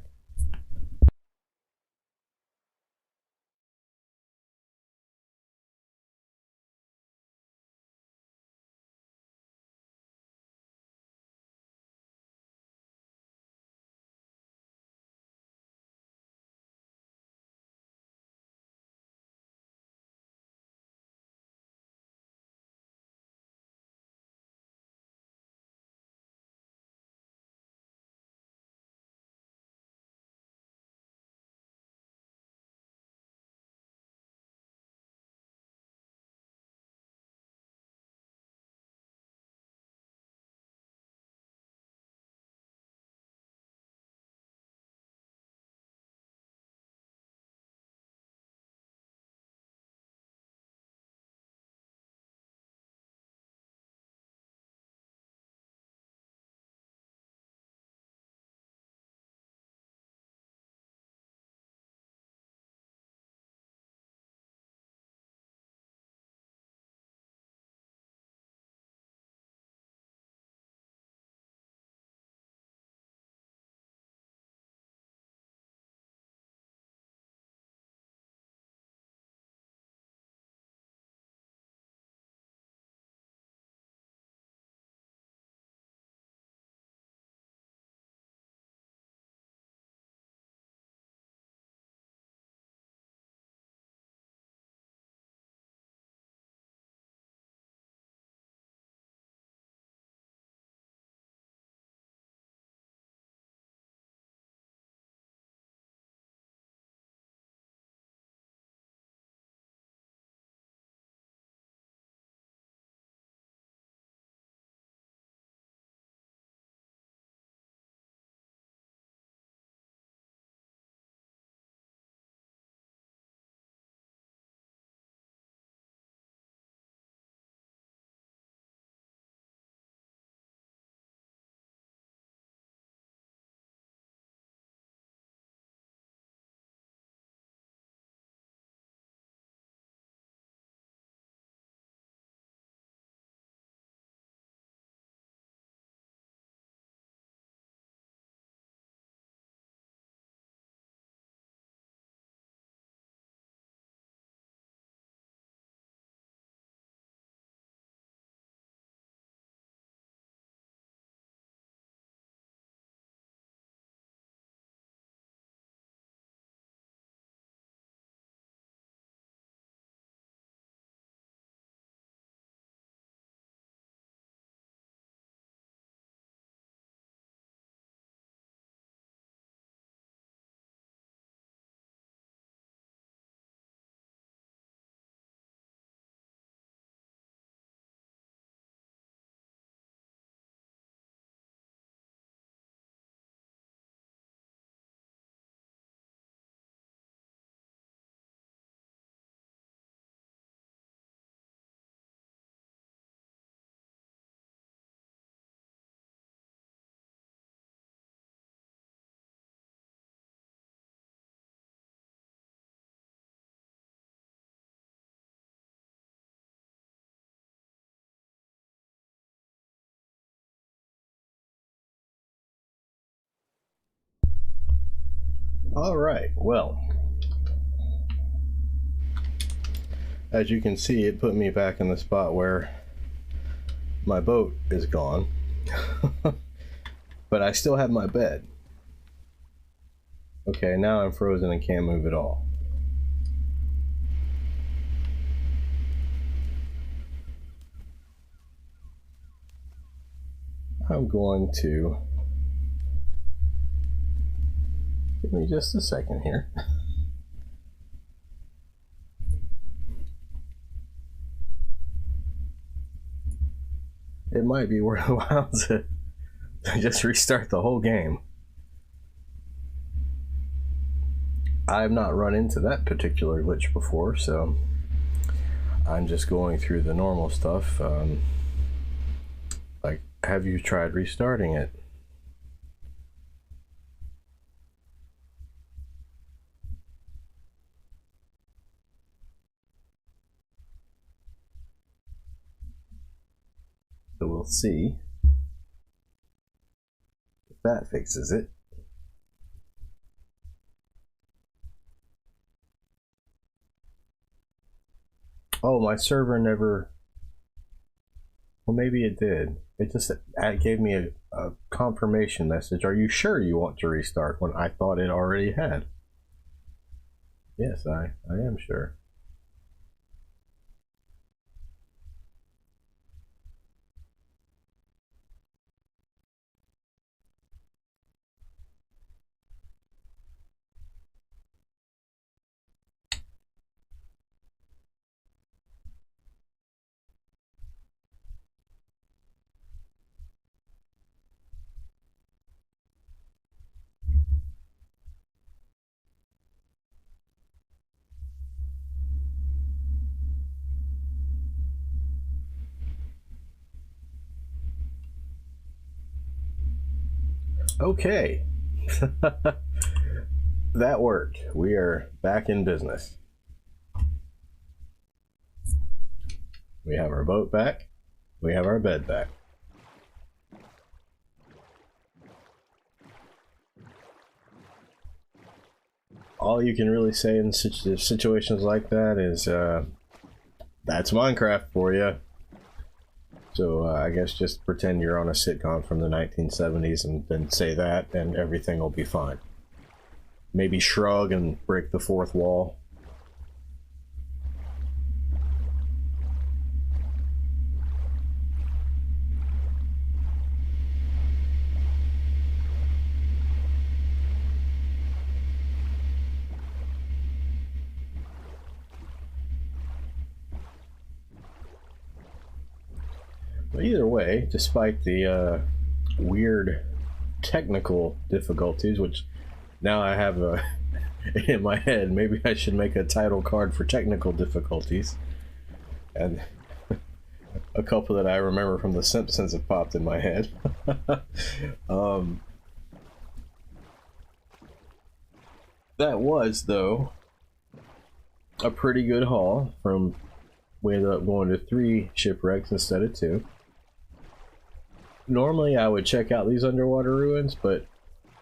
Alright, well, as you can see, it put me back in the spot where my boat is gone. But I still have my bed. Okay, now I'm frozen and can't move at all. I'm going to... Give me just a second here. It might be worthwhile to just restart the whole game. I've not run into that particular glitch before, so I'm just going through the normal stuff. Like, have you tried restarting it? So we'll see if that fixes it. Oh, my server never... Well, maybe it did. It just gave me a confirmation message. Are you sure you want to restart? When I thought it already had. Yes, I am sure. Okay. That worked. We are back in business. We have our boat back. We have our bed back. All you can really say in situations like that is, that's Minecraft for you. So I guess just pretend you're on a sitcom from the 1970s and then say that, and everything will be fine. Maybe shrug and break the fourth wall. But either way, despite the weird technical difficulties, which now I have in my head, maybe I should make a title card for technical difficulties. And a couple that I remember from The Simpsons have popped in my head. That was, though, a pretty good haul. We ended up going to 3 shipwrecks instead of 2. Normally I would check out these underwater ruins, but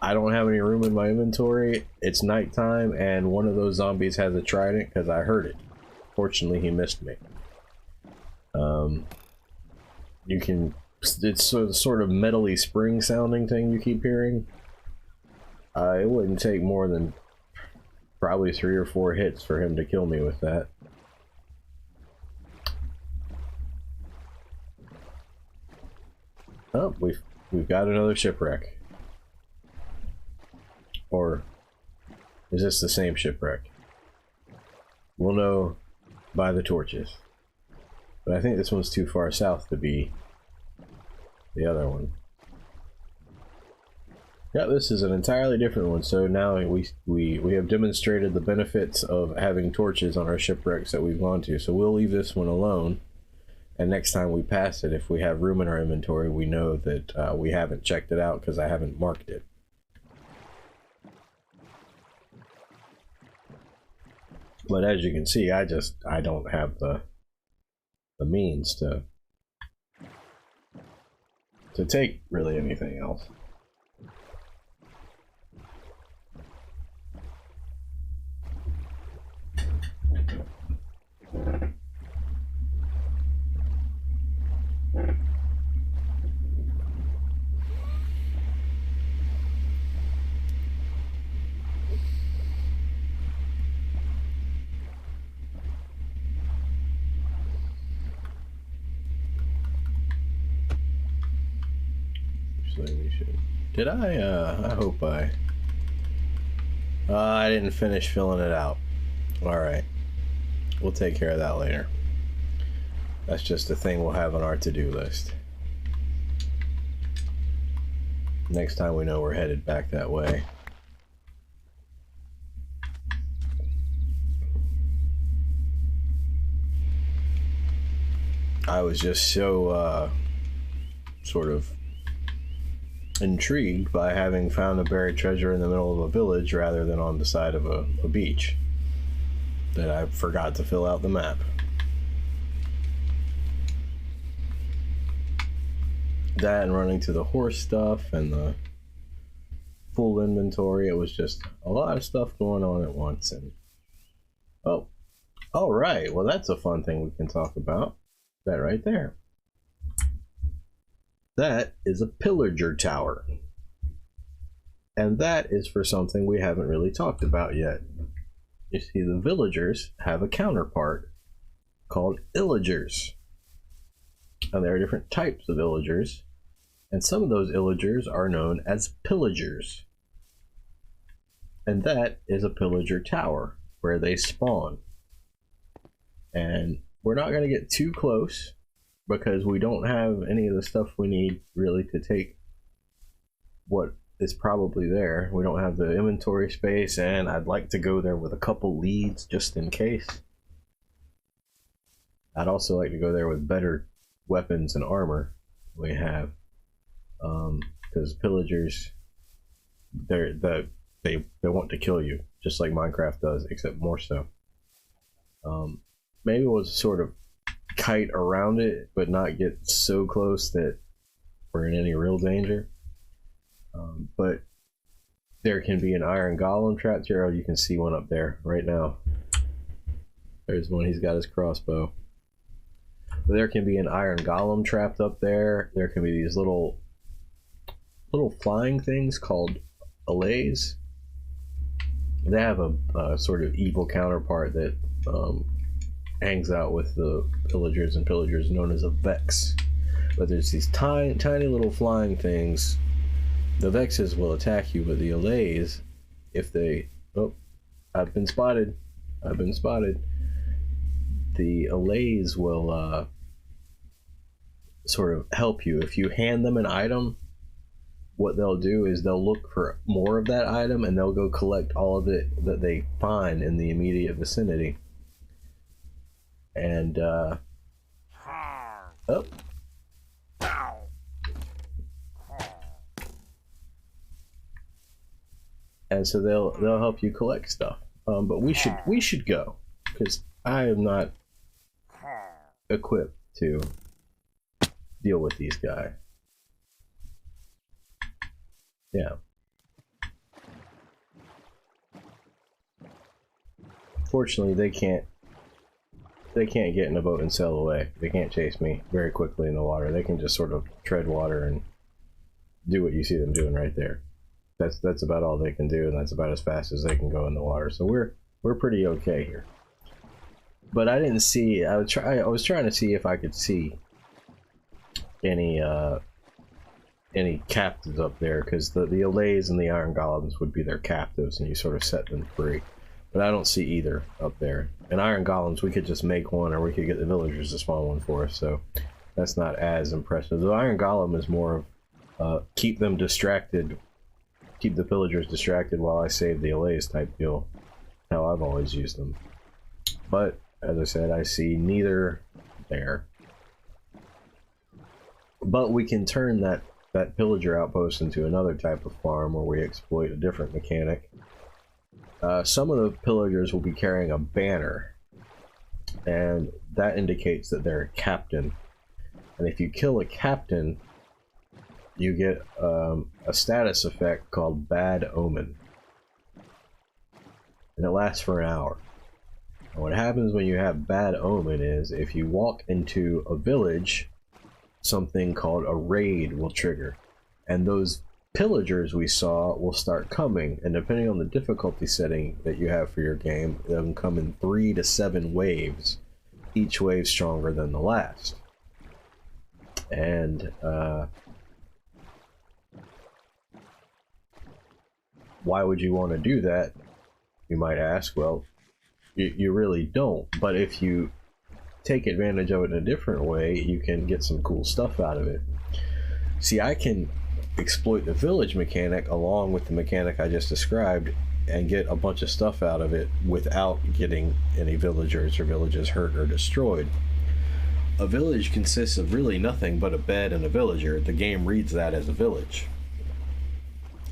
I don't have any room in my inventory. It's nighttime and one of those zombies has a trident because I heard it. Fortunately, he missed me. It's a sort of metally spring sounding thing you keep hearing. It wouldn't take more than probably 3 or 4 hits for him to kill me with that. Oh, we've got another shipwreck. Or is this the same shipwreck? We'll know by the torches. But I think this one's too far south to be the other one. Yeah, this is an entirely different one. So now we have demonstrated the benefits of having torches on our shipwrecks that we've gone to. So we'll leave this one alone. And next time we pass it, if we have room in our inventory, we know that we haven't checked it out because I haven't marked it. But as you can see, I don't have the means to take really anything else. Did I hope I didn't finish filling it out. Alright. We'll take care of that later. That's just a thing we'll have on our to-do list. Next time we know we're headed back that way. I was just so sort of intrigued by having found a buried treasure in the middle of a village rather than on the side of a beach that I forgot to fill out the map. That and running to the horse stuff and the full inventory, it was just a lot of stuff going on at once. And oh, all right, well that's a fun thing we can talk about. That right there. That is a pillager tower. And that is for something we haven't really talked about yet. You see, the villagers have a counterpart called illagers. And there are different types of illagers. And some of those illagers are known as pillagers. And that is a pillager tower where they spawn. And we're not going to get too close, because we don't have any of the stuff we need really to take what is probably there. We don't have the inventory space, and I'd like to go there with a couple leads just in case. I'd also like to go there with better weapons and armor we have, because pillagers, they want to kill you just like Minecraft does, except more so. Maybe we'll sort of kite around it, but not get so close that we're in any real danger. But there can be an iron golem trapped here. Oh, you can see one up there right now. There's one. He's got his crossbow. But there can be an iron golem trapped up there. There can be these little flying things called allays. They have a sort of evil counterpart that hangs out with the pillagers and pillagers, known as a vex. But there's these tiny little flying things. The vexes will attack you, but the allays, if they... Oh, I've been spotted. The allays will sort of help you. If you hand them an item, what they'll do is they'll look for more of that item, and they'll go collect all of it that they find in the immediate vicinity. And oh, and so they'll help you collect stuff. But we should go, because I am not equipped to deal with these guys. Yeah. Fortunately, they can't get in a boat and sail away. They can't chase me very quickly in the water. They can just sort of tread water and do what you see them doing right there. That's about all they can do, and that's about as fast as they can go in the water. So we're pretty okay here. But I didn't see. I was trying to see if I could see any captives up there, because the allays and the iron golems would be their captives, and you sort of set them free. But I don't see either up there. And iron golems, we could just make one, or we could get the villagers to spawn one for us. So that's not as impressive. The iron golem is more of keep them distracted. Keep the pillagers distracted while I save the allays type deal. How I've always used them. But as I said, I see neither there. But we can turn that pillager outpost into another type of farm where we exploit a different mechanic. Some of the pillagers will be carrying a banner, and that indicates that they're a captain. And if you kill a captain, you get a status effect called Bad Omen. And it lasts for an hour. And what happens when you have Bad Omen is, if you walk into a village something called a raid will trigger, and those pillagers we saw will start coming, and depending on the difficulty setting that you have for your game, they can come in 3 to 7 waves, each wave stronger than the last. And why would you want to do that, you might ask? Well, you really don't, but if you take advantage of it in a different way, you can get some cool stuff out of it. See, I can exploit the village mechanic along with the mechanic I just described and get a bunch of stuff out of it without getting any villagers or villages hurt or destroyed. A village consists of really nothing but a bed and a villager. The game reads that as a village.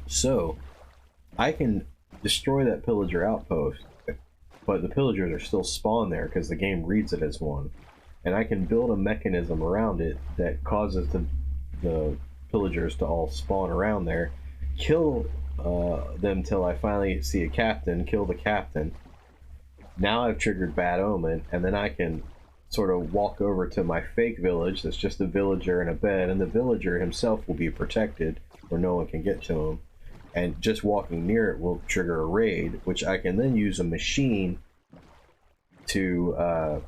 So I can destroy that pillager outpost, but the pillagers are still spawned there because the game reads it as one. And I can build a mechanism around it that causes the pillagers to all spawn around there, kill them till I finally see a captain, kill the captain. Now I've triggered Bad Omen, and then I can sort of walk over to my fake village that's just a villager in a bed, and the villager himself will be protected where no one can get to him. And just walking near it will trigger a raid, which I can then use a machine to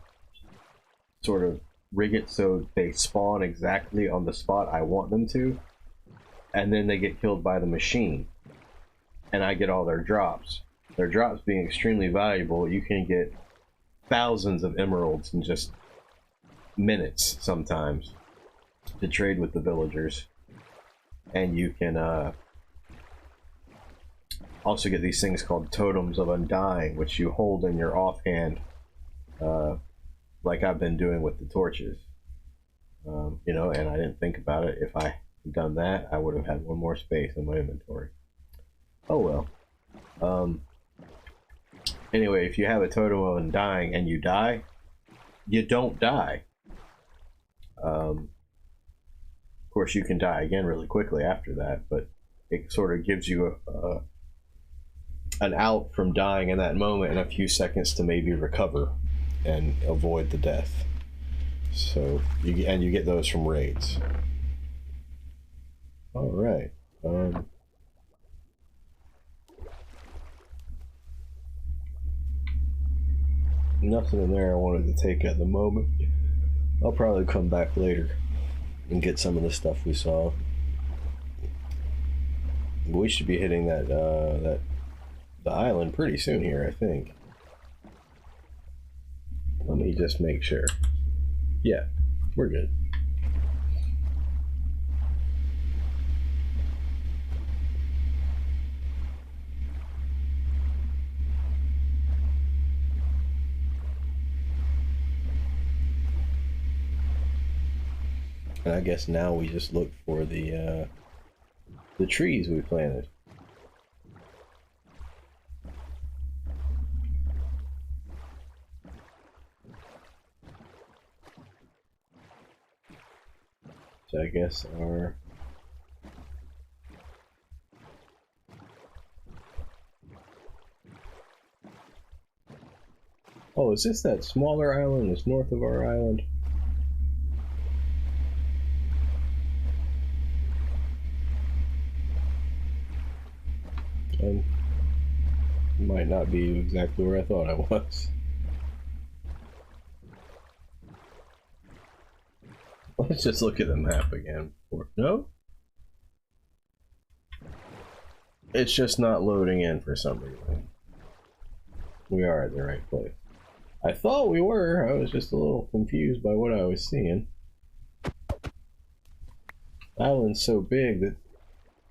sort of rig it so they spawn exactly on the spot I want them to, and then they get killed by the machine, and I get all their drops. Their drops being extremely valuable, you can get thousands of emeralds in just minutes sometimes to trade with the villagers. And you can also get these things called Totems of Undying, which you hold in your offhand, like I've been doing with the torches. You know, and I didn't think about it. If I had done that, I would have had one more space in my inventory. Oh well. Anyway, if you have a Totem of Undying and you die, you don't die. Of course, you can die again really quickly after that, but it sort of gives you an out from dying in that moment and a few seconds to maybe recover and avoid the death. So you get those from raids. All right. Nothing in there I wanted to take at the moment. I'll probably come back later and get some of the stuff we saw. But we should be hitting the island pretty soon here, I think. Let me just make sure. Yeah, we're good. And I guess now we just look for the trees we planted. So I guess our oh, is this that smaller island that's north of our island? And might not be exactly where I thought I was. Let's just look at the map again. No? It's just not loading in for some reason. We are at the right place. I thought we were. I was just a little confused by what I was seeing. The island's so big that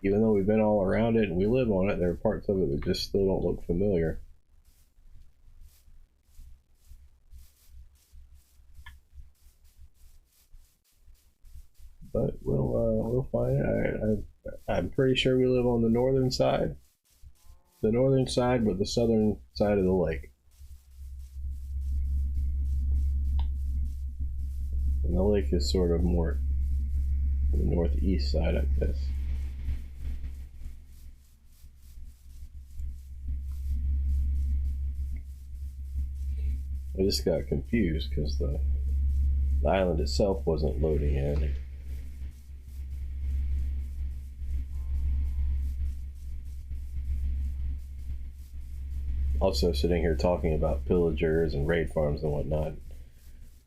even though we've been all around it and we live on it, there are parts of it that just still don't look familiar. But we'll find it. I'm pretty sure we live on the northern side. The northern side, but the southern side of the lake. And the lake is sort of more the northeast side, I guess. I just got confused because the island itself wasn't loading in. also sitting here talking about pillagers and raid farms and whatnot,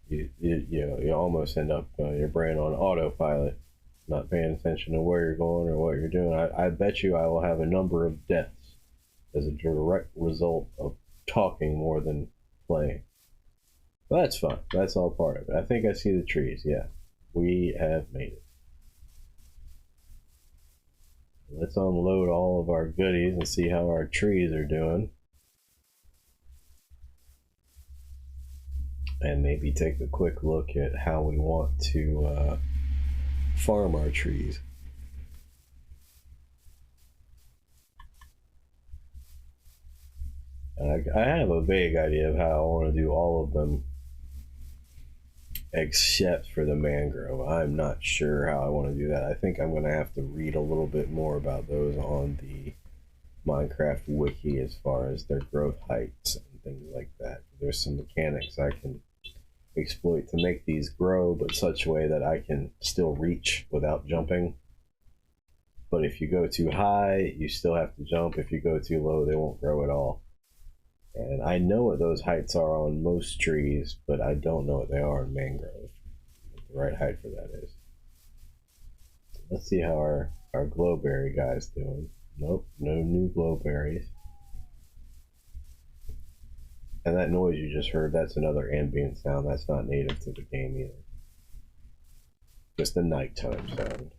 you almost end up your brain on autopilot, not paying attention to where you're going or what you're doing. I bet you I will have a number of deaths as a direct result of talking more than playing. But that's fun. That's all part of it. I think I see the trees. Yeah, we have made it. Let's unload all of our goodies and see how our trees are doing. And maybe take a quick look at how we want to farm our trees. And I have a vague idea of how I want to do all of them except for the mangrove. I'm not sure how I want to do that. I think I'm going to have to read a little bit more about those on the Minecraft wiki as far as their growth heights and things like that. There's some mechanics I can exploit to make these grow, but such a way that I can still reach without jumping. But if you go too high, you still have to jump. If you go too low, they won't grow at all. And I know what those heights are on most trees, but I don't know what they are in mangrove. What the right height for that is. Let's see how our glowberry guy's doing. Nope, no new glowberries. And that noise you just heard, that's another ambient sound. That's not native to the game either. Just the nighttime sound.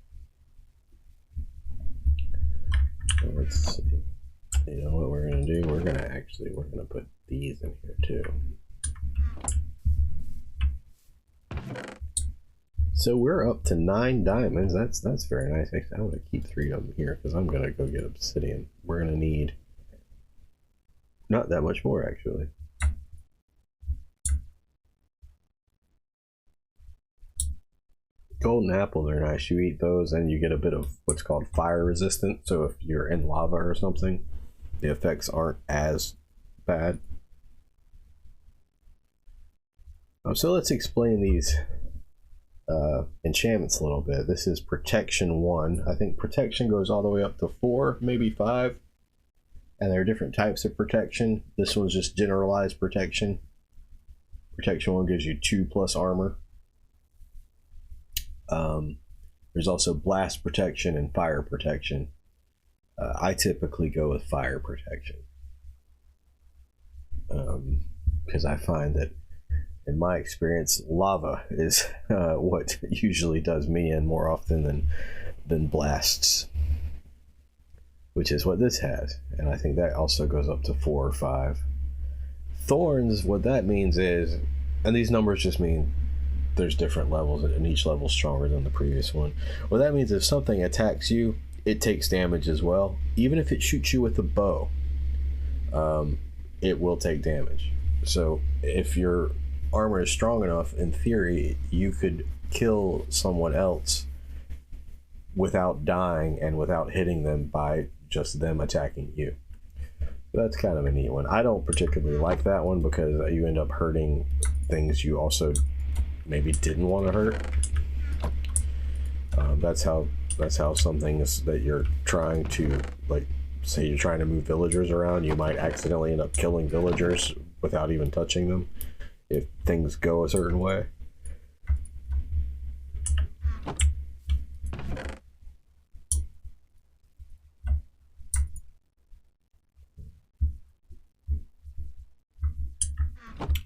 So let's see. You know what we're gonna do? We're gonna put these in here too. So we're up to 9 diamonds. That's very nice. Actually, I'm gonna keep 3 of them here because I'm gonna go get obsidian. We're gonna need not that much more actually. Golden apples are nice. You eat those and you get a bit of what's called fire resistant. So if you're in lava or something, the effects aren't as bad. So let's explain these enchantments a little bit. This is protection 1. I think protection goes all the way up to 4, maybe 5. And there are different types of protection. This one's just generalized protection. Protection 1 gives you 2+ armor. There's also blast protection and fire protection. I typically go with fire protection because I find that in my experience lava is what usually does me in more often than blasts, which is what this has, and I think that also goes up to 4 or 5. Thorns, what that means is, and these numbers just mean there's different levels and each level stronger than the previous one. What that means, if something attacks you, it takes damage as well. Even if it shoots you with a bow, it will take damage. So if your armor is strong enough, in theory, you could kill someone else without dying and without hitting them by just them attacking you. So that's kind of a neat one. I don't particularly like that one because you end up hurting things you also maybe didn't want to hurt. That's how some things that you're trying to, like, say you're trying to move villagers around, you might accidentally end up killing villagers without even touching them if things go a certain way.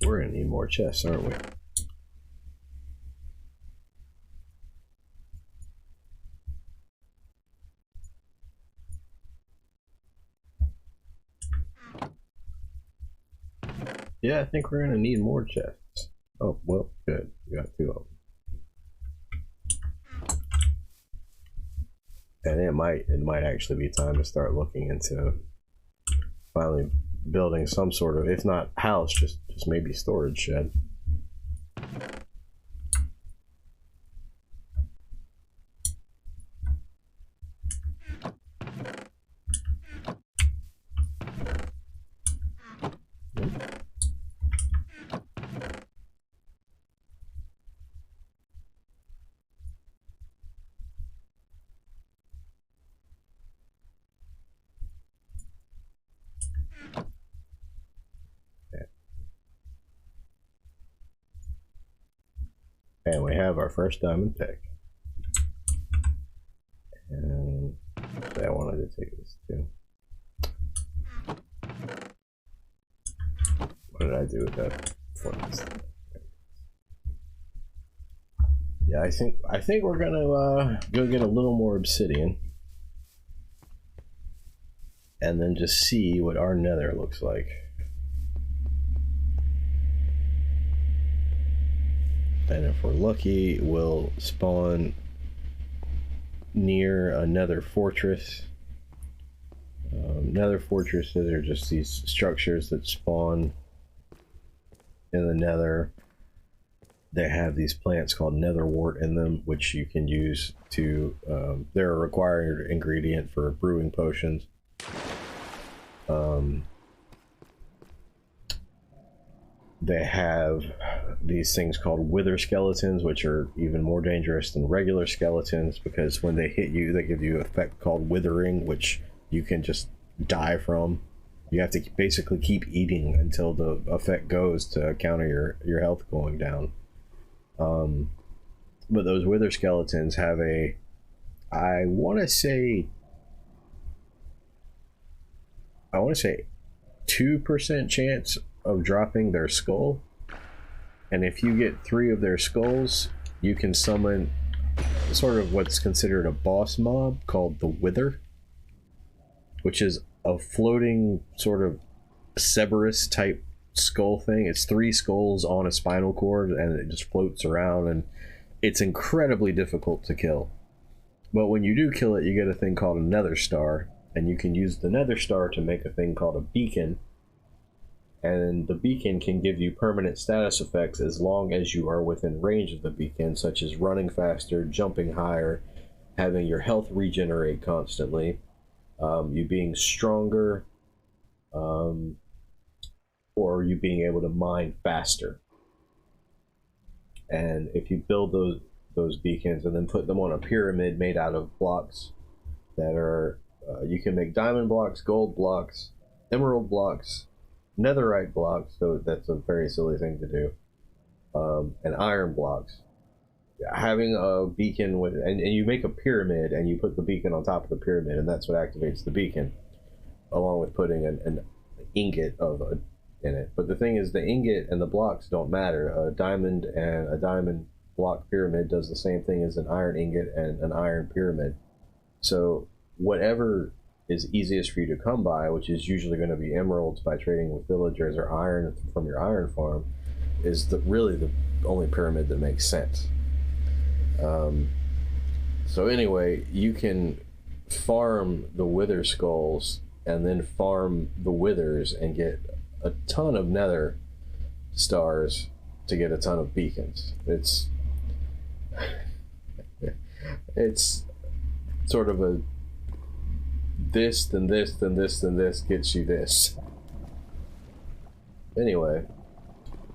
We're gonna need more chests, aren't we? Yeah, I think we're gonna need more chests. Oh, well, good. We got 2 of them. And it might actually be time to start looking into finally building some sort of, if not house, just maybe storage shed. And we have our first diamond pick. And I wanted to take this too. What did I do with that? Yeah, I think we're gonna go get a little more obsidian. And then just see what our nether looks like. And if we're lucky, we'll spawn near a nether fortress. Nether fortresses are just these structures that spawn in the nether. They have these plants called netherwort in them, which you can use to, they're a required ingredient for brewing potions. They have these things called wither skeletons, which are even more dangerous than regular skeletons, because when they hit you, they give you an effect called withering, which you can just die from. You have to basically keep eating until the effect goes to counter your health going down. But those wither skeletons have a, I want to say 2% chance of dropping their skull, and if you get 3 of their skulls, you can summon sort of what's considered a boss mob called the Wither, which is a floating sort of Cerberus type skull thing. It's 3 skulls on a spinal cord, and it just floats around, and it's incredibly difficult to kill. But when you do kill it, you get a thing called a nether star, and you can use the nether star to make a thing called a beacon. And the beacon can give you permanent status effects as long as you are within range of the beacon, such as running faster, jumping higher, having your health regenerate constantly, you being stronger, or you being able to mine faster. And if you build those beacons and then put them on a pyramid made out of blocks that are, you can make diamond blocks, gold blocks, emerald blocks, netherite blocks, so that's a very silly thing to do, and iron blocks. Having a beacon with, and you make a pyramid and you put the beacon on top of the pyramid, and that's what activates the beacon, along with putting an ingot in it. But the thing is, the ingot and the blocks don't matter. A diamond block pyramid does the same thing as an iron ingot and an iron pyramid. So whatever is easiest for you to come by, which is usually going to be emeralds by trading with villagers, or iron from your iron farm, is really the only pyramid that makes sense. So anyway, you can farm the wither skulls and then farm the withers and get a ton of nether stars to get a ton of beacons. It's sort of a this, then this, then this, then this gets you this. Anyway,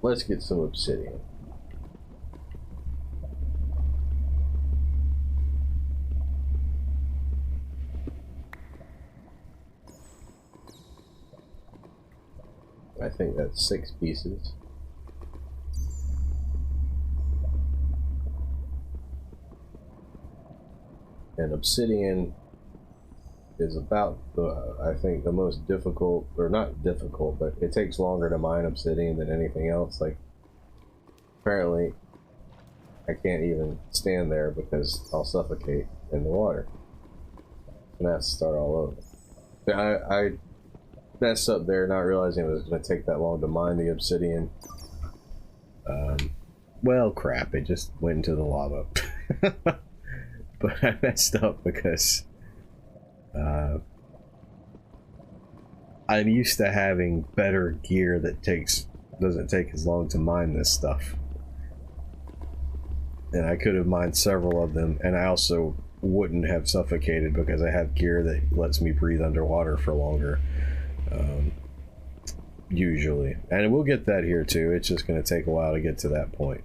let's get some obsidian. I think that's 6 pieces. And obsidian is about I think the most difficult, or not difficult, but it takes longer to mine obsidian than anything else. Like, apparently I can't even stand there because I'll suffocate in the water. And I have to start all over. I messed up there, not realizing it was going to take that long to mine the obsidian. Well, crap, it just went into the lava. But I messed up because I'm used to having better gear that doesn't take as long to mine this stuff. And I could have mined several of them, and I also wouldn't have suffocated because I have gear that lets me breathe underwater for longer. Usually. And we'll get that here too. It's just going to take a while to get to that point.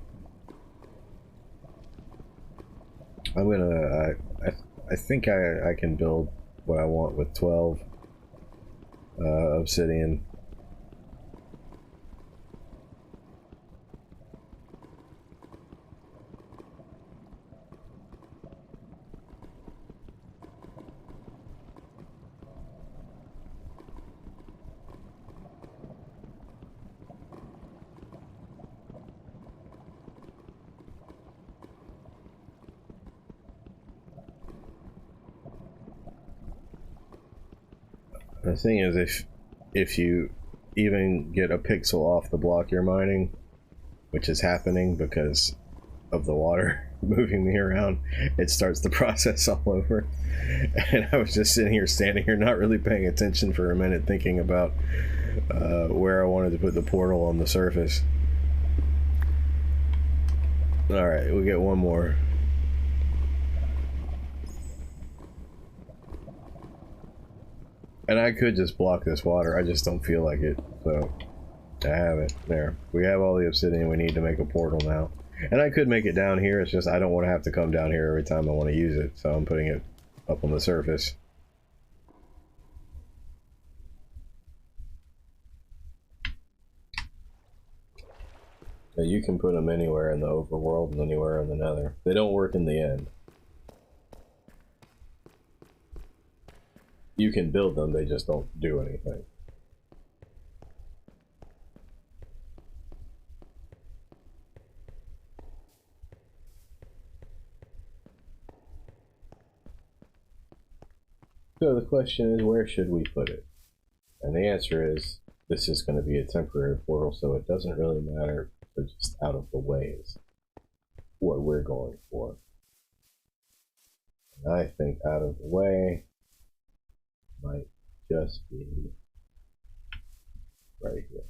I'm gonna, I think I can build what I want with 12 obsidian. The thing is, if you even get a pixel off the block you're mining, which is happening because of the water moving me around, it starts the process all over. And I was just sitting here, standing here, not really paying attention for a minute, thinking about where I wanted to put the portal on the surface. Alright, we'll get one more. And I could just block this water, I just don't feel like it, so I have it. There. We have all the obsidian we need to make a portal now. And I could make it down here, it's just I don't want to have to come down here every time I want to use it, so I'm putting it up on the surface. Now you can put them anywhere in the overworld and anywhere in the nether. They don't work in the end. You can build them, they just don't do anything. So the question is, where should we put it? And the answer is, this is going to be a temporary portal, so it doesn't really matter. But just out of the way is what we're going for. And I think out of the way might just be right here.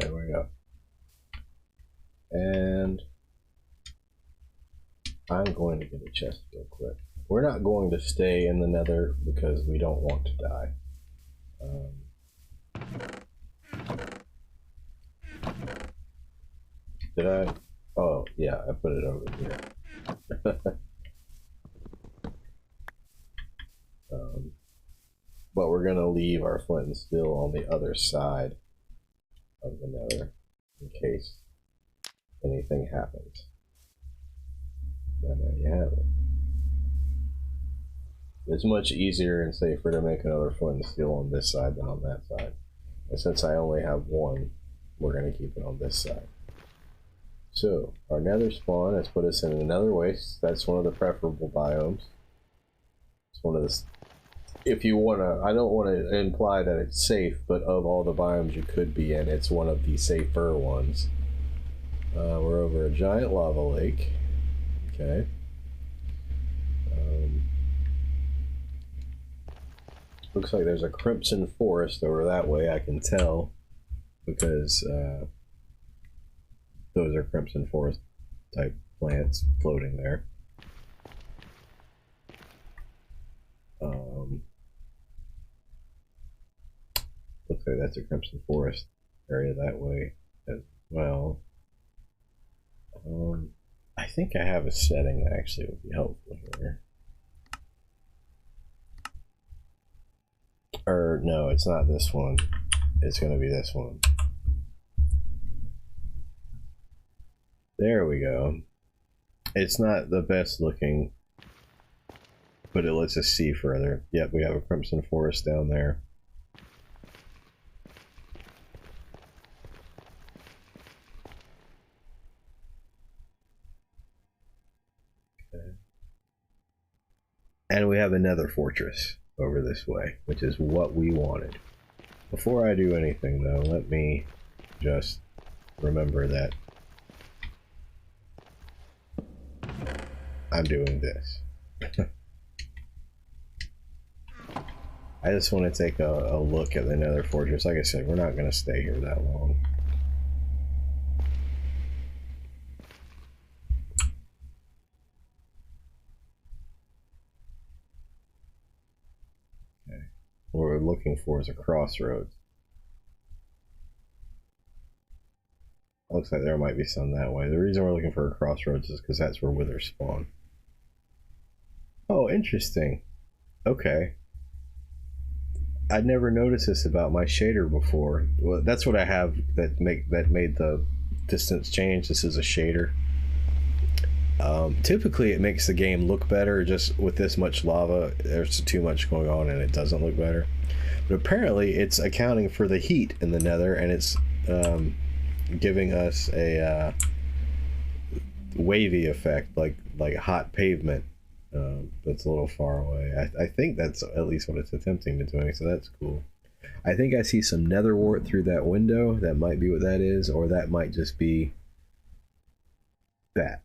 There we go. And I'm going to get a chest real quick. We're not going to stay in the nether because we don't want to die. Did I? Oh, yeah, I put it over here. But we're going to leave our flint and steel on the other side of the nether in case anything happens. And there you have it. It's much easier and safer to make another flint and steel on this side than on that side. And since I only have one, we're going to keep it on this side. So, our nether spawn has put us in another waste. That's one of the preferable biomes. It's one of the... If you want to... I don't want to imply that it's safe, but of all the biomes you could be in, it's one of the safer ones. We're over a giant lava lake. Okay. Looks like there's a crimson forest over that way, I can tell, because those are crimson forest type plants floating there. Looks like that's a crimson forest area that way as well. I think I have a setting that actually would be helpful here. Or no, it's not this one. It's going to be this one. There we go. It's not the best looking, but it lets us see further. Yep, we have a crimson forest down there. Okay. And we have another fortress over this way, which is what we wanted. Before I do anything though, let me just remember that I'm doing this. I just want to take a look at the nether fortress. Like I said, we're not going to stay here that long. Okay. What we're looking for is a crossroads. Looks like there might be some that way. The reason we're looking for a crossroads is because that's where withers spawn. Oh, interesting. Okay. I'd never noticed this about my shader before. Well, that's what I have that made the distance change. This is a shader. Typically, it makes the game look better. Just with this much lava, there's too much going on, and it doesn't look better. But apparently, it's accounting for the heat in the Nether, and it's giving us a wavy effect, like hot pavement. That's a little far away. I think that's at least what it's attempting to do, so that's cool. I think I see some nether wart through that window. That might be what that is, or that might just be that.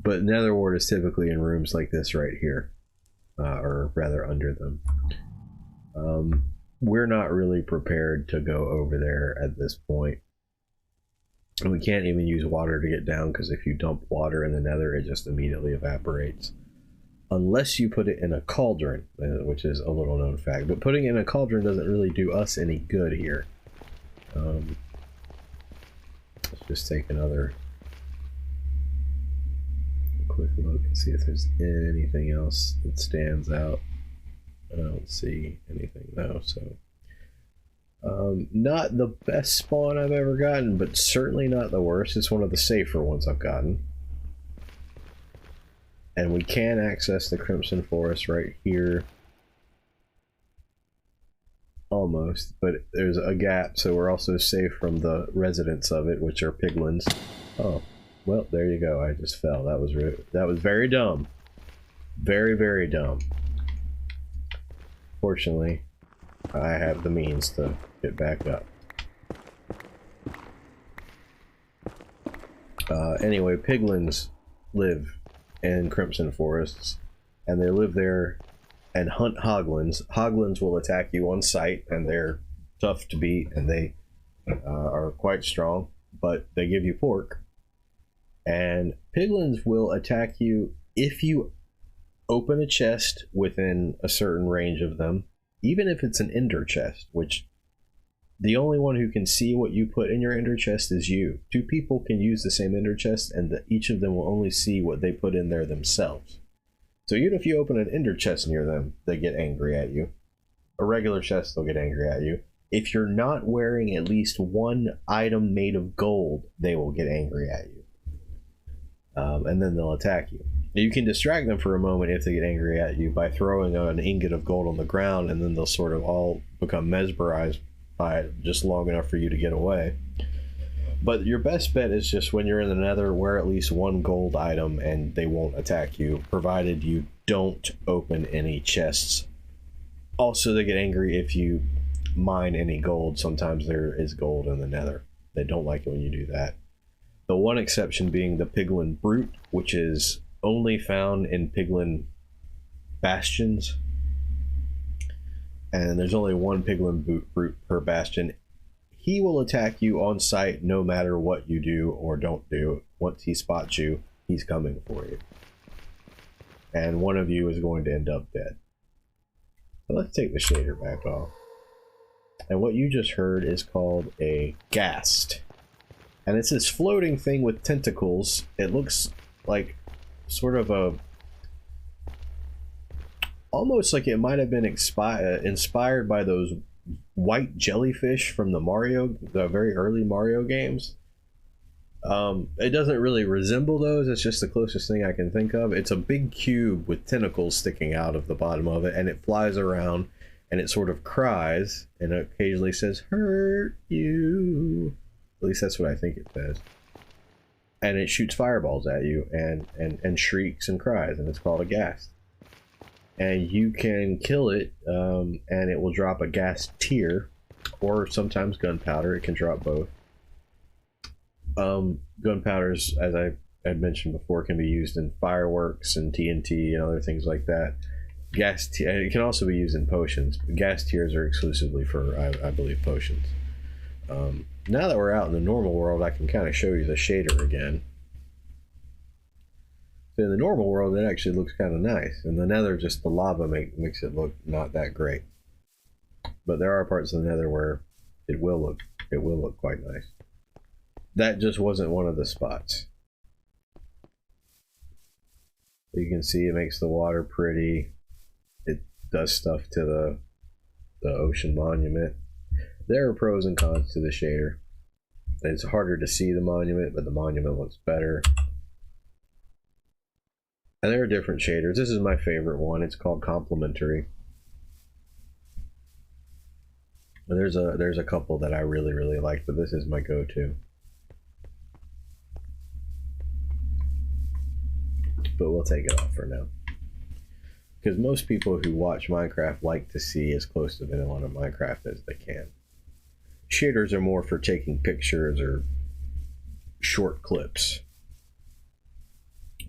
But nether wart is typically in rooms like this right here, or rather under them. We're not really prepared to go over there at this point. And we can't even use water to get down, because if you dump water in the nether, it just immediately evaporates. Unless you put it in a cauldron, which is a little known fact. But putting it in a cauldron doesn't really do us any good here. Let's just take another quick look and see if there's anything else that stands out. I don't see anything though, so... not the best spawn I've ever gotten, but certainly not the worst. It's one of the safer ones I've gotten. And we can access the Crimson Forest right here. Almost, but there's a gap, so we're also safe from the residents of it, which are piglins. Oh, well, there you go. I just fell. That was very dumb. Very, very dumb. Fortunately, I have the means to get back up. Anyway, piglins live in Crimson Forests, and they live there and hunt hoglins. Hoglins will attack you on sight, and they're tough to beat, and they are quite strong, but they give you pork. And piglins will attack you if you open a chest within a certain range of them, even if it's an ender chest, which the only one who can see what you put in your ender chest is you. Two people can use the same ender chest, and each of them will only see what they put in there themselves. So even if you open an ender chest near them, they get angry at you. A regular chest, they'll get angry at you. If you're not wearing at least one item made of gold, they will get angry at you. And then they'll attack you. You can distract them for a moment if they get angry at you by throwing an ingot of gold on the ground, and then they'll sort of all become mesmerized by it just long enough for you to get away. But your best bet is just when you're in the nether, wear at least one gold item and they won't attack you, provided you don't open any chests. Also, they get angry if you mine any gold. Sometimes there is gold in the nether. They don't like it when you do that. The one exception being the piglin brute, which is only found in piglin bastions. And there's only one piglin brute per bastion. He will attack you on sight no matter what you do or don't do. Once he spots you, he's coming for you. And one of you is going to end up dead. So let's take the shader back off. And what you just heard is called a ghast. And it's this floating thing with tentacles. It looks like sort of a... almost like it might have been inspired by those white jellyfish from the very early Mario games. It doesn't really resemble those. It's just the closest thing I can think of. It's a big cube with tentacles sticking out of the bottom of it, and it flies around, and it sort of cries, and it occasionally says, "Hurt you." At least that's what I think it says. And it shoots fireballs at you, and shrieks and cries, and it's called a ghast. And you can kill it, and it will drop a gas tier, or sometimes gunpowder. It can drop both. Gunpowders, as I had mentioned before, can be used in fireworks and TNT and other things like that. It can also be used in potions. But gas tiers are exclusively for, I believe, potions. Now that we're out in the normal world, I can kind of show you the shader again. So in the normal world, it actually looks kind of nice. In the nether, just the lava makes it look not that great. But there are parts of the nether where it will look quite nice. That just wasn't one of the spots. You can see it makes the water pretty. It does stuff to the ocean monument. There are pros and cons to the shader. It's harder to see the monument, but the monument looks better. And there are different shaders. This is my favorite one. It's called Complementary. And there's a couple that I really like, but this is my go-to. But we'll take it off for now. Because most people who watch Minecraft like to see as close to vanilla to Minecraft as they can. Shaders are more for taking pictures or short clips.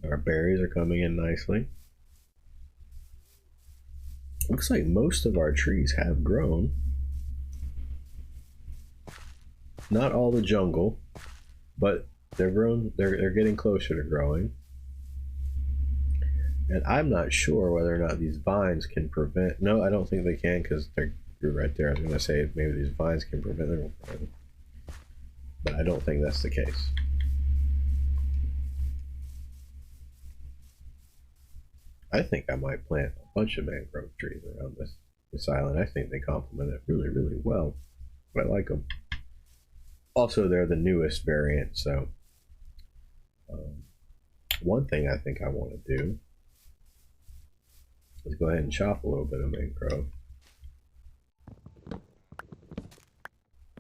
Our berries are coming in nicely. Looks like most of our trees have grown. Not all the jungle, but they're grown. They're getting closer to growing. And I'm not sure whether or not these vines can prevent. No, I don't think they can because they're right there. I was going to say maybe these vines can prevent them, but I don't think that's the case. I think I might plant a bunch of mangrove trees around this island. I think they complement it really well. I like them. Also, they're the newest variant, so one thing I think I want to do is go ahead and chop a little bit of mangrove.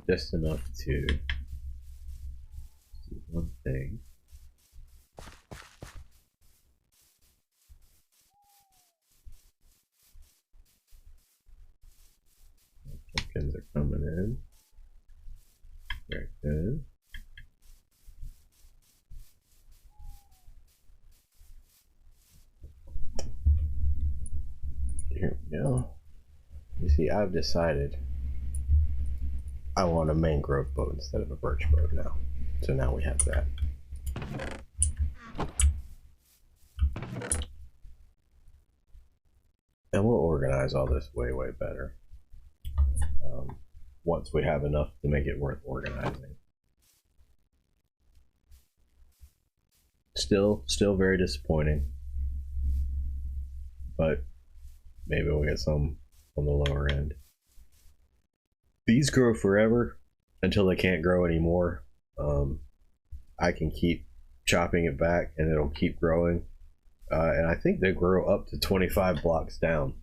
Just enough to do one thing. Pumpkins are coming in. Very good. Here we go. You see, I've decided I want a mangrove boat instead of a birch boat now. So now we have that. And we'll organize all this way better once we have enough to make it worth organizing. Still very disappointing, but maybe we'll get some on the lower end. These grow forever until they can't grow anymore. I can keep chopping it back and it'll keep growing. And I think they grow up to 25 blocks down.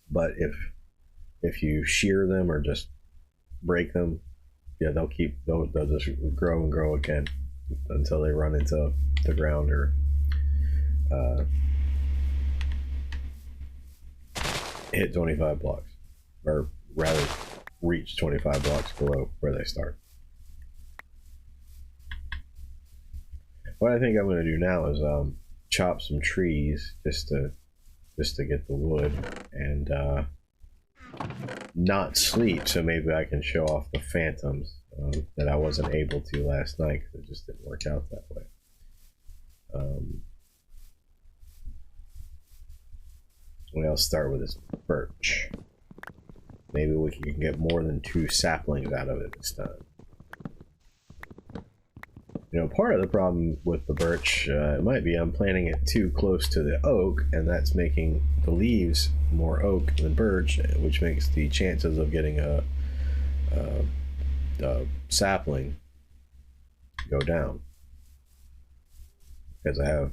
But if you shear them or just break them, yeah, they'll just grow and grow again until they run into the ground or hit 25 blocks, or rather reach 25 blocks below where they start. What I think I'm going to do now is chop some trees just to get the wood and not sleep, so maybe I can show off the phantoms that I wasn't able to last night because it just didn't work out that way. I'll start with this birch. Maybe we can get more than 2 saplings out of it this time. You know, part of the problem with the birch it might be I'm planting it too close to the oak, and that's making the leaves more oak than birch, which makes the chances of getting a sapling go down. Because I have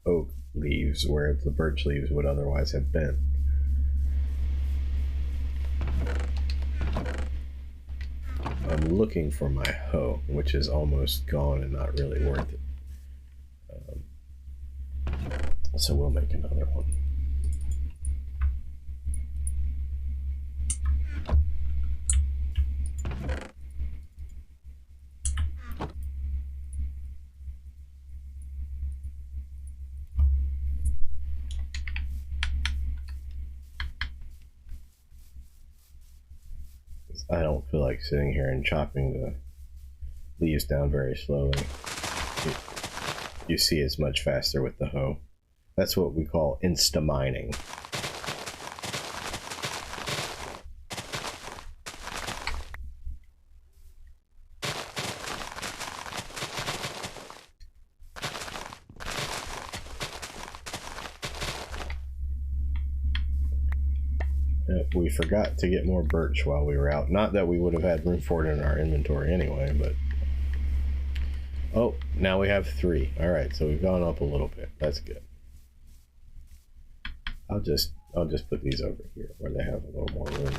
oak leaves where the birch leaves would otherwise have been. I'm looking for my hoe, which is almost gone and not really worth it. So we'll make another one. I don't feel like sitting here and chopping the leaves down very slowly. You see it's much faster with the hoe. That's what we call insta-mining. we forgot to get more birch while we were out. Not that we would have had room for it in our inventory anyway, but... Oh, now we have 3. Alright, so we've gone up a little bit. That's good. I'll just put these over here where they have a little more room.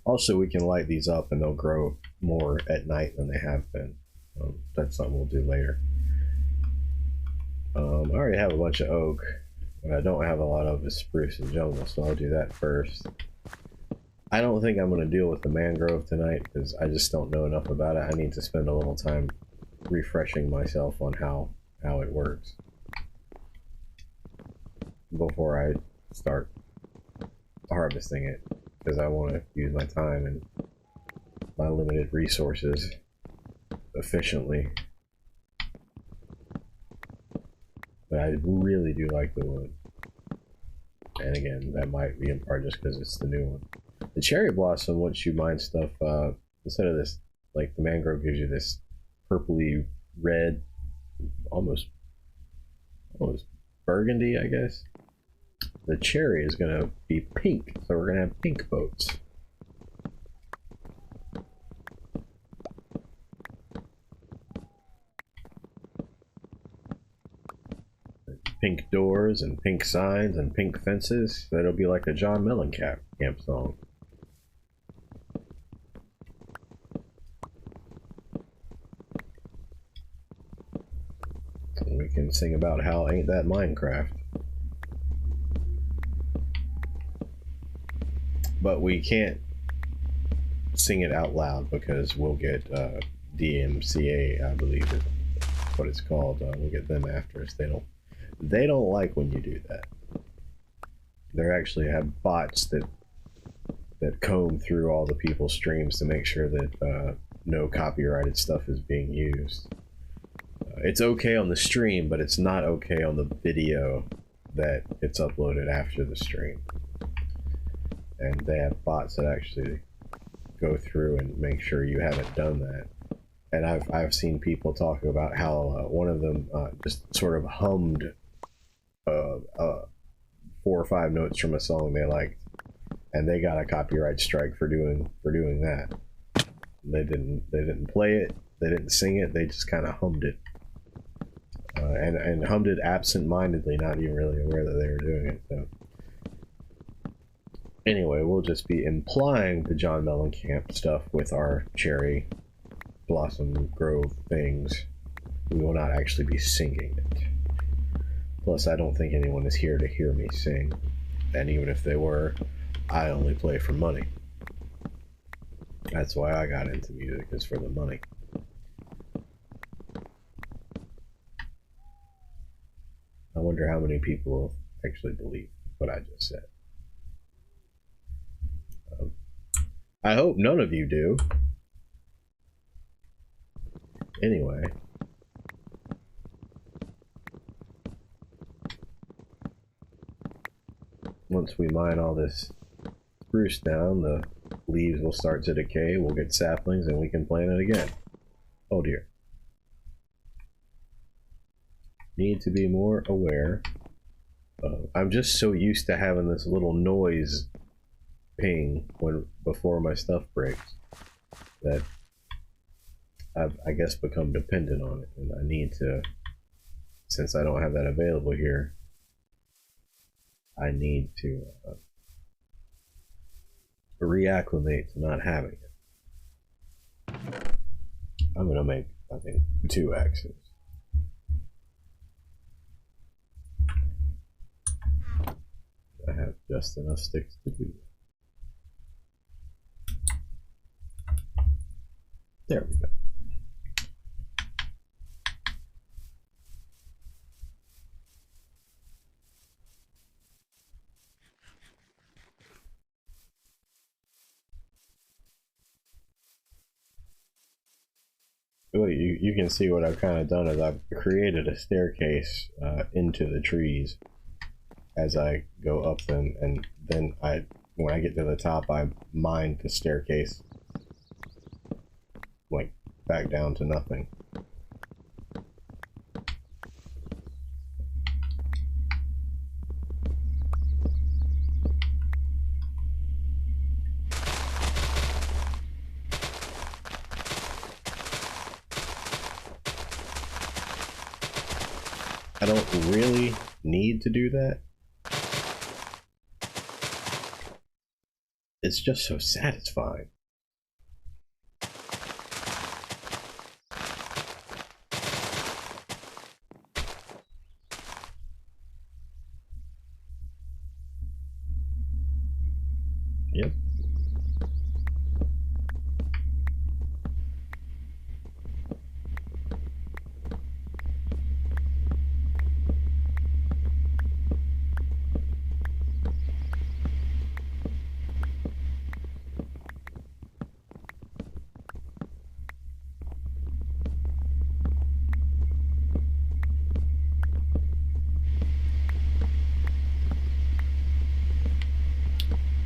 Also, we can light these up and they'll grow more at night than they have been. That's something we'll do later. I already have a bunch of oak. What I don't have a lot of is spruce and jungle, so I'll do that first. I don't think I'm going to deal with the mangrove tonight because I just don't know enough about it. I need to spend a little time refreshing myself on how it works before I start harvesting it, because I want to use my time and my limited resources efficiently. But I really do like the wood. And again, that might be in part just because it's the new one. The cherry blossom, once you mine stuff, instead of this, like the mangrove gives you this purpley red, almost burgundy, I guess. The cherry is going to be pink, so we're going to have pink boats. Pink doors and pink signs and pink fences. That'll be like a John Mellencamp song. And we can sing about how ain't that Minecraft. But we can't sing it out loud because we'll get DMCA, I believe is what it's called. We'll get them after us. They don't like when you do that. They actually have bots that comb through all the people's streams to make sure that no copyrighted stuff is being used. It's okay on the stream, but it's not okay on the video that it's uploaded after the stream. And they have bots that actually go through and make sure you haven't done that. And I've seen people talk about how one of them just sort of hummed 4 or 5 notes from a song they liked, and they got a copyright strike for doing that. They didn't play it, they didn't sing it, they just kind of hummed it, and hummed it absent-mindedly, not even really aware that they were doing it. So anyway, we'll just be implying the John Mellencamp stuff with our cherry blossom grove things. We will not actually be singing it. Plus, I don't think anyone is here to hear me sing. And even if they were, I only play for money. That's why I got into music, is for the money. I wonder how many people actually believe what I just said. I hope none of you do. Anyway. Once we mine all this spruce down, the leaves will start to decay, we'll get saplings, and we can plant it again. Oh dear. Need to be more aware. I'm just so used to having this little noise ping before my stuff breaks that I've, I guess, become dependent on it, and I need to, since I don't have that available here, I need to reacclimate to not having it. I'm gonna make, I think, 2 axes. I have just enough sticks to do that. There we go. Well, you can see what I've kind of done is I've created a staircase into the trees as I go up them, and then when I get to the top, I mine the staircase like back down to nothing. I don't really need to do that. It's just so satisfying. Yep.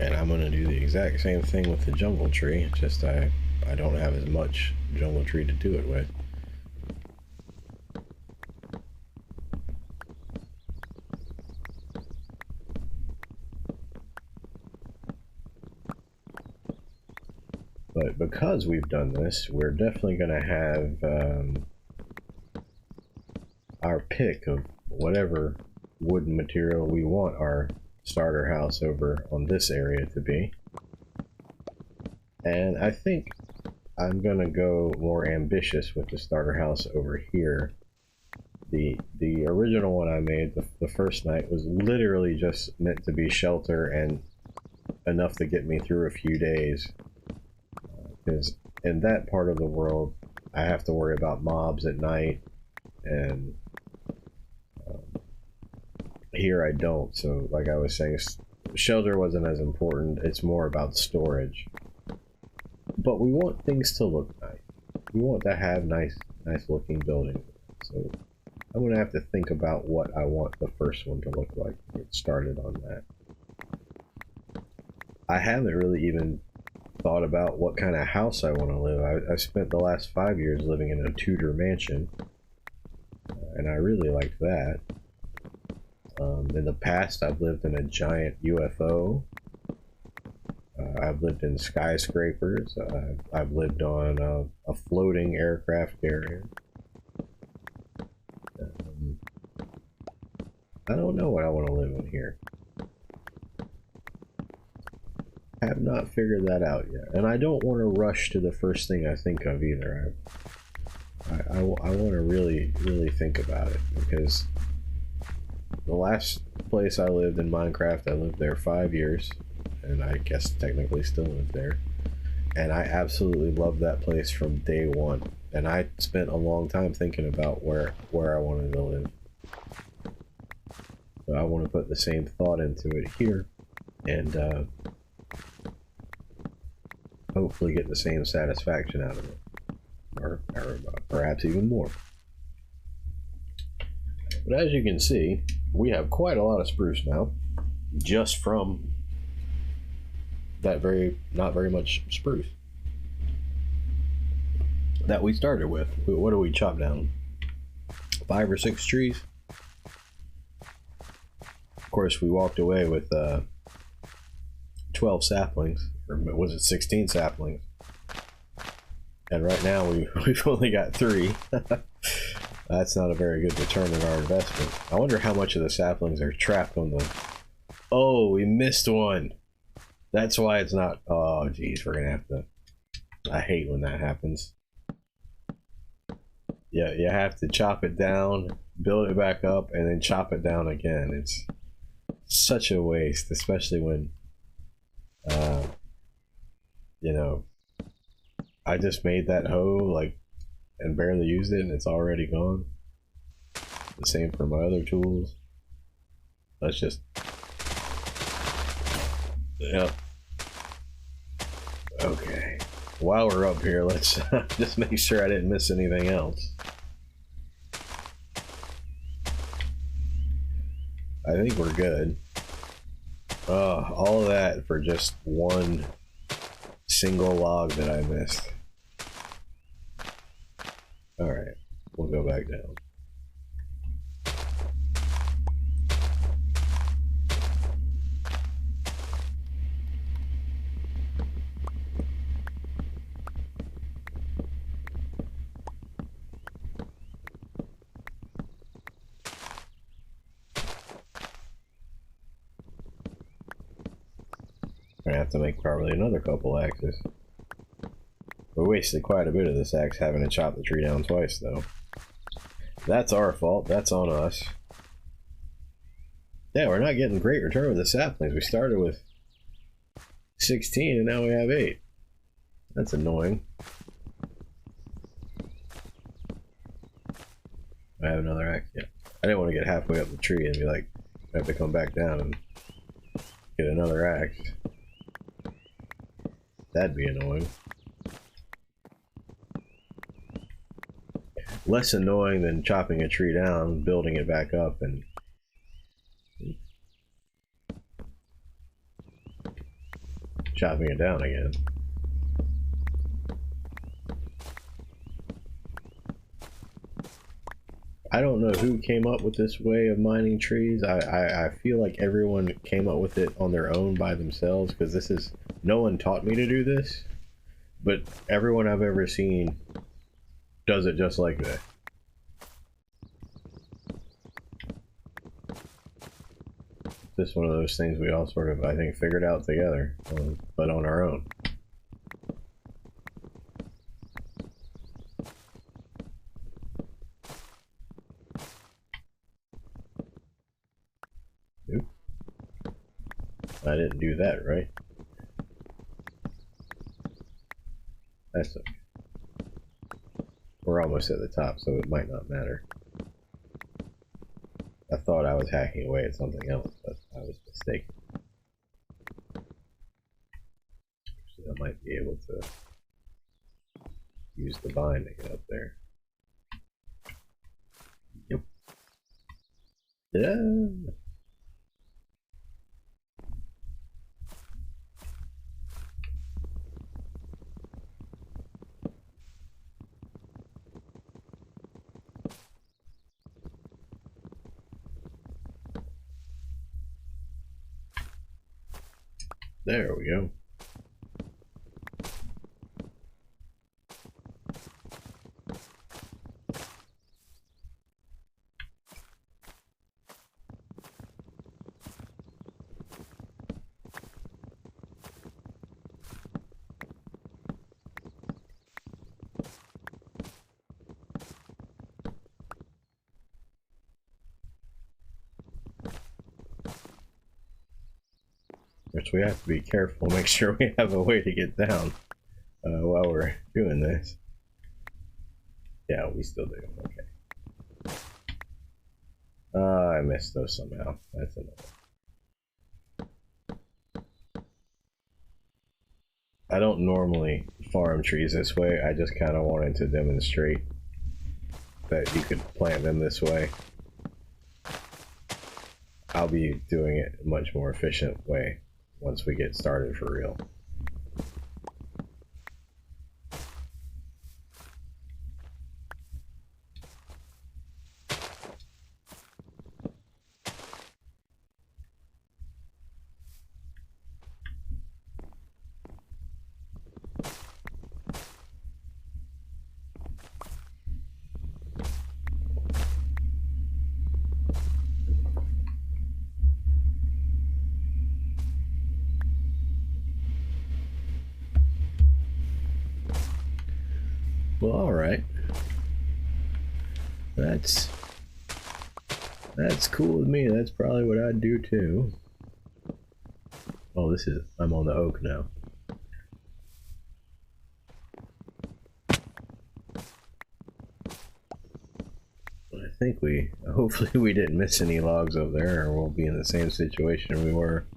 And I'm gonna do the exact same thing with the jungle tree, just I don't have as much jungle tree to do it with. But because we've done this, we're definitely gonna have our pick of whatever wooden material we want our starter house over on this area to be. And I think I'm gonna go more ambitious with the starter house over here. The original one I made the first night was literally just meant to be shelter and enough to get me through a few days. Because in that part of the world, I have to worry about mobs at night, and here I don't. So like I was saying, shelter wasn't as important. It's more about storage. But we want things to look nice. We want to have nice looking buildings. So I'm gonna have to think about what I want the first one to look like and get started on that. I haven't really even thought about what kind of house I want to live. I spent the last 5 years living in a Tudor mansion, and I really liked that. In the past, I've lived in a giant UFO. I've lived in skyscrapers. I've lived on a floating aircraft carrier. I don't know what I want to live in here. I have not figured that out yet. And I don't want to rush to the first thing I think of either. I want to really think about it, because the last place I lived in Minecraft, I lived there 5 years, and I guess technically still live there. And I absolutely loved that place from day one. And I spent a long time thinking about where I wanted to live. So I want to put the same thought into it here, and hopefully get the same satisfaction out of it, or perhaps even more. But as you can see, we have quite a lot of spruce now, just from that not very much spruce that we started with. What do we chop down? 5 or 6 trees. Of course, we walked away with 12 saplings, or was it 16 saplings? And right now we've only got 3. That's not a very good return on our investment. I wonder how much of the saplings are trapped on the... Oh, we missed one. That's why it's not... Oh, geez, we're gonna have to... I hate when that happens. Yeah, you have to chop it down, build it back up, and then chop it down again. It's such a waste, especially when... you know, I just made that hoe, like, and barely used it, and it's already gone. The same for my other tools. Let's just... Yep. Okay. While we're up here, let's just make sure I didn't miss anything else. I think we're good. All of that for just one single log that I missed. Alright, we'll go back down. Gonna have to make probably another couple axes. We wasted quite a bit of this axe having to chop the tree down twice, though. That's our fault. That's on us. Yeah, we're not getting great return with the saplings. We started with 16 and now we have 8. That's annoying. I have another axe. Yeah. I didn't want to get halfway up the tree and be like, I have to come back down and get another axe. That'd be annoying. Less annoying than chopping a tree down, building it back up, and chopping it down again. I don't know who came up with this way of mining trees. I feel like everyone came up with it on their own by themselves, because this is, no one taught me to do this, but everyone I've ever seen does it just like that. Just one of those things we all sort of, I think, figured out together, but on our own. Oop. I didn't do that, right? That's okay. We're almost at the top, so it might not matter. I thought I was hacking away at something else, but I was mistaken. So I might be able to use the vine to get up there. Yep. Yeah. There we go. Which we have to be careful, make sure we have a way to get down while we're doing this. Yeah, we still do. Okay. I missed those somehow. That's annoying. I don't normally farm trees this way. I just kind of wanted to demonstrate that you could plant them this way. I'll be doing it a much more efficient way once we get started for real. Well, alright. That's cool with me. That's probably what I'd do too. Oh, this is, I'm on the oak now. I think hopefully we didn't miss any logs up there, or we'll be in the same situation we were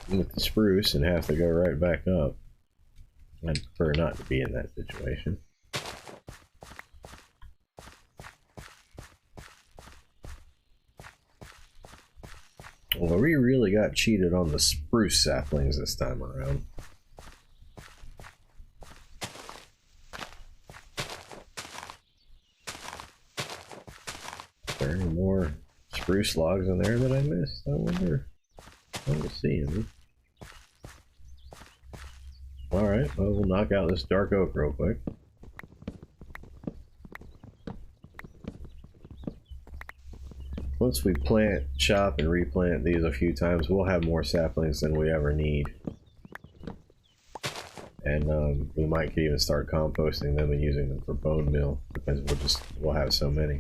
with the spruce and have to go right back up. I'd prefer not to be in that situation. Well, we really got cheated on the spruce saplings this time around. Are there any more spruce logs in there that I missed? I wonder. I don't see any. Alright, well, we'll knock out this dark oak real quick. once we plant, chop, and replant these a few times, we'll have more saplings than we ever need. And we might could even start composting them and using them for bone meal, because we'll have so many.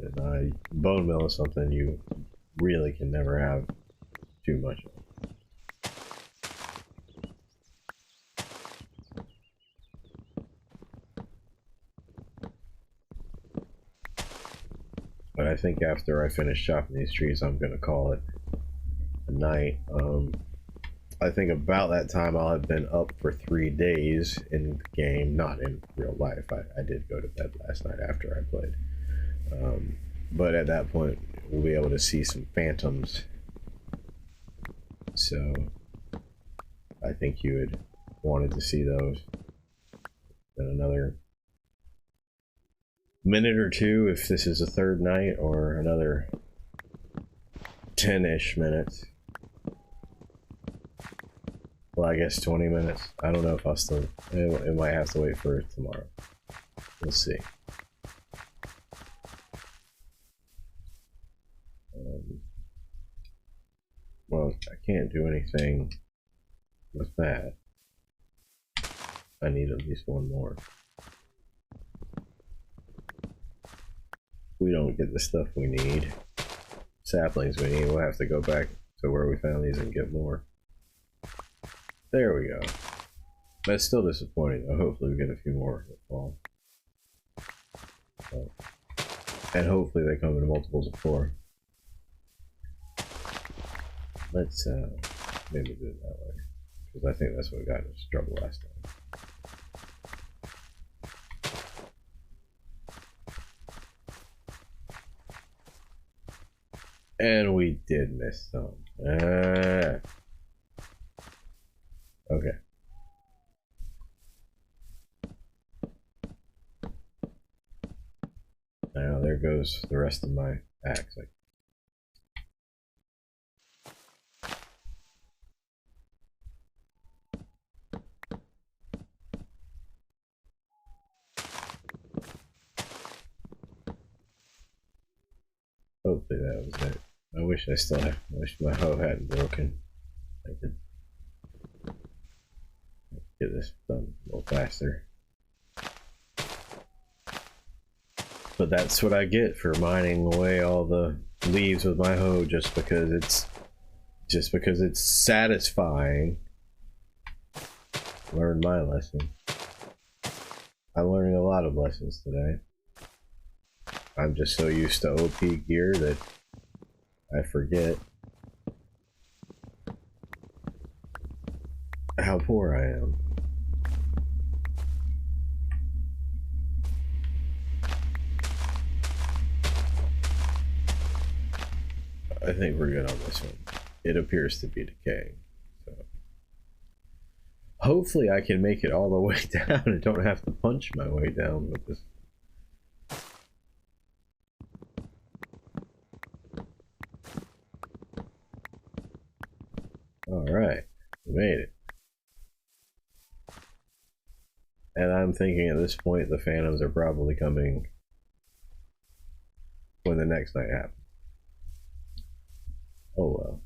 And bone meal is something you really can never have too much of. But I think after I finish chopping these trees, I'm gonna call it a night. I think about that time I'll have been up for 3 days in the game, not in real life. I did go to bed last night after I played. But at that point, we'll be able to see some phantoms. So I think you had wanted to see those. Then another minute or two if this is a third night, or another 10-ish minutes. Well, I guess 20 minutes. I don't know if I'll still... It might have to wait for tomorrow. We'll see. Well, I can't do anything with that. I need at least one more. We don't get the stuff we need, saplings we need, we'll have to go back to where we found these and get more. There we go. That's still disappointing though. Hopefully we get a few more that fall. And hopefully they come in multiples of 4. Let's maybe do it that way, because I think that's what got us trouble last time. And we did miss some. Okay. Now there goes the rest of my axe. Hopefully that was it. I wish my hoe hadn't broken. I could get this done a little faster. But that's what I get for mining away all the leaves with my hoe, just because it's satisfying. Learned my lesson. I'm learning a lot of lessons today. I'm just so used to OP gear that I forget how poor I am. I think we're good on this one. It appears to be decaying. So hopefully I can make it all the way down and don't have to punch my way down with this. Alright, we made it. And I'm thinking at this point the phantoms are probably coming when the next night happens. Oh well.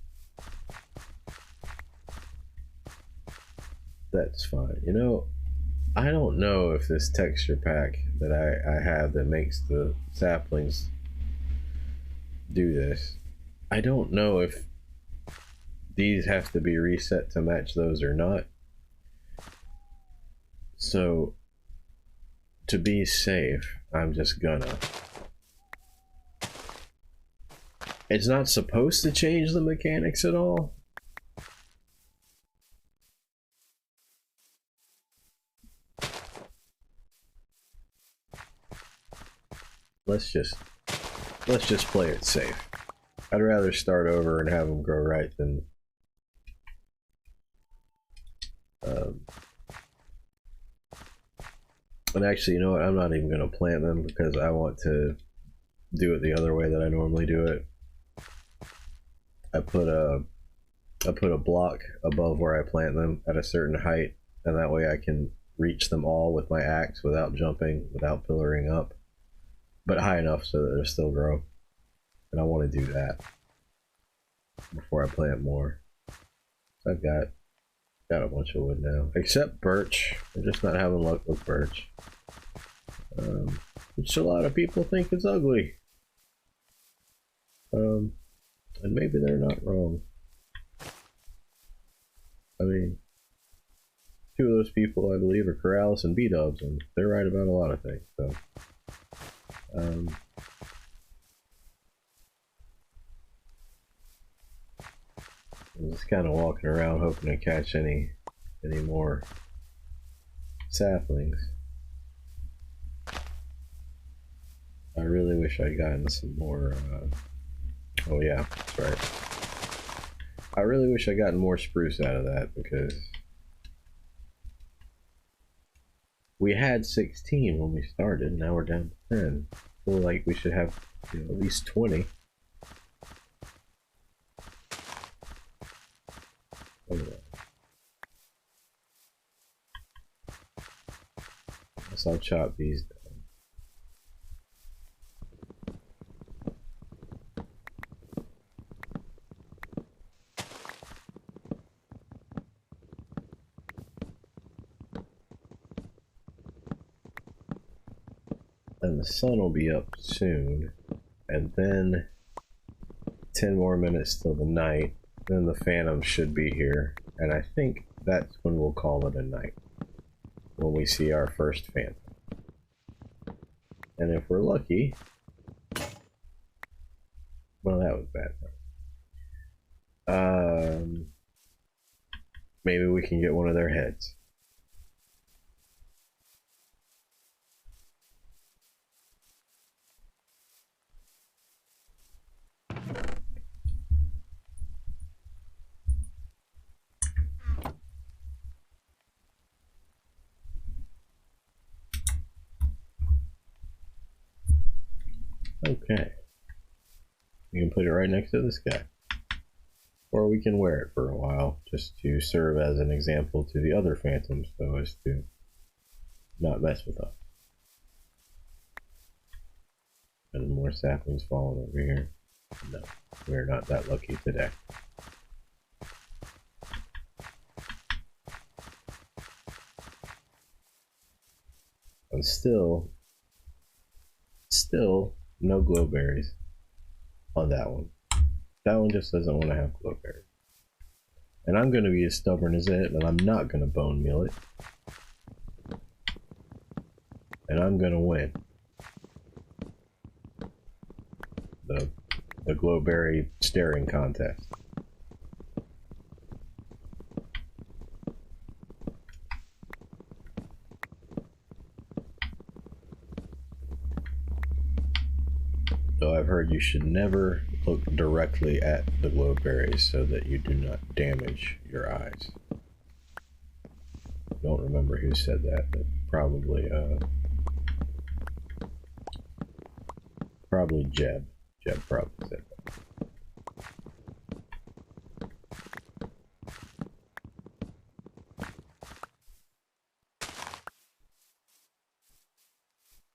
That's fine. You know, I don't know if this texture pack that I have that makes the saplings do this. I don't know if these have to be reset to match those or not. So, to be safe, I'm just gonna. It's not supposed to change the mechanics at all. Let's just play it safe. I'd rather start over and have them grow right than and actually, you know what? I'm not even gonna plant them because I want to do it the other way that I normally do it. I put a block above where I plant them at a certain height, and that way I can reach them all with my axe without jumping, without pillaring up. but high enough so that it'll still grow. And I want to do that before I plant more. So I've got a bunch of wood now, except birch. I'm just not having luck with birch, which a lot of people think is ugly. And maybe they're not wrong. I mean, two of those people, I believe, are Corrales and B-Dubs, and they're right about a lot of things. So, I'm just kind of walking around hoping to catch any more saplings. I really wish I'd gotten some more. Oh yeah, that's right. I really wish I'd gotten more spruce out of that, because we had 16 when we started. Now we're down to 10. I feel like we should have, you know, at least 20. Guess I'll chop these down. And the sun will be up soon, and then 10 more minutes till the night. Then the phantom should be here, and I think that's when we'll call it a night, when we see our first phantom. And if we're lucky, well, that was bad. Maybe we can get one of their heads. Okay. We can put it right next to this guy. Or we can wear it for a while, just to serve as an example to the other phantoms, so as to not mess with us. And more saplings falling over here. No, we're not that lucky today. And still no glowberries on that one. That one just doesn't want to have glowberries. And I'm going to be as stubborn as it, and I'm not going to bone meal it. And I'm going to win the glowberry staring contest. So I've heard you should never look directly at the glowberries so that you do not damage your eyes. I don't remember who said that, but probably Jeb. Jeb probably said that.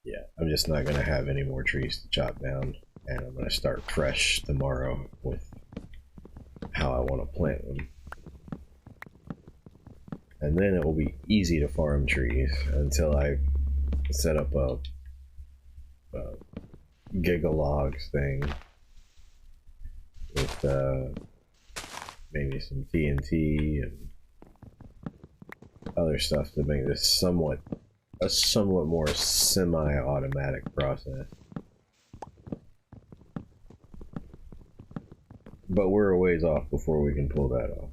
Yeah, I'm just not going to have any more trees to chop down, and I'm going to start fresh tomorrow with how I want to plant them. And then it will be easy to farm trees until I set up a gigalogs thing with maybe some TNT and other stuff to make this a somewhat more semi-automatic process. But we're a ways off before we can pull that off.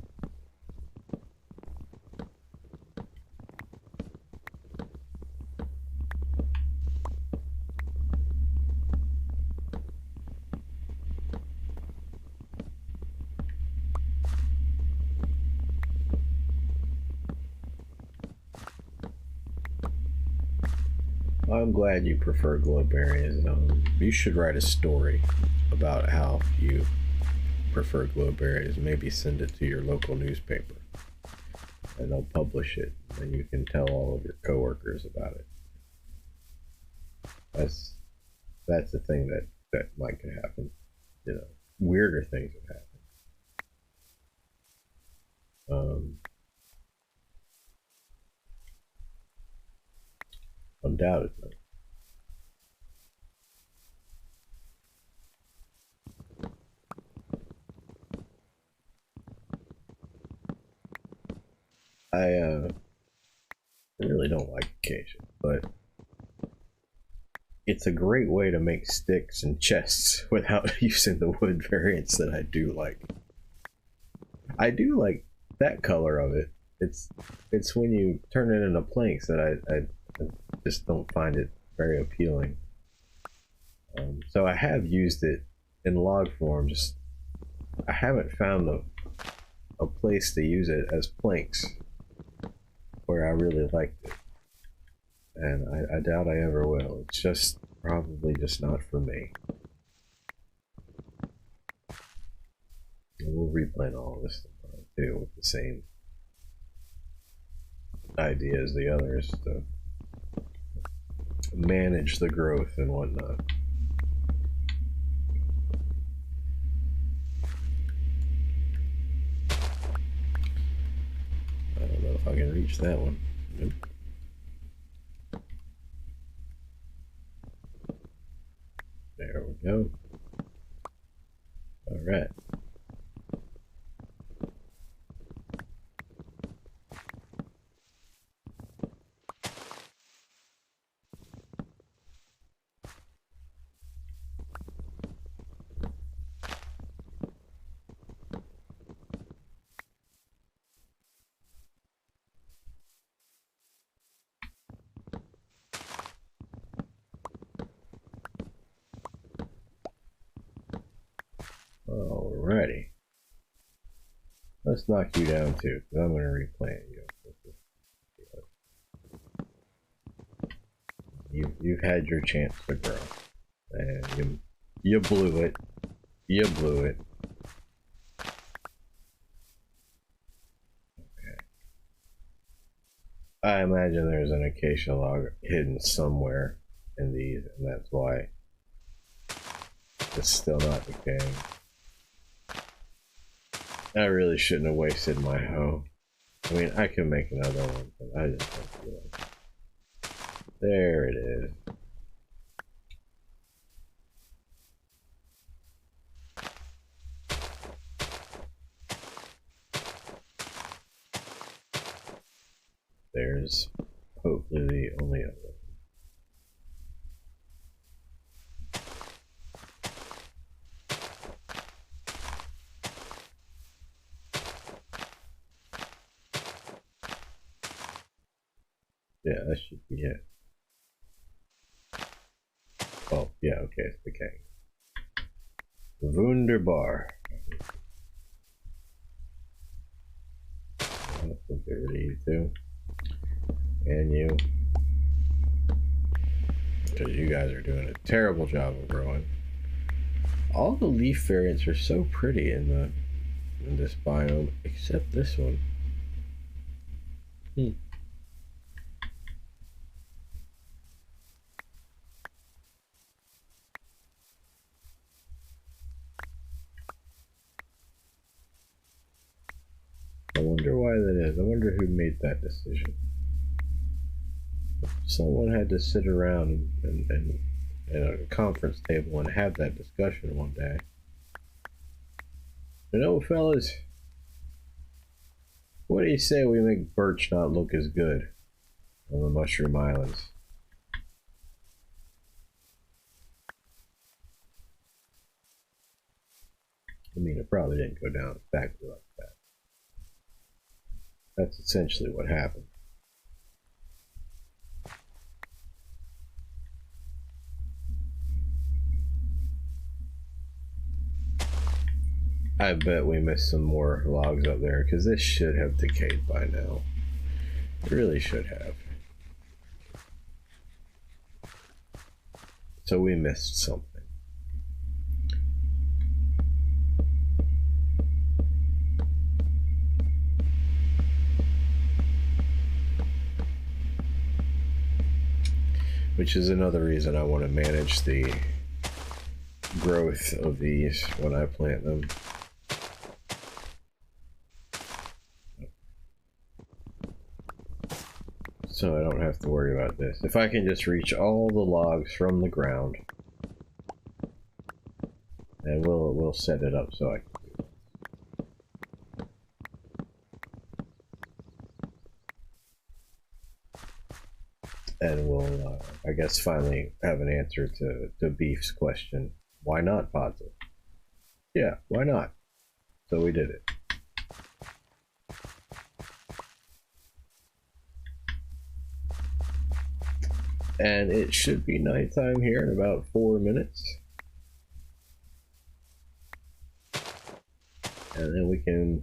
I'm glad you prefer glowberries. You should write a story about how you prefer glowberries. Maybe send it to your local newspaper, and they'll publish it, and you can tell all of your coworkers about it. That's the thing that might could happen. You know, weirder things have happened. Undoubtedly. I really don't like acacia, but it's a great way to make sticks and chests without using the wood variants that I do like. I do like that color of it. It's when you turn it into planks that I just don't find it very appealing. So I have used it in log form. Just I haven't found a place to use it as planks where I really liked it, and I doubt I ever will. It's just probably just not for me. And we'll replant all of this too with the same idea as the others to manage the growth and whatnot. I don't know if I can reach that one. Nope. There we go. All right. Alrighty. Let's knock you down too, because I'm going to replant you. You've had your chance to grow, and you blew it. You blew it. Okay. I imagine there's an acacia log hidden somewhere in these, and that's why it's still not decaying. I really shouldn't have wasted my hoe. I mean, I can make another one, but I just don't feel like it. There it is. There's hopefully the only other. Yeah, that should be it. Oh, yeah, okay, it's decaying. Wunderbar. Let's get rid of you too. And you. Because you guys are doing a terrible job of growing. All the leaf variants are so pretty in this biome, except this one. I wonder why that is. I wonder who made that decision. Someone had to sit around and at a conference table and have that discussion one day. You know, fellas, what do you say we make birch not look as good on the Mushroom Islands? I mean, it probably didn't go down exactly like that. That's essentially what happened. I bet we missed some more logs up there, because this should have decayed by now. It really should have. So we missed something. Which is another reason I want to manage the growth of these when I plant them. So I don't have to worry about this. If I can just reach all the logs from the ground, and we'll set it up so I can do it. And we'll, I guess, finally have an answer to Beef's question. Why not Podza? Yeah, why not? So we did it. And it should be nighttime here in about 4 minutes. And then we can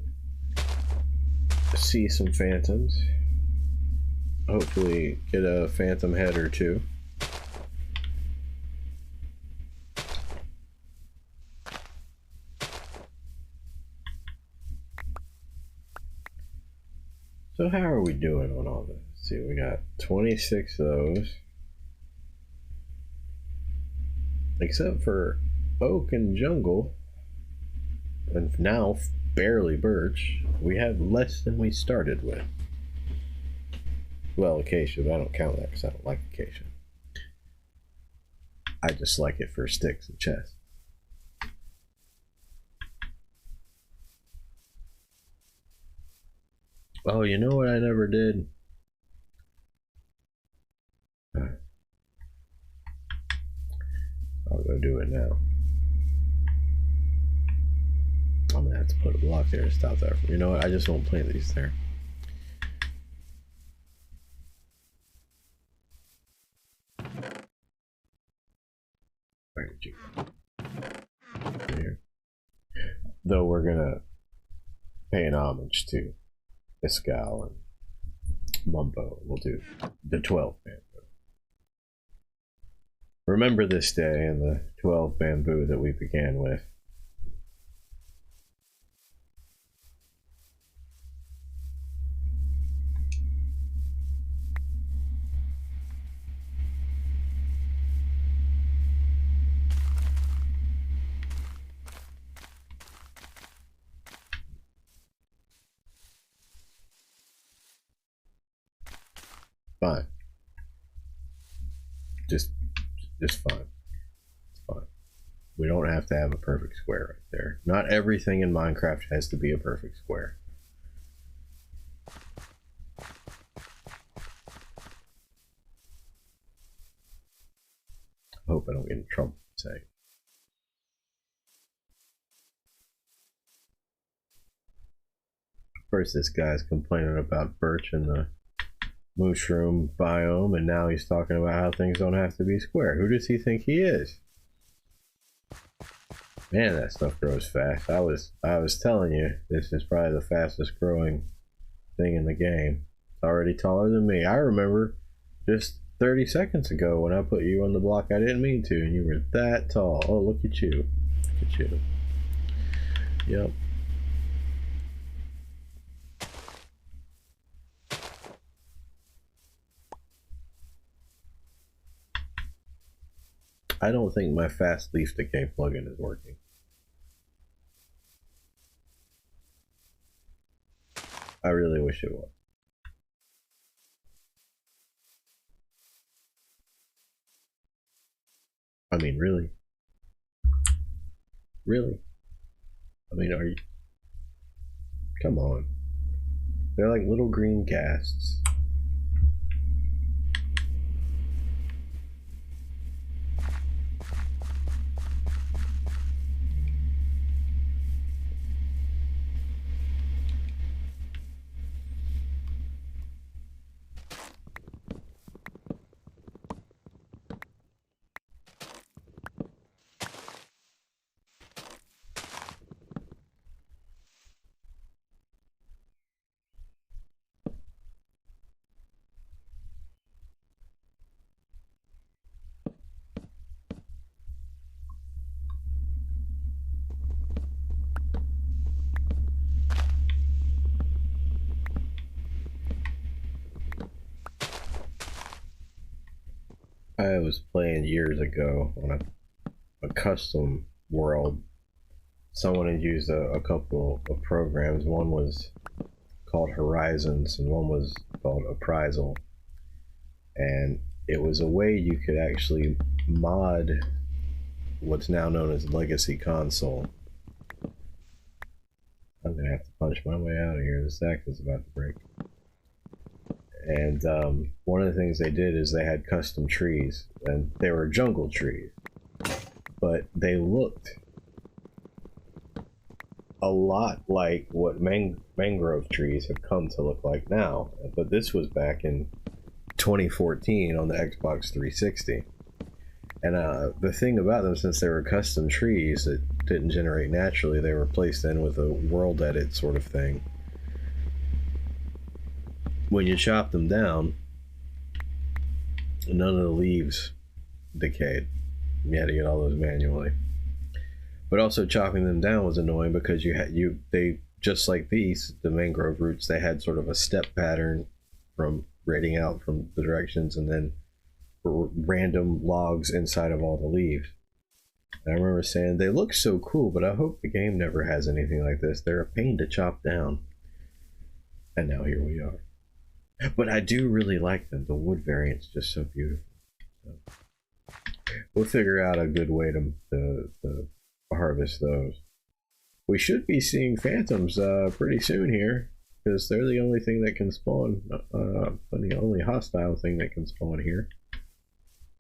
see some phantoms. Hopefully get a phantom head or two. So how are we doing on all this? Let's see, we got 26 of those. Except for oak and jungle, and now barely birch, we have less than we started with. Well, acacia, but I don't count that because I don't like acacia. I just like it for sticks and chests. Oh, you know what I never did? I'll go do it now. I'm gonna have to put a block there to stop that. You know what? I just won't plant these there. Where did you go? Here. Though we're gonna pay an homage to Escal and Mumbo. We'll do the 12 bamboo. Remember this day and the 12 bamboo that we began with. Fine. Just fine. It's fine. We don't have to have a perfect square right there. Not everything in Minecraft has to be a perfect square. I hope I don't get in trouble for saying. First, this guy's complaining about birch in the mushroom biome, and now he's talking about how things don't have to be square. Who does he think he is? Man, that stuff grows fast. I was telling you, this is probably the fastest growing thing in the game. It's already taller than me. I remember just 30 seconds ago when I put you on the block, I didn't mean to, and you were that tall. Oh, look at you. Look at you. Yep. I don't think my fast leaf decay plugin is working. I really wish it was. I mean, really? Really? I mean, are you... Come on. They're like little green ghasts. I was playing years ago on a custom world, someone had used a couple of programs. One was called Horizons, and one was called Appraisal. And it was a way you could actually mod what's now known as Legacy Console. I'm gonna have to punch my way out of here. The stack is about to break. And one of the things they did is they had custom trees, and they were jungle trees, but they looked a lot like what mangrove trees have come to look like now. But this was back in 2014 on the Xbox 360. And the thing about them, since they were custom trees that didn't generate naturally, they were placed in with a world edit sort of thing. When you chop them down, none of the leaves decayed. You had to get all those manually. But also chopping them down was annoying because they just like these, the mangrove roots, they had sort of a step pattern from rating out from the directions, and then random logs inside of all the leaves. And I remember saying, they look so cool, but I hope the game never has anything like this. They're a pain to chop down. And now here we are. But I do really like them. The wood variant's just so beautiful. So we'll figure out a good way to harvest those. We should be seeing phantoms pretty soon here, because they're the only thing that can spawn, the only hostile thing that can spawn here.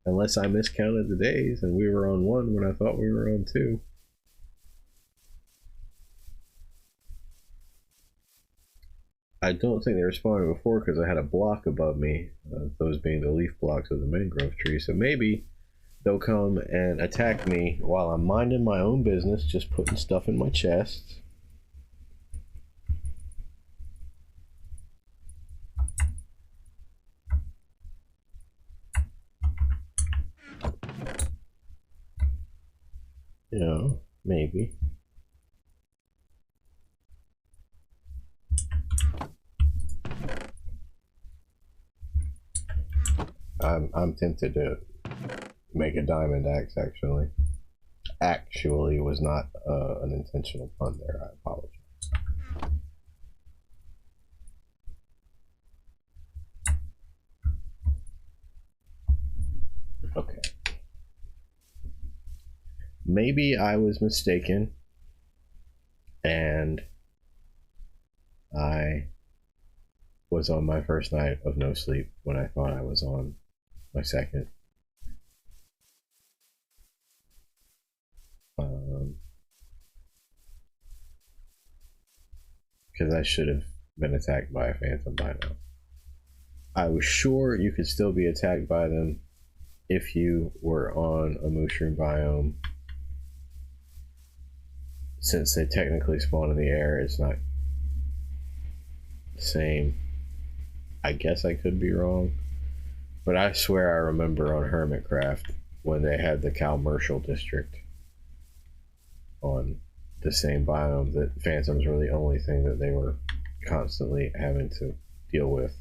Unless I miscounted the days and we were on 1 when I thought we were on 2. I don't think they were spawning before because I had a block above me, those being the leaf blocks of the mangrove tree. So maybe they'll come and attack me while I'm minding my own business, just putting stuff in my chest. You know, maybe. I'm tempted to make a diamond axe, actually. Actually was not an intentional pun there. I apologize. Okay. Maybe I was mistaken and I was on my first night of no sleep when I thought I was on my second. Because I should have been attacked by a phantom by now. I was sure you could still be attacked by them if you were on a mushroom biome. Since they technically spawn in the air, it's not the same. I guess I could be wrong, but I swear I remember on Hermitcraft when they had the Calmercial district on the same biome that phantoms were the only thing that they were constantly having to deal with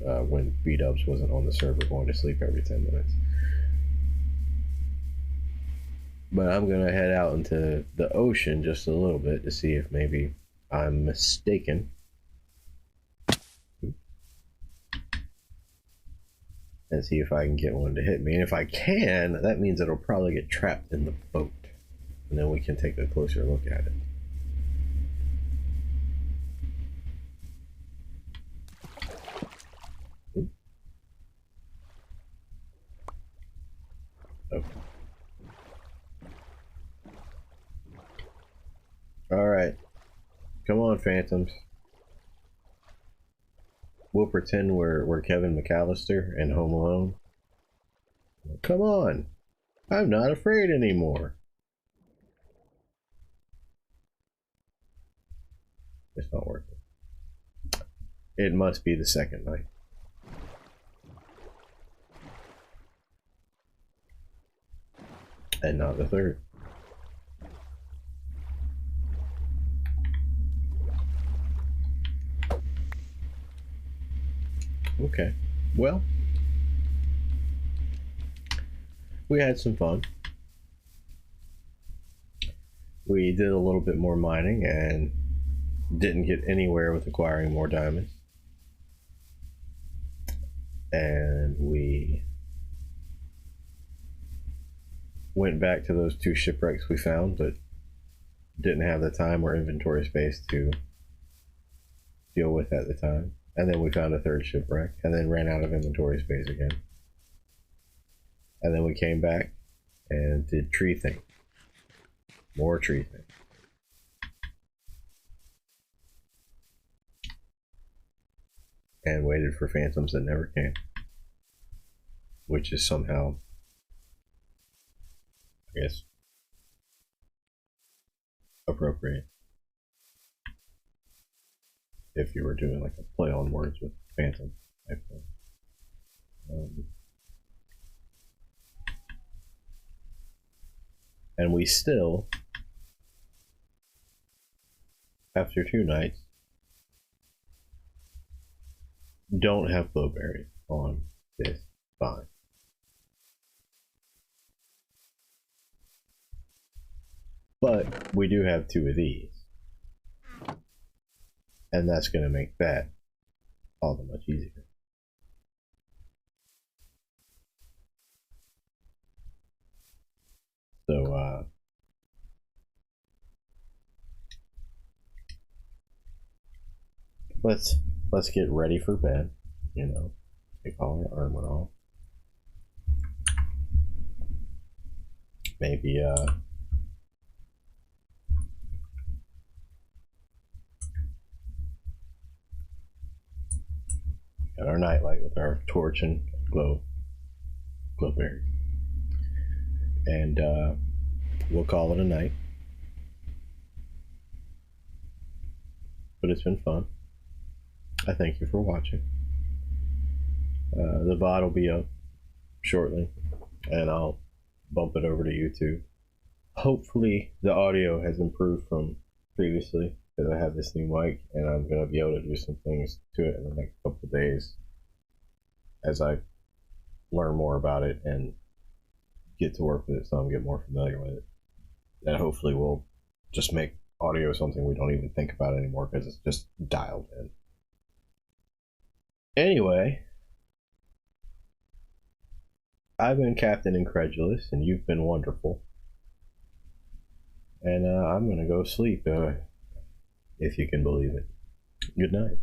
when B-Dubs wasn't on the server going to sleep every 10 minutes. But I'm gonna head out into the ocean just a little bit to see if maybe I'm mistaken. And see if I can get one to hit me. And if I can, that means it'll probably get trapped in the boat. And then we can take a closer look at it. Ooh. Okay. Alright. Come on, phantoms. We'll pretend we're Kevin McAllister in Home Alone. Come on. I'm not afraid anymore. It's not working. It must be the second night. And not the third. Okay. Well, we had some fun. we did a little bit more mining and didn't get anywhere with acquiring more diamonds. And we went back to those 2 shipwrecks we found, but didn't have the time or inventory space to deal with at the time. And then we found a 3rd shipwreck, and then ran out of inventory space again. And then we came back and did tree thing. More tree thing. And waited for phantoms that never came. Which is somehow, I guess, appropriate. If you were doing like a play on words with phantom type thing. And we still, after 2 nights, don't have blueberries on this vine. But we do have 2 of these. And that's going to make that all the much easier. So, let's get ready for bed. You know, take all our armor off. Maybe got our nightlight with our torch and glowberry, and we'll call it a night. But it's been fun. I thank you for watching. The VOD will be up shortly, and I'll bump it over to YouTube. Hopefully the audio has improved from previously, because I have this new mic, and I'm going to be able to do some things to it in the next couple of days as I learn more about it and get to work with it, so I'm get more familiar with it. And hopefully we'll just make audio something we don't even think about anymore, because it's just dialed in. Anyway, I've been Captain Incredulous, and you've been wonderful. And I'm gonna go sleep, if you can believe it. Good night.